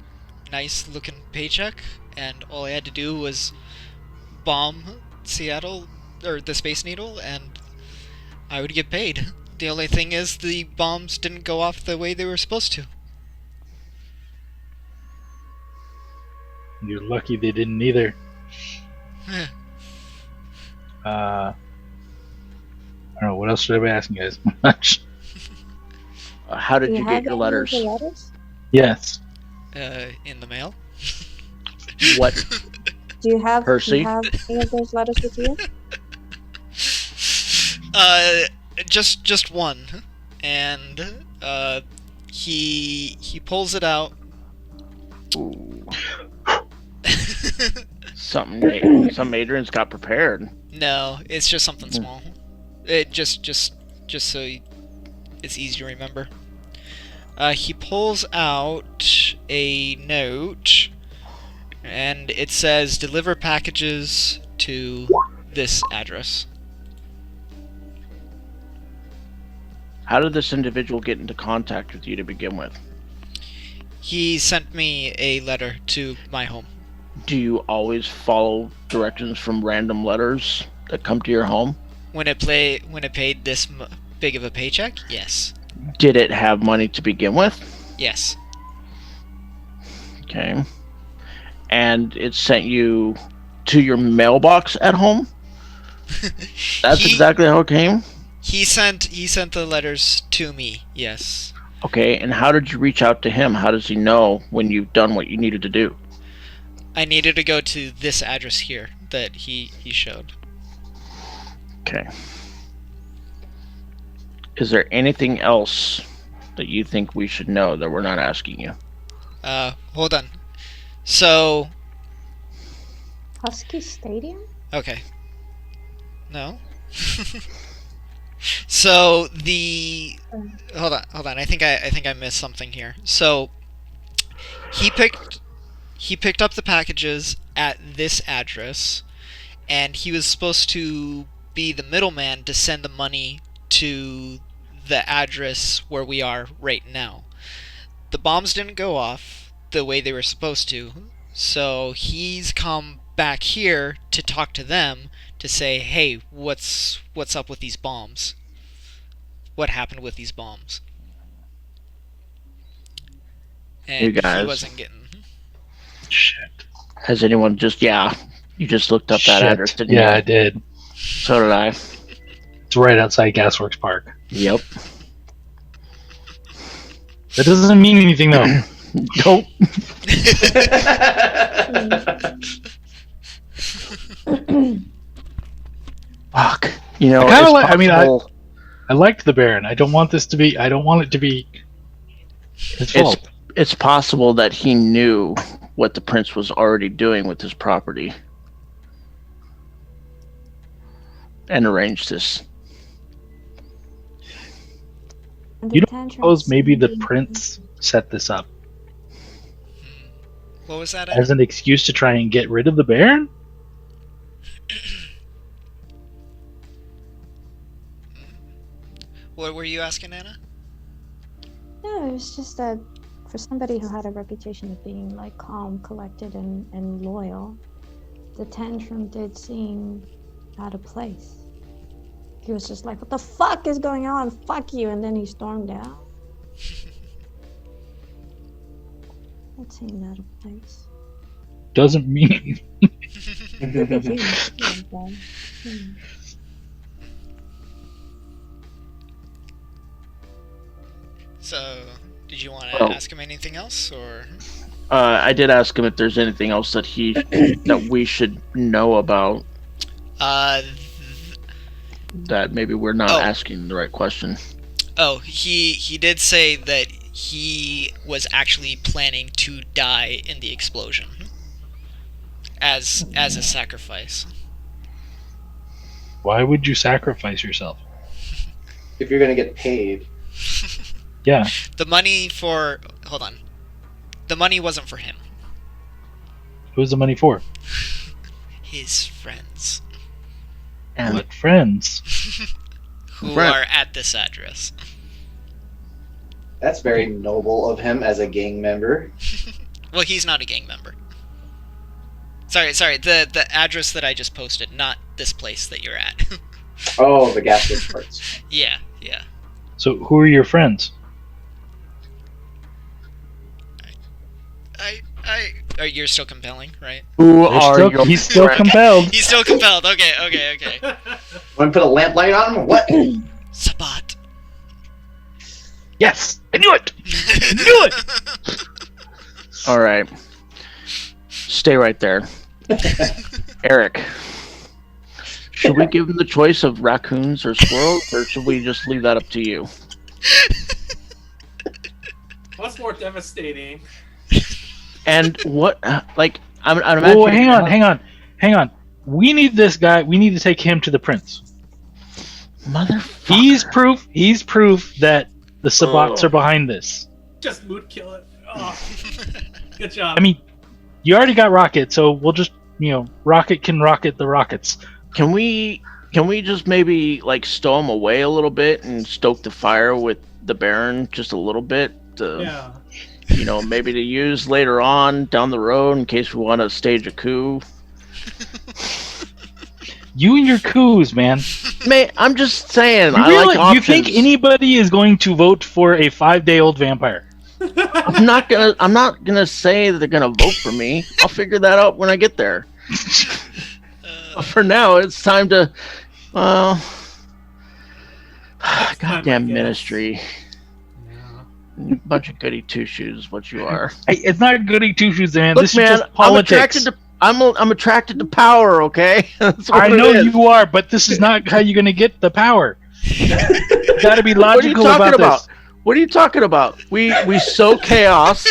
nice looking paycheck, and all I had to do was bomb Seattle, or the Space Needle, and I would get paid. The only thing is the bombs didn't go off the way they were supposed to. You're lucky they didn't either. I don't know. What else should I be asking you guys? Much. How did Do you have get your any of letters? the letters? Yes. In the mail. What? Do you have Percy? any of those letters with you? Just one, and he pulls it out. Ooh. Some Adrian's got prepared. No, it's just something small. It just so it's easy to remember. He pulls out a note, and it says, "Deliver packages to this address." How did this individual get into contact with you to begin with? He sent me a letter to my home. Do you always follow directions from random letters that come to your home? When it paid this big of a paycheck, yes. Did it have money to begin with? Yes. Okay. And it sent you to your mailbox at home? That's exactly how it came? He sent the letters to me, yes. Okay, and how did you reach out to him? How does he know when you've done what you needed to do? I needed to go to this address here that he showed. Okay. Is there anything else that you think we should know that we're not asking you? Hold on. So, Husky Stadium? okay. No. So hold on. I think I missed something here. So he picked up the packages at this address, and he was supposed to be the middleman to send the money to the address where we are right now. The bombs didn't go off the way they were supposed to, so he's come back here to talk to them to say, "Hey, what's up with these bombs? What happened with these bombs?" and You guys. he wasn't getting. Shit. Has anyone just you just looked up that Shit. address, didn't Yeah, you? I did. So did I. It's right outside Gasworks Park. Yep. That doesn't mean anything though. Nope. Fuck. You know, I kinda it's like- I mean, possible- I liked the Baron. I don't want it to be his fault. it's possible that he knew what the prince was already doing with his property and arranged this. You don't suppose maybe the prince set this up What was that? as an excuse to try and get rid of the Baron? What were you asking, Anna? No, it was just that for somebody who had a reputation of being like calm, collected, and loyal, the tantrum did seem out of place. He was just like, "What the fuck is going on? Fuck you!" And then he stormed out. That seemed out of place. Doesn't mean So, did you want to Well- ask him anything else, or? I did ask him if there's anything else that we should know about, Uh, that maybe we're not Oh. asking the right question. he did say that he was actually planning to die in the explosion as a sacrifice. why would you sacrifice yourself? If you're gonna get paid, Yeah. The money for hold on. The money wasn't for him. Who's the money for? His friends And What friends? who Right. are at this address. that's very noble of him as a gang member. Well, he's not a gang member. Sorry. The address that I just posted, not this place that you're at. Oh, the gasket parts. Yeah. So who are your friends? You're still compelling, right? who They're are still- your he's still friends? compelled. He's still compelled. Okay. Want to put a lamplight on him or what? Sabat. Yes, I knew it. Knew it. All right. Stay right there. Eric, should we give him the choice of raccoons or squirrels, or should we just leave that up to you? What's more devastating? And what, like, I'm Oh, imagining... hang on. We need this guy. We need to take him to the prince. Motherfucker. He's proof that the Sabats Oh. are behind this. Just mood kill it. Oh. Good job. I mean, you already got Rocket, so we'll just, Rocket can rocket the rockets. Can we just maybe, like, stow him away a little bit and stoke the fire with the Baron just a little bit? yeah. Maybe to use later on down the road in case we want to stage a coup. You and your coups, man. Man, I'm just saying. You think anybody is going to vote for a 5-day-old vampire? I'm not gonna say that they're gonna vote for me. I'll figure that out when I get there. But for now, it's time to. time, I Goddamn guess. ministry. Yeah. Bunch of goody two shoes, what you are. Hey, it's not goody two shoes, man. Look, This man, is just politics. I'm attracted to power. Okay, that's what I it know is. you are, but this is not how you're going to get the power. You got to be What are you logical talking about about? this. What are you talking about? We sow chaos.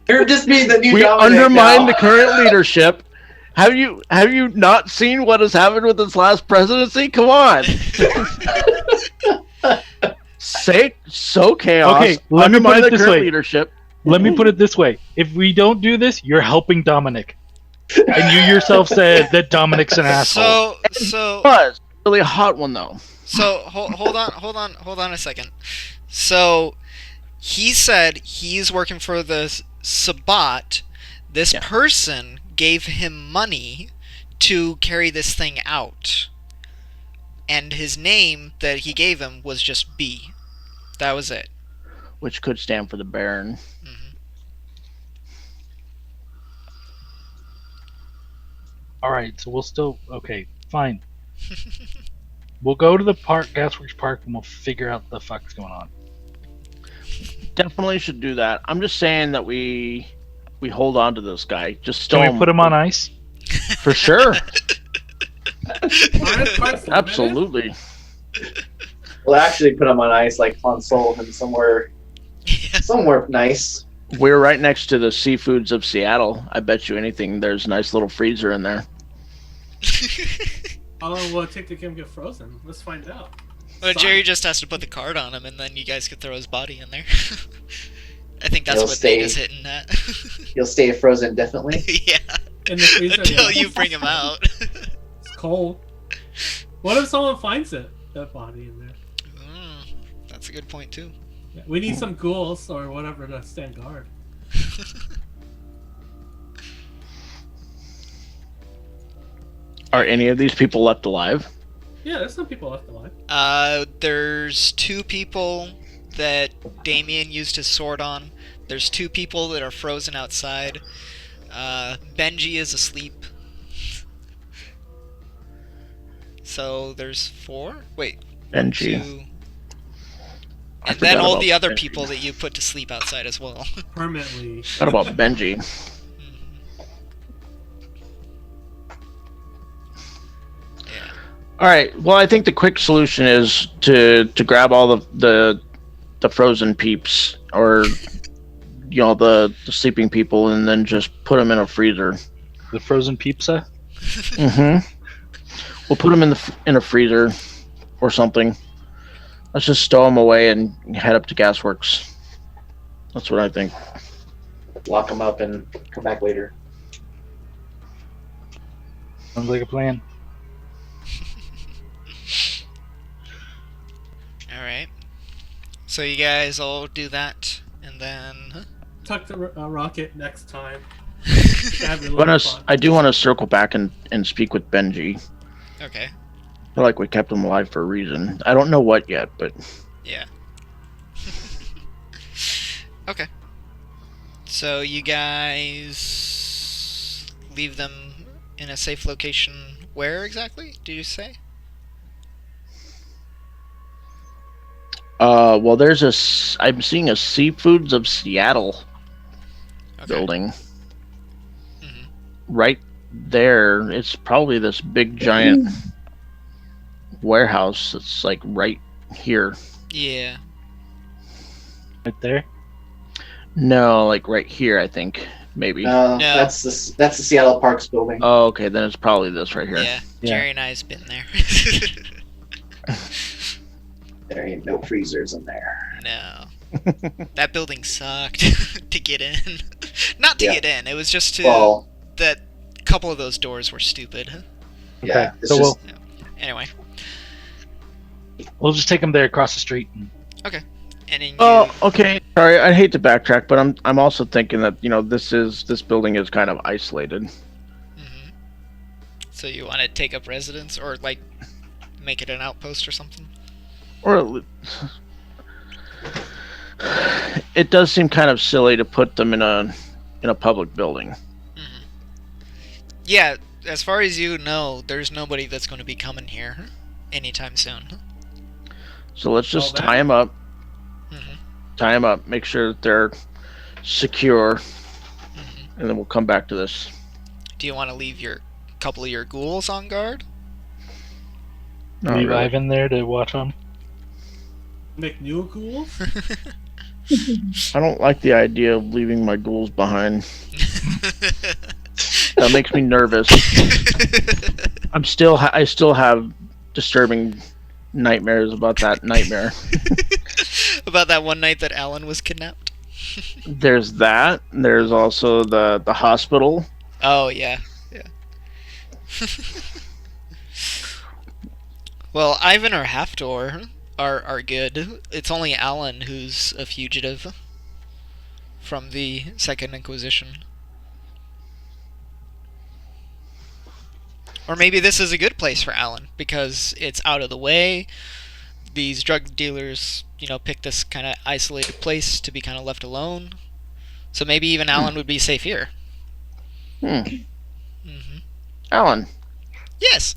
You're just being the new We Dominic undermine now. the current leadership. Have you not seen what has happened with this last presidency? Come on. Sow chaos. Okay, let me undermine put it the this current way. leadership. Let me put it this way. If we don't do this, you're helping Dominic. And you yourself said that Dominic's an asshole. So Was really a hot one though. hold on a second. So he said he's working for the Sabat. This Yeah. person gave him money to carry this thing out. And his name that he gave him was just B. That was it. which could stand for the Baron. Mhm. All right, so we'll still okay, fine. We'll go to the park, Gasworks Park, and we'll figure out the fuck's going on. Definitely should do that. I'm just saying that we hold on to this guy. Just stow Can him we put him on ice? for sure. Aren't parts limited? Absolutely. We'll actually put him on ice, like console him somewhere nice. We're right next to the Seafoods of Seattle. I bet you anything there's a nice little freezer in there. How long will it take to get him get frozen? Let's find out. Well, Sign. Jerry just has to put the card on him, and then you guys could throw his body in there. I think that's He'll what stay- Nate is hitting at. He'll stay frozen indefinitely. Yeah. In the freezer. Until yeah. you bring him out. It's cold. What if someone finds it? That body in there. That's a good point too. Yeah, we need some ghouls or whatever to stand guard. Are any of these people left alive? Yeah, there's some people left alive. There's 2 people that Damien used his sword on. There's 2 people that are frozen outside. Benji is asleep. So there's 4? Wait. Benji. 2. I And then forgot all about the other Benji. people that you put to sleep outside as well. Permanently. What about Benji? Yeah. All right. Well, I think the quick solution is to grab all the frozen peeps or the sleeping people and then just put them in a freezer. The frozen pizza? Mm-hmm. We'll put them in a freezer or something. Let's just stow them away and head up to Gasworks. That's what I think. Lock him up and come back later. Sounds like a plan. Alright. So you guys all do that, and then... Tuck the rocket next time. I do want to circle back and speak with Benji. Okay. I feel like we kept him alive for a reason. I don't know what yet, but Yeah. Okay. So you guys leave them in a safe location. Where exactly? Did you say? well, I'm seeing a Seafoods of Seattle Okay. building Mhm. right there. It's probably this big giant warehouse that's like right here. Yeah. Right there? No, like right here, I think maybe. No. No, that's the Seattle Parks building. Oh, okay, then it's probably this right here. Yeah. Yeah. Jerry and I's been there. There ain't no freezers in there. No. That building sucked to get in. Not to Yeah. get in. It was just to Well, that couple of those doors were stupid. yeah. It's so just, Anyway. we'll just take them there across the street. And And then you Oh, okay. Sorry, I hate to backtrack, but I'm also thinking that this building is kind of isolated. Mhm. So you want to take up residence or like make it an outpost or something? Or it does seem kind of silly to put them in a public building. Mhm. Yeah, as far as you know, there's nobody that's going to be coming here anytime soon. So let's just Well, that- tie them up. Mhm. Tie them up. Make sure that they're secure, Mhm. and then we'll come back to this. Do you want to leave your couple of your ghouls on guard? Not leave really. Ivan there to watch them. Make new ghouls? I don't like the idea of leaving my ghouls behind. That makes me nervous. I still have disturbing nightmares about that nightmare. About that one night that Alan was kidnapped? There's that. There's also the hospital. Oh, yeah. Yeah. Well, Ivan or Halfdoor are good. It's only Alan who's a fugitive from the Second Inquisition. Or maybe this is a good place for Alan, because it's out of the way. these drug dealers, pick this kind of isolated place to be kind of left alone. So maybe even Alan would be safe here. Alan, Yes.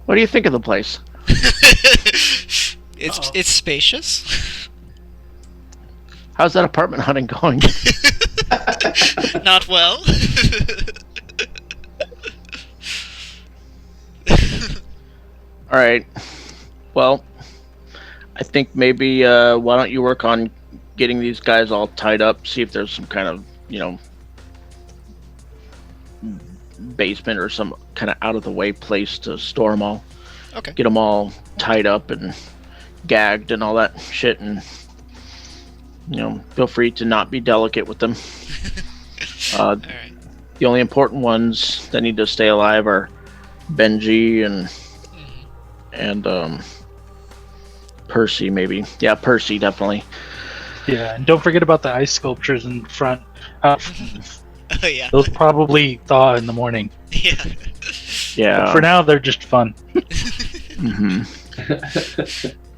what do you think of the place? It's spacious. How's that apartment hunting going? Not well. All right. Well, I think maybe why don't you work on getting these guys all tied up? See if there's some kind of basement or some kind of out of the way place to store them all. Okay. Get them all tied up and gagged and all that shit, and feel free to not be delicate with them. All right. The only important ones that need to stay alive are Benji and Percy, maybe. Yeah, Percy, definitely. Yeah, and don't forget about the ice sculptures in front. Oh yeah. Those probably thaw in the morning. Yeah. Yeah. But for now, they're just fun.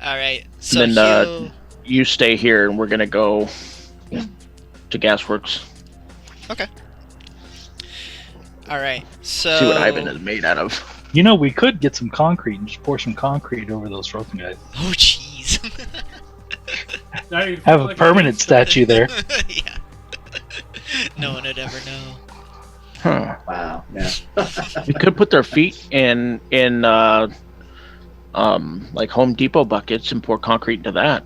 All right. So then you stay here, and we're gonna go to Gasworks. Okay. All right. So See what Ivan is made out of. We could get some concrete and just pour some concrete over those frozen guys. Oh jeez. Have a permanent statue there. Yeah. No one would ever know. Huh. Wow. Yeah. We could put their feet in like Home Depot buckets and pour concrete into that.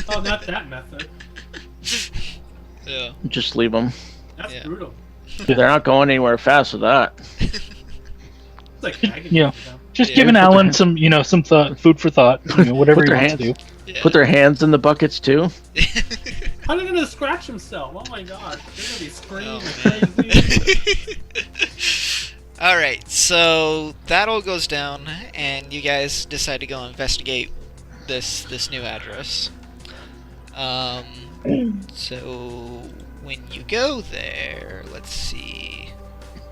Oh, not that method. Yeah. Just leave them. That's brutal. They're not going anywhere fast with that. It's like hanging Yeah. them. Just Yeah. giving Alan some, some food for thought. Whatever Put he their wants to do. Yeah. Put their hands in the buckets too. How are they gonna scratch himself? Oh my god. They're gonna be screaming Oh, crazy. All right. So that all goes down, and you guys decide to go investigate this new address. So when you go there, let's see.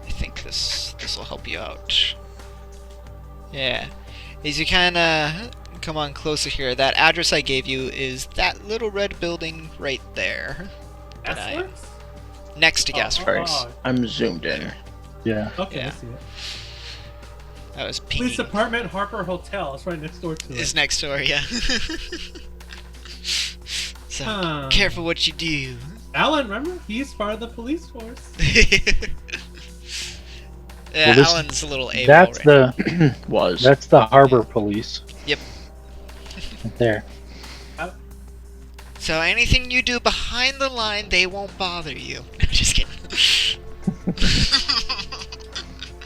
I think this will help you out. Yeah. As you kind of come on closer here, that address I gave you is that little red building right there. that I- Gasworks? Next to Gasworks. Oh, I'm zoomed in. Yeah. okay, Yeah. I see it. That was Police pinging. Department, Harper Hotel. It's right next door to Is it. next door, yeah. So Huh. careful what you do. Alan, remember? He's part of the police force. Yeah, Well, this- Alan's a little AWOL That's right Was. That's the harbor police. Yep. Right there. So anything you do behind the line, they won't bother you. Just kidding.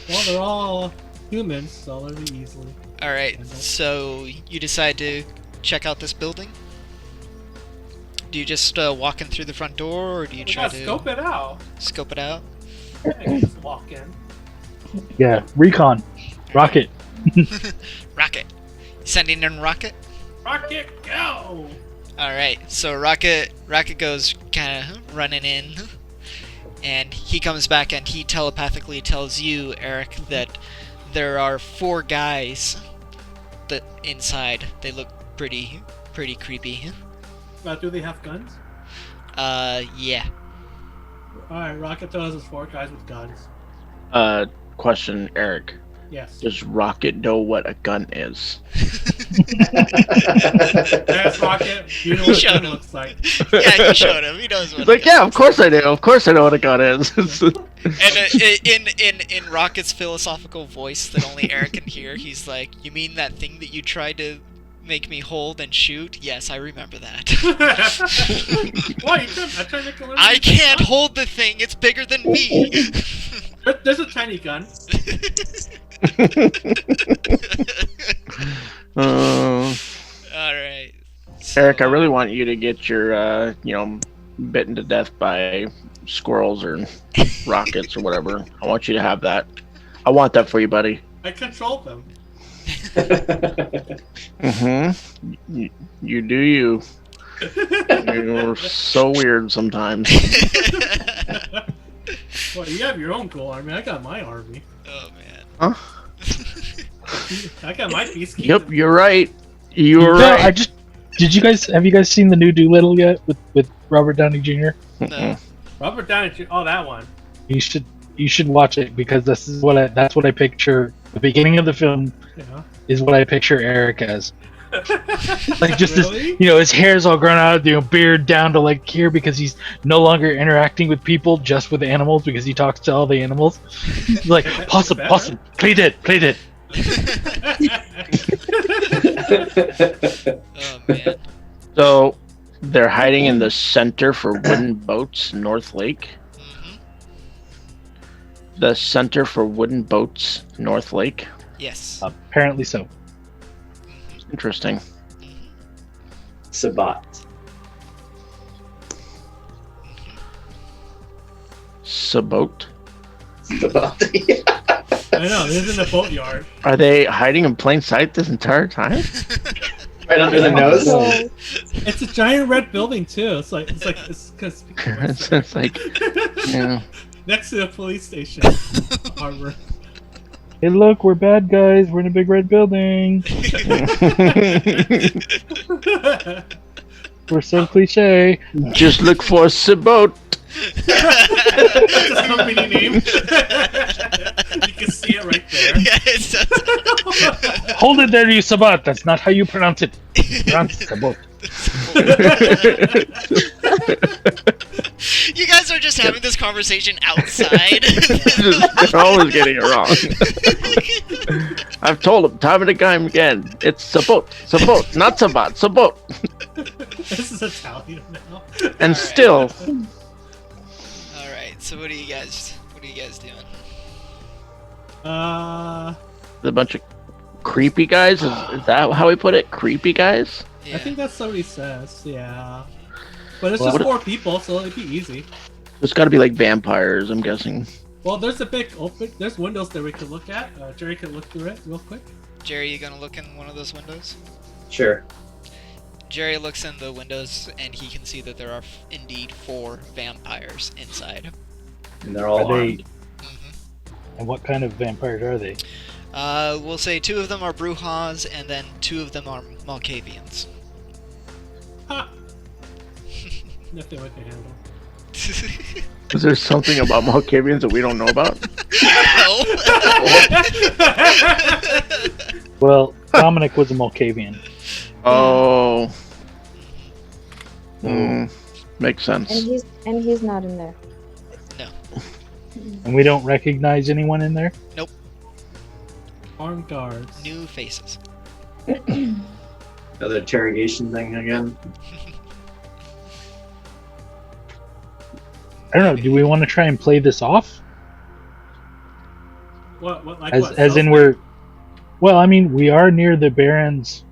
Well, they're all humans, so they'll be easily. Alright, so you decide to check out this building? Do you just walk in through the front door, or do you We try gotta to scope it out. scope it out? I can just walk in. Yeah. Recon. Rocket. Rocket. Sending in Rocket? Rocket, go! Alright, so Rocket goes kind of running in, and he comes back and he telepathically tells you, Eric, that there are 4 guys that inside. They look pretty creepy. Do they have guns? Yeah. Alright, Rocket tells us 4 guys with guns. Question, Eric. Yes. Does Rocket know what a gun is? Yes, Rocket. You know He what showed gun him. looks like. Yeah, you showed him. He knows what He's like, yeah, of course I do. Of course I know what a gun is. And in Rocket's philosophical voice that only Eric can hear, he's like, "You mean that thing that you tried to make me hold and shoot? Yes, I remember that. Why? You couldn't? I tried to make a little I can't hold the thing. It's bigger than me." There's a tiny gun. Alright. Eric, I really want you to get your, bitten to death by squirrels or rockets or whatever. I want you to have that. I want that for you, buddy. I control them. Mm-hmm. You do you. You're so weird sometimes. Well, you have your own cool army. I got my army. Oh man. Huh? I got my peacekeepers. Yep, you're right. You were No, right. Have you guys seen the new Doolittle yet with Robert Downey Jr.? No. Robert Downey Jr. Oh, that one. You should watch it because that's what I picture. The beginning of the film Yeah. is what I picture Eric as. Like just Really? this, his hair's all grown out, beard down to like here because he's no longer interacting with people, just with animals because he talks to all the animals. He's like, possum, play dead. Oh man. So they're hiding in the center for wooden boats, North Lake. Hmm. The center for wooden boats, North Lake. Yes. Apparently so. Interesting. Sabat. Sabote. Sabat. I know, this is in the boatyard. Are they hiding in plain sight this entire time? Right under the nose. So, It's a giant red building too. It's because It's like, yeah. next to the police station. Harbor. Hey, look, we're bad guys. We're in a big red building. We're so cliche. Just look for Sabote. That's a company name. You can see it right there. Yeah, it says. Hold it there, you Sabat. That's not how you pronounce it. Pronounce Sabat. You guys are just having this conversation outside. They're always getting it wrong. I've told them time and time again. It's Sabote, not Sabat, Sabote. This is Italian now. And still, All right. So what are you guys doing? the bunch of creepy guys. Is that how we put it? Creepy guys. Yeah. I think that's what he says, yeah. But it's Well, just 4 people, so it'd be easy. There's got to be like vampires. I'm guessing. Well, there's a big open. There's windows that we can look at. Jerry can look through it real quick. Jerry, you gonna look in one of those windows? Sure. Jerry looks in the windows and he can see that there are indeed 4 vampires inside. And they're all Are they? armed. Hmm. And what kind of vampires are they? We'll say 2 of them are Brujas and then 2 of them are Malkavians. Ha! Nothing we can handle. Is there something about Malkavians that we don't know about? No. Well, Dominic was a Malkavian. Oh. Makes sense. and he's not in there. And we don't recognize anyone in there? Armed guards. New faces. Another interrogation thing again. I don't know. Do we want to try and play this off? What? Like As, what? as in we're... Well, I mean, we are near the Baron's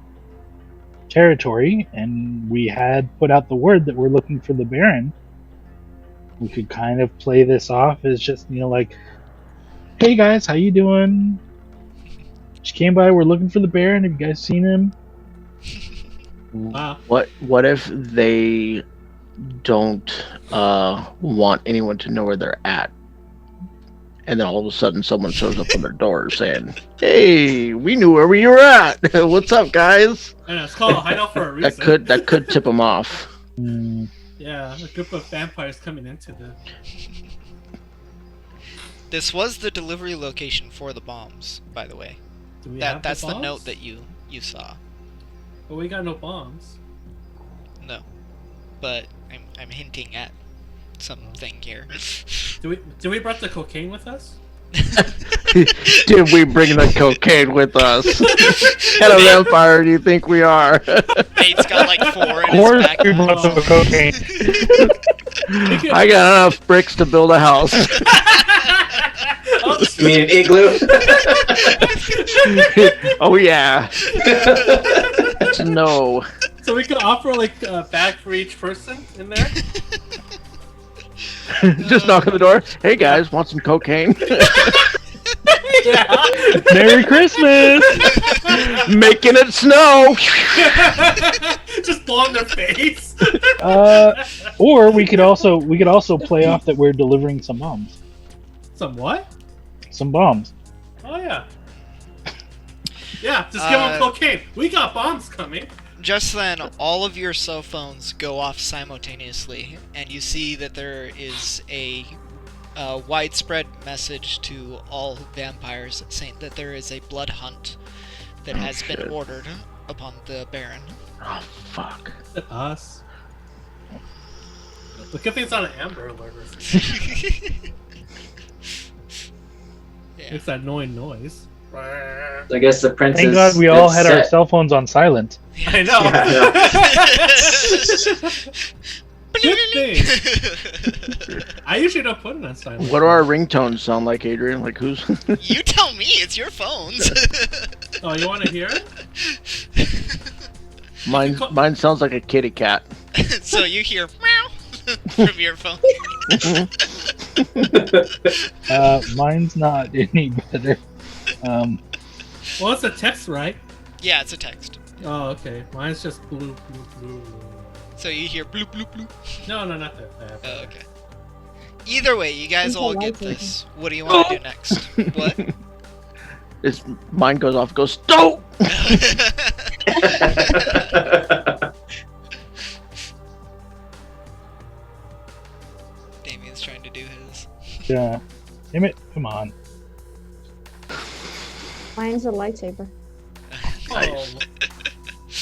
territory, and we had put out the word that we're looking for the Baron. We could kind of play this off as just, like, hey guys, how you doing? Just came by, we're looking for the Baron. Have you guys seen him? Wow. What if they don't want anyone to know where they're at, and then all of a sudden someone shows up on their door saying, "Hey, we knew where you were at. What's up, guys?" And it's called a hideout for a reason. That could tip them off. Yeah, a group of vampires coming into the. This was the delivery location for the bombs, by the way. Do we have That's the the bombs? note that you saw. But we got no bombs. No. But I'm hinting at something here. Do we brought the cocaine with us? Did we bring the cocaine with us? What kind of vampire do you think we are? Nate's got like 4 in Or his we backpack. brought some cocaine. I got enough bricks to build a house. You mean an igloo? Oh yeah. No. So we could offer like a bag for each person in there. Just knock on the door. Hey guys, want some cocaine? Yeah. Merry Christmas! Making it snow. Just blow in their face. Or we could also play off that we're delivering some bombs. Some what? Some bombs. Oh yeah. Yeah, just give them cocaine. We got bombs coming. Just then, all of your cell phones go off simultaneously, and you see that there is a widespread message to all vampires saying that there is a blood hunt that has been ordered upon the Baron. Oh, fuck. Is it us? The good thing it's not an Amber Alert or something. Yeah. It's that annoying noise. I guess the princess. Thank God we all had our cell phones on silent. I know. Good thing. I usually don't put it on silent. What do our ringtones sound like, Adrian? Like who's? You tell me, it's your phones. Oh, you want to hear it? Mine sounds like a kitty cat. So you hear meow from your phone. Mine's not any better. Well, it's a text, right? Yeah, it's a text. Oh, okay. Mine's just blue, blue, blue. So you hear bloop bloop bloop. No, not that. Oh, okay. Either way, you guys It's a all get lightsaber. this. What do you want to do next? What? Mine goes off. Goes stop. Damien's trying to do his. Yeah. Damn it! Come on. Mine's a lightsaber. Oh,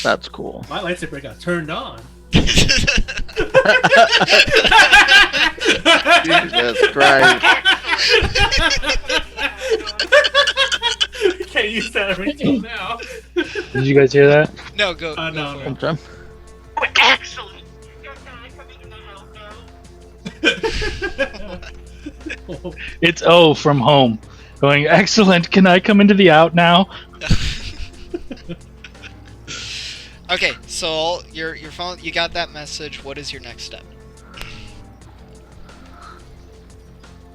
That's cool. my lightsaber got turned on. Jesus Christ. Can't use that ringtone now. Did you guys hear that? No, go. No, go for no. it. Okay. It's O from home. Going, excellent. Can I come into the out now? Okay, so your phone, you got that message. What is your next step?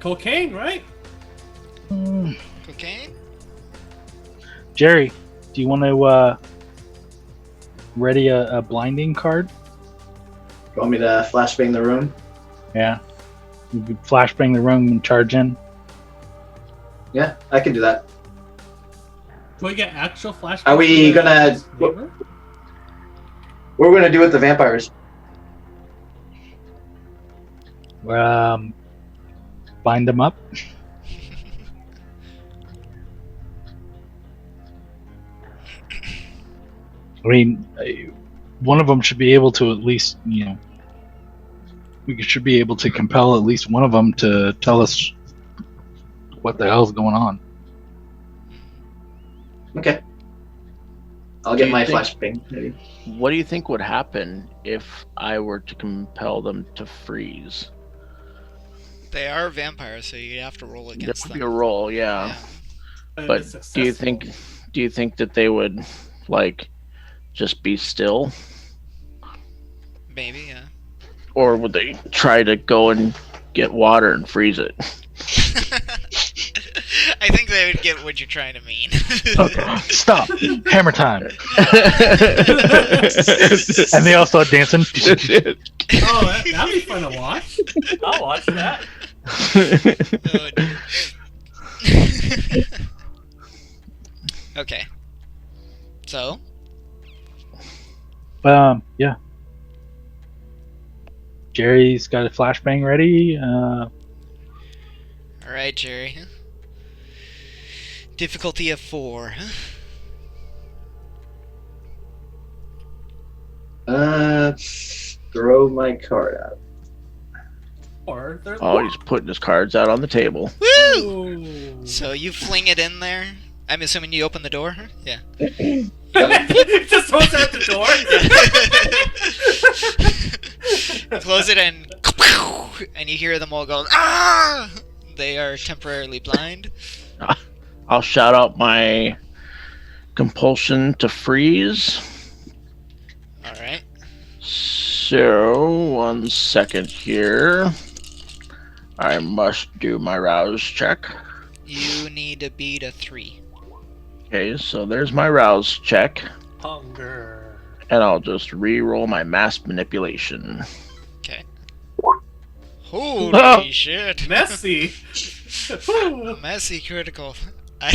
Cocaine, right? Cocaine? Jerry, do you want to ready a blinding card? You want me to flashbang the room? Yeah. You could flashbang the room and charge in. Yeah, I can do that. Do we get actual flashbacks? Are we gonna- Neighbor? What are we gonna do with the vampires? Bind them up. I mean, one of them should be able to at least, we should be able to compel at least one of them to tell us what the hell's going on. Okay. I'll Do get you my think- flashbang ready. What do you think would happen if I were to compel them to freeze? They are vampires, so you have to roll There against would them. be a roll, yeah. And But it's do you successful. think that they would just be still, Maybe, yeah. or would they try to go and get water and freeze it? I think they would get what you're trying to mean. Okay, stop. Hammer time. And they all start dancing. Oh, that'd be fun to watch. I'll watch that. Oh, okay. So, Yeah. Jerry's got a flashbang ready. alright, Jerry. Difficulty of 4. Throw my card out. Or they're Oh, he's putting his cards out on the table. Woo! Ooh. So you fling it in there. I'm assuming you open the door? Yeah. Just throws out the door. Close it and you hear them all go, ah! They are temporarily blind. I'll shout out my compulsion to freeze. Alright. So, 1 second here. I must do my rouse check. You need to beat a 3. Okay, so there's my rouse check. Hunger. And I'll just re-roll my mass manipulation. Okay. Holy shit. Messy. Messy critical. Do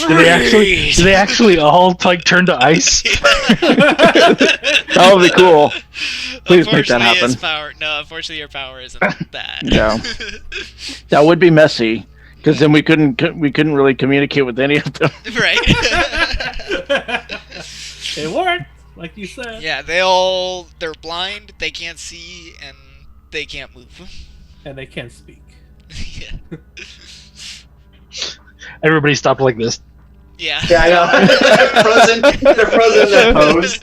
they actually all like turn to ice? That would be cool. Please make that happen. Unfortunately, your power isn't that. Yeah. That would be messy, because then we couldn't really communicate with any of them. Right. It worked, like you said. Yeah, they're blind, they can't see, and they can't move. And they can't speak. Yeah. Everybody stopped like this. Yeah. Yeah, I know. They're frozen in their pose.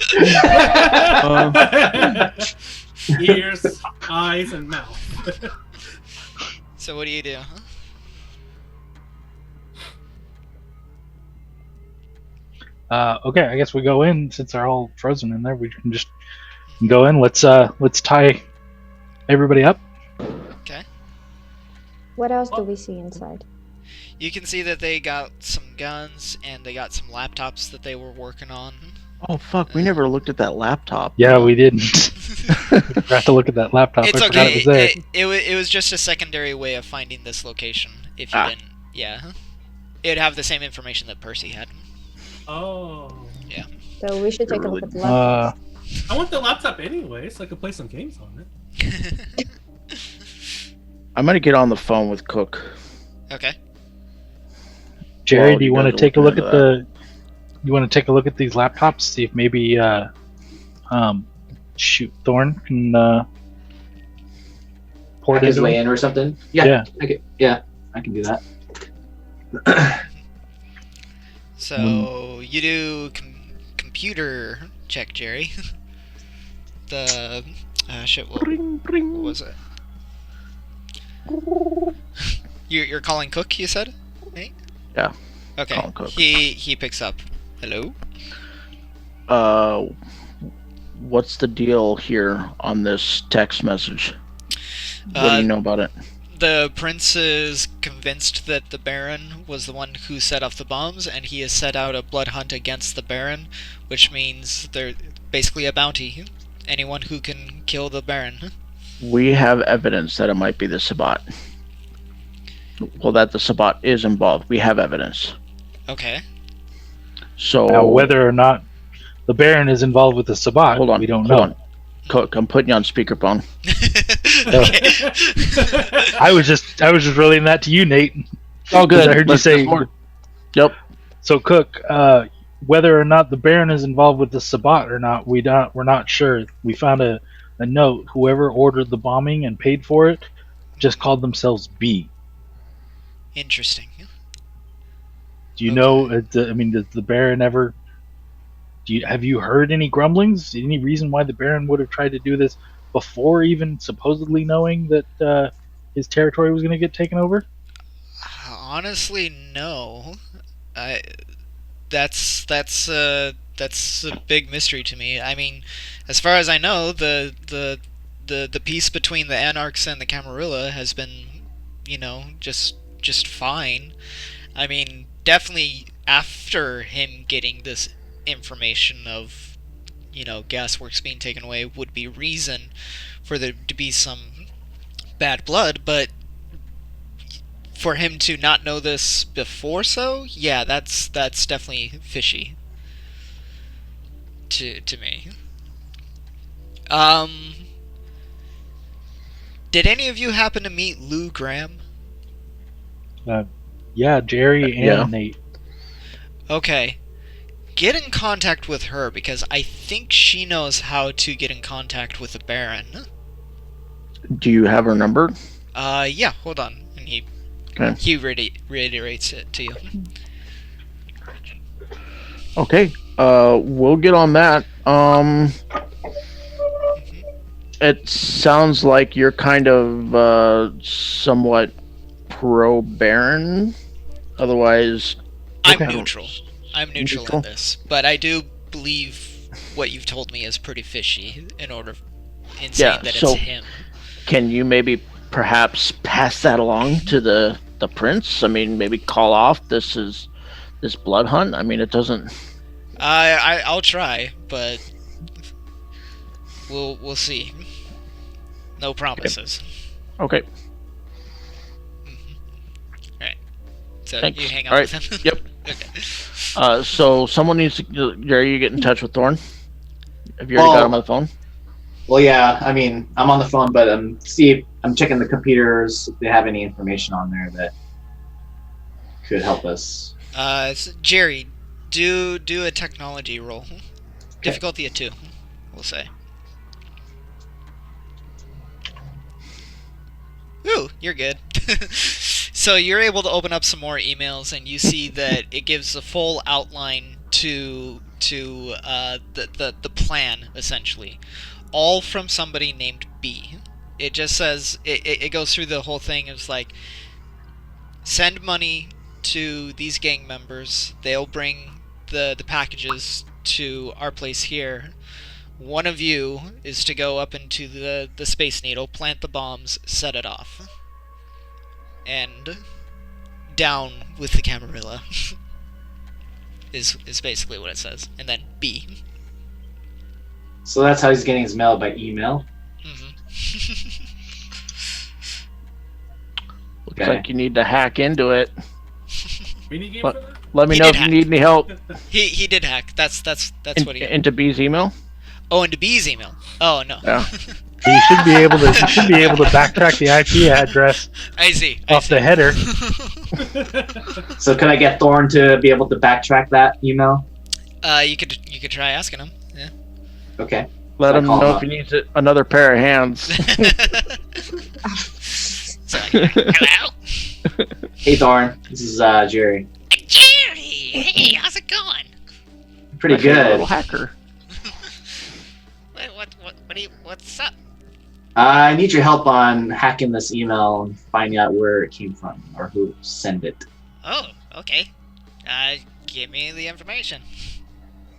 Ears, eyes, and mouth. So what do you do? Okay, I guess we go in since they're all frozen in there. We can just go in. Let's tie everybody up. Okay. What else do we see inside? You can see that they got some guns and they got some laptops that they were working on. Oh fuck! We never looked at that laptop. Yeah, we didn't. We forgot to look at that laptop. It's I forgot okay. it was there. It was just a secondary way of finding this location. If you didn't, yeah, it'd have the same information that Percy had. Oh. Yeah. So we should take a look at the laptop. I want the laptop anyway, so I could play some games on it. I'm gonna get on the phone with Cook. Okay. Jerry, Well, do you you want to guys are take a look looking at into the? You want to take a look at these laptops? See if maybe shoot Thorn can port His his way in or something. Yeah. I can do that. So you do computer check, Jerry. The shit. What was it? You're calling Cook, you said? Nate? Yeah. Okay. Calling Cook. He picks up. Hello? What's the deal here on this text message? What do you know about it? The prince is convinced that the Baron was the one who set off the bombs, and he has set out a blood hunt against the Baron, which means they're basically a bounty. Anyone who can kill the Baron. We have evidence that it might be the Sabbat. Well, that the Sabbat is involved. We have evidence. Okay. So Now, whether or not the Baron is involved with the Sabbat, hold on, we don't hold know. on. Cook, I'm putting you on speakerphone. Okay. I was just relaying that to you, Nate. Oh, good. I heard you say. Yep. So, Cook, whether or not the Baron is involved with the Sabbat or not, we're not sure. We found a note. Whoever ordered the bombing and paid for it just called themselves B. Interesting. Do you know? Does the Baron ever? Have you heard any grumblings? Any reason why the Baron would have tried to do this before even supposedly knowing that his territory was going to get taken over? Honestly, no. That's a big mystery to me. I mean, as far as I know, the peace between the Anarchs and the Camarilla has been, just fine. I mean, definitely after him getting this information of, gasworks being taken away would be reason for there to be some bad blood, but for him to not know this before, yeah, that's definitely fishy to me. Did any of you happen to meet Lou Graham? Yeah, Jerry and Nate. Okay. Get in contact with her, because I think she knows how to get in contact with the Baron. Do you have her number? Yeah, hold on. And he reiterates it to you. Okay. We'll get on that. It sounds like you're kind of somewhat pro-Baron. Otherwise, I'm neutral. I'm neutral in this, but I do believe what you've told me is pretty fishy in saying that it's him. Can you maybe perhaps pass that along to the prince? I mean, maybe call off this blood hunt? I mean, it doesn't... I'll try, but we'll see. No promises. Okay. So Thanks. you hang All out right. with him. Yep. Okay. So someone needs to. Jerry, you get in touch with Thorn. Have you already got him on the phone? Well, yeah. I mean, I'm on the phone, but I'm checking the computers if they have any information on there that could help us. So Jerry, do a technology roll. Difficulty of 2, we'll say. Ooh, you're good. So you're able to open up some more emails, and you see that it gives a full outline to the plan, essentially, all from somebody named B. It just says it goes through the whole thing. It's like, send money to these gang members. They'll bring the packages to our place here. One of you is to go up into the Space Needle, plant the bombs, set it off. And down with the Camarilla is basically what it says. And then B. So that's how he's getting his mail, by email. Mm-hmm. Looks like you need to hack into it. Minigame for that? Let me He know did if you hack. need any help. He did hack. That's what he. Into B's email. Oh, into B's email. Oh no. Yeah. You should be able to backtrack the IP address I see. off the header. So could I get Thorn to be able to backtrack that email? You could try asking him. Yeah. Okay. Let I him call know him if he needs another pair of hands. So, hello. Hey Thorn, this is Jerry. Jerry. Hey, how's it going? Pretty My favorite good. little hacker. What's up? I need your help on hacking this email and finding out where it came from or who sent it. Oh, okay. Give me the information.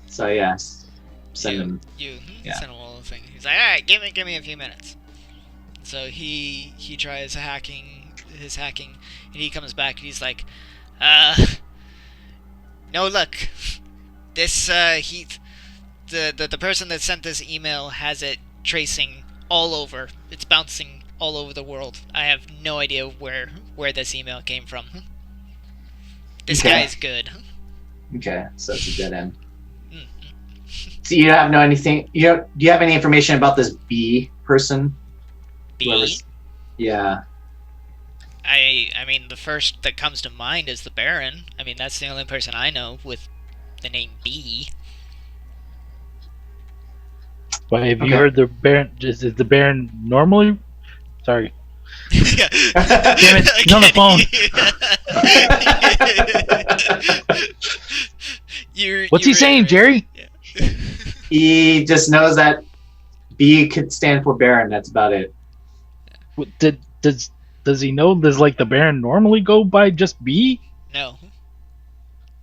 So yes, send him. You Yeah. send him a little thing. He's like, all right, give me a few minutes. So he tries his hacking, and he comes back and he's like, no, look, this the person that sent this email has it tracing all over. It's bouncing all over the world. I have no idea where this email came from. This Okay. guy is good. Okay, so it's a dead end. Mm. So you don't know anything. Do you have any information about this B person? B? Whoever's- Yeah. I mean, the first that comes to mind is the Baron. I mean, that's the only person I know with the name B. But have Okay. you heard the Baron? Is the Baron normally? Sorry. Damn it, he's on the phone. What's he saying, Jerry? Yeah. He just knows that B could stand for Baron. That's about it. Does he know? Does like the Baron normally go by just B? No,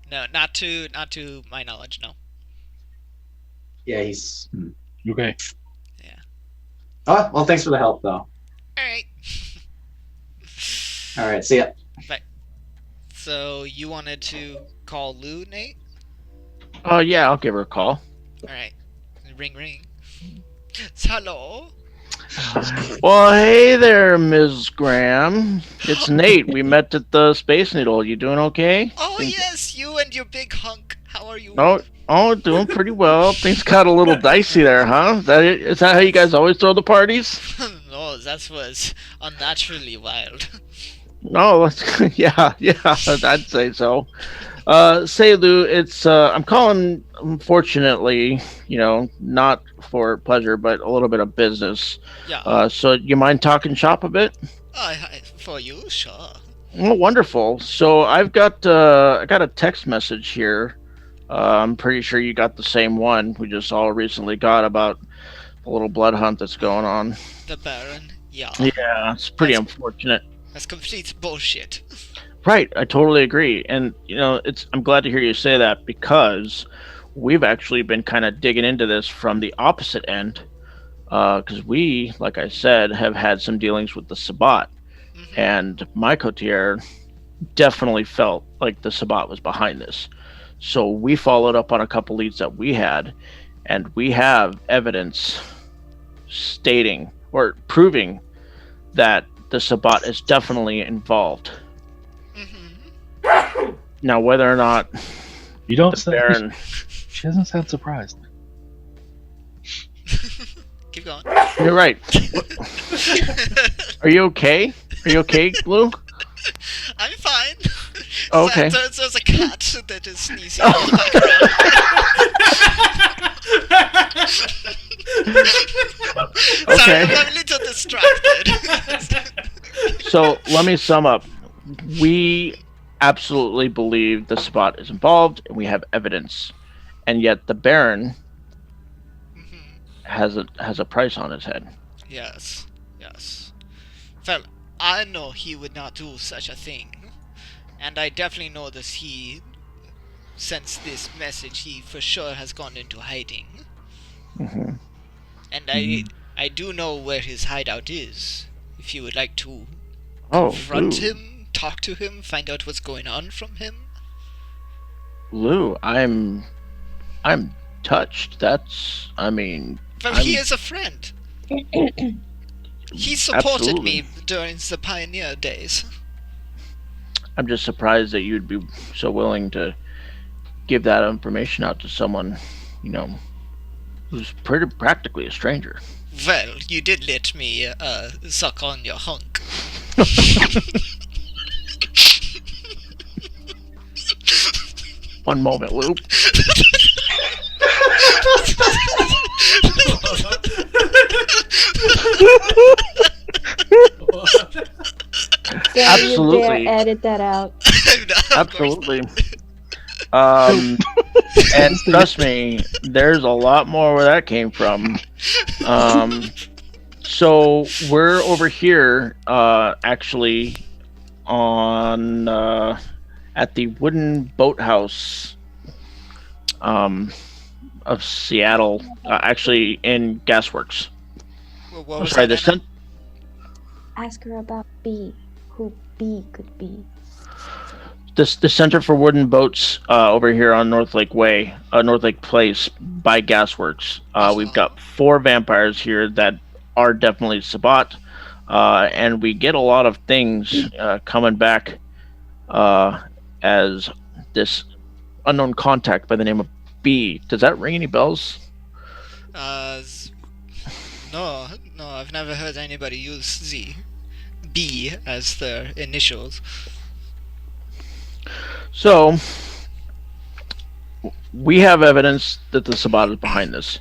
not to my knowledge. No. Yeah, he's. Okay. Oh well, thanks for the help, though. All right. All right, see ya. So you wanted to call Lou, Nate? Yeah, I'll give her a call. All right. Ring, ring. Hello. Well, hey there, Ms. Graham. It's Nate. We met at the Space Needle. You doing okay? Oh yes, you and your big hunk. How are you? Oh, doing pretty well. Things got a little dicey there, huh? Is that how you guys always throw the parties? No, that was unnaturally wild. No, yeah, I'd say so. Say, Lou, it's I'm calling. Unfortunately, not for pleasure, but a little bit of business. Yeah. So you mind talking shop a bit? For you, sure. Oh, wonderful. So I got a text message here. I'm pretty sure you got the same one. We just all recently got about the little blood hunt that's going on. The Baron. Yeah. Yeah, it's pretty unfortunate. That's complete bullshit. Right, I totally agree. And I'm glad to hear you say that because we've actually been kind of digging into this from the opposite end. Because we, like I said, have had some dealings with the Sabbat. Mm-hmm. And my coterie definitely felt like the Sabbat was behind this. So we followed up on a couple leads that we had, and we have evidence stating or proving that the Sabbat is definitely involved. Mm-hmm. Now, whether or not You don't the say. Baron, She doesn't sound surprised. Keep going. you're right. Are you okay? Are you okay, Blue? I'm fine. Oh, okay. There's a cat that is sneezing in the background. Sorry, Okay. I'm a little distracted. So let me sum up. We absolutely believe the spot is involved, and we have evidence, and yet the Baron has a price on his head. Yes. Well, I know he would not do such a thing. And I definitely know that since this message, he for sure has gone into hiding. Mm-hmm. And I do know where his hideout is. If you would like to Oh, confront Lou. him, talk to him, find out what's going on from him. Lou, I'm touched. Well, he is a friend. He supported me during the pioneer days. I'm just surprised that you'd be so willing to give that information out to someone, who's practically a stranger. Well, you did let me suck on your hunk. One moment, Lou. Absolutely. You dare edit that out. No, Absolutely. And trust me, there's a lot more where that came from. So we're over here, actually, on at the wooden boathouse of Seattle, actually in Gasworks. Well, what was Sorry, that? the Ask her about B. Who B could be. the Center for Wooden Boats over here on North Lake Way, North Lake Place by Gasworks. We've got 4 vampires here that are definitely Sabbat, and we get a lot of things coming back as this unknown contact by the name of B. Does that ring any bells? No, I've never heard anybody use the B as their initials. So, we have evidence that the Sabbat is behind this.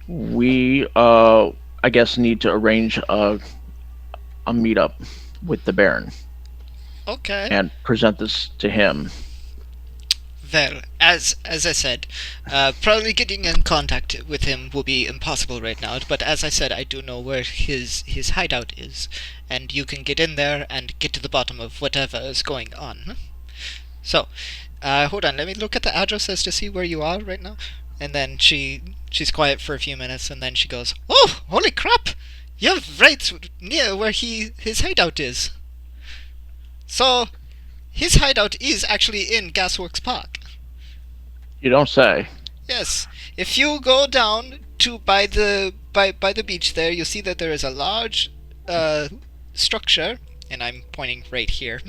We, I guess, need to arrange a meetup with the Baron Okay. and present this to him. Well, as I said, probably getting in contact with him will be impossible right now, but as I said, I do know where his hideout is, and you can get in there and get to the bottom of whatever is going on. So, hold on, let me look at the addresses to see where you are right now. And then she's quiet for a few minutes, and then she goes, "Oh, holy crap! You're right near where his hideout is." So, his hideout is actually in Gasworks Park. You don't say. Yes, if you go down to by the beach there, you'll see that there is a large structure, and I'm pointing right here.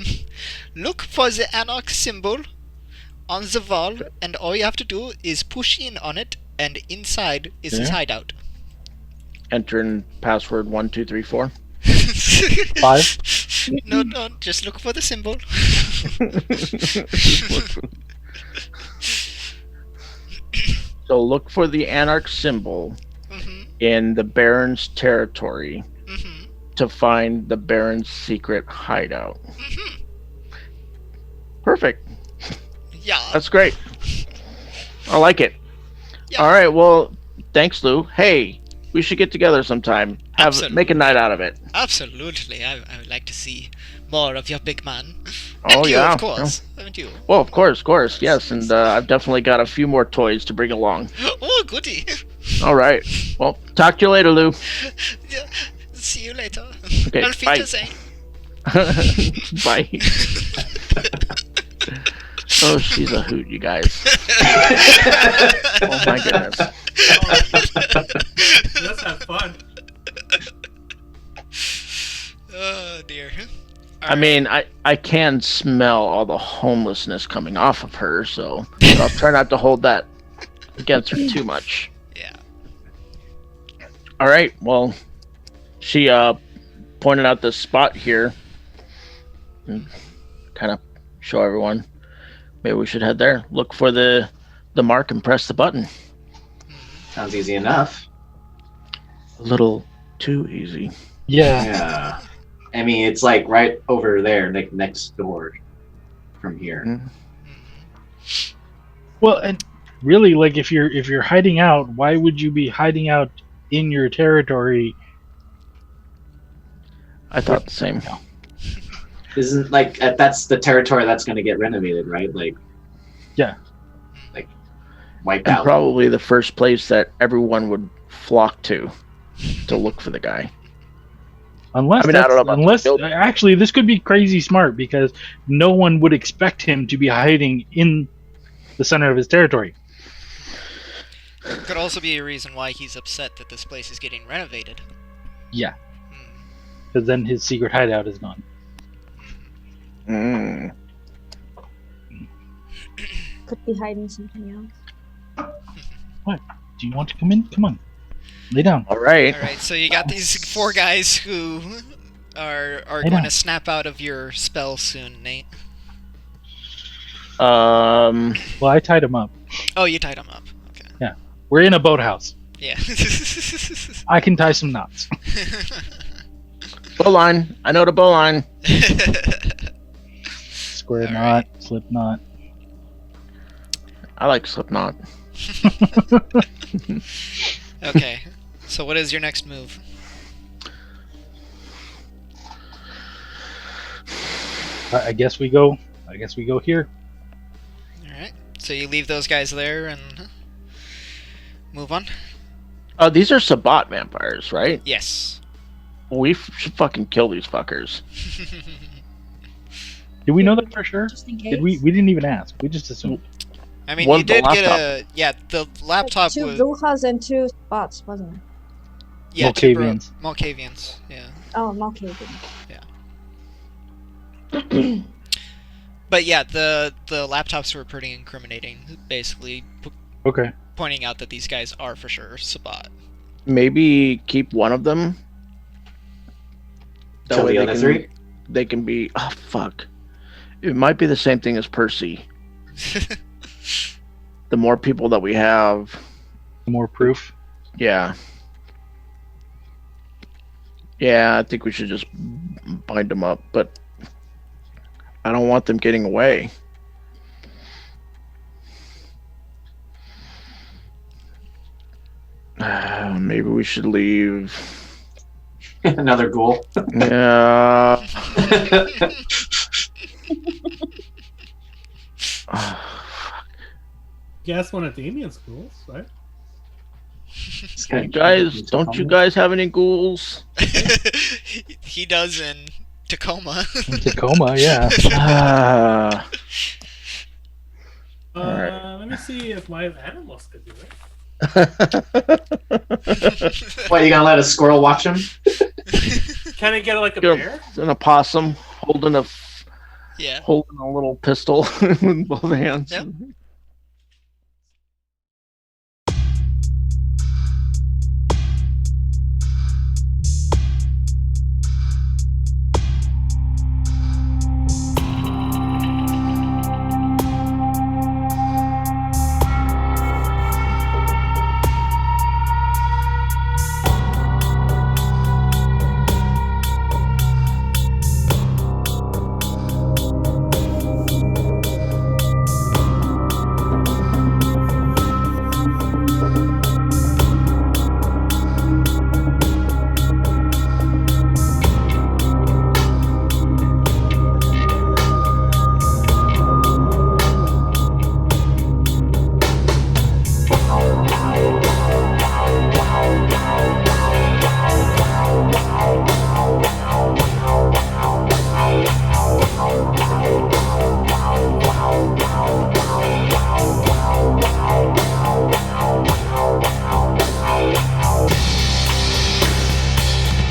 Look for the Anarch symbol on the wall, and all you have to do is push in on it, and inside is his hideout. Enter in password 1234. 5. No, just look for the symbol. So look for the Anarch symbol in the Baron's territory to find the Baron's secret hideout. Perfect. Yeah. That's great. I like it. Yeah. All right. Well, thanks, Lou. Hey, we should get together sometime. Make a night out of it. Absolutely. I would like to see more of your big man. Oh, and you, yeah. of course. Haven't you? Well, of course, yes. And I've definitely got a few more toys to bring along. Oh, goody. All right. Well, talk to you later, Lou. Yeah. See you later. Okay, Auf bye. Wiedersehen. Bye. Oh, she's a hoot, you guys. Oh, my goodness. Let's have fun. Oh, dear. I mean, I can smell all the homelessness coming off of her, so I'll try not to hold that against her too much. Yeah. All right. Well, she pointed out this spot here, and kind of show everyone. Maybe we should head there. Look for the mark and press the button. Sounds easy enough. A little too easy. Yeah. Yeah. I mean, it's like right over there, like next door from here. Mhm. Well, and really, like if you're hiding out, why would you be hiding out in your territory? I thought the same. Isn't like that's the territory that's going to get renovated, right? Like, Yeah. like wiped And out. probably the first place that everyone would flock to look for the guy. Unless, I mean, I don't know about unless the building. actually, this could be crazy smart because no one would expect him to be hiding in the center of his territory. Could also be a reason why he's upset that this place is getting renovated. Yeah, Hmm. because then his secret hideout is gone. Mm. Could be hiding something else. Do you want to come in? Come on, lay down. All right. Alright, so you got these 4 guys who are Hey, going now. to snap out of your spell soon, Nate. Um. Well, I tied him up. Oh, you tied them up. Okay. We're in a boathouse. Yeah. I can tie some knots. Bowline. I know the bowline. Square All knot, right. slip knot. I like Slipknot. Okay. So what is your next move? I guess we go. I guess we go here. Alright. So you leave those guys there and move on? These are Sabat vampires, right? Yes. We should fucking kill these fuckers. Did we know that for sure? Just in case. Did we? We didn't even ask. We just assumed. I mean, One you with the did get laptop. a... Yeah, the laptop 2 was... Brujas and 2 spots, wasn't it? Yeah, 2 Malkavians. Malkavians, yeah. Oh, Malkavian. But yeah, the laptops were pretty incriminating, basically Okay. pointing out that these guys are for sure Sabat. Maybe keep one of them. That Kill way the they other can, 3. they can be. Oh fuck! It might be the same thing as Percy. The more people that we have, More proof. yeah. Yeah, I think we should just bind them up, but I don't want them getting away. Maybe we should leave. Another ghoul. Yeah. Guess one of Damien's schools, right? You guys, don't you guys have any ghouls? He does in Tacoma. In Tacoma, yeah. Ah. Let me see if my animals could do it. What, you gonna let a squirrel watch him? Can I get like a Go. bear? An opossum holding a Yeah. little pistol in both hands. Yep.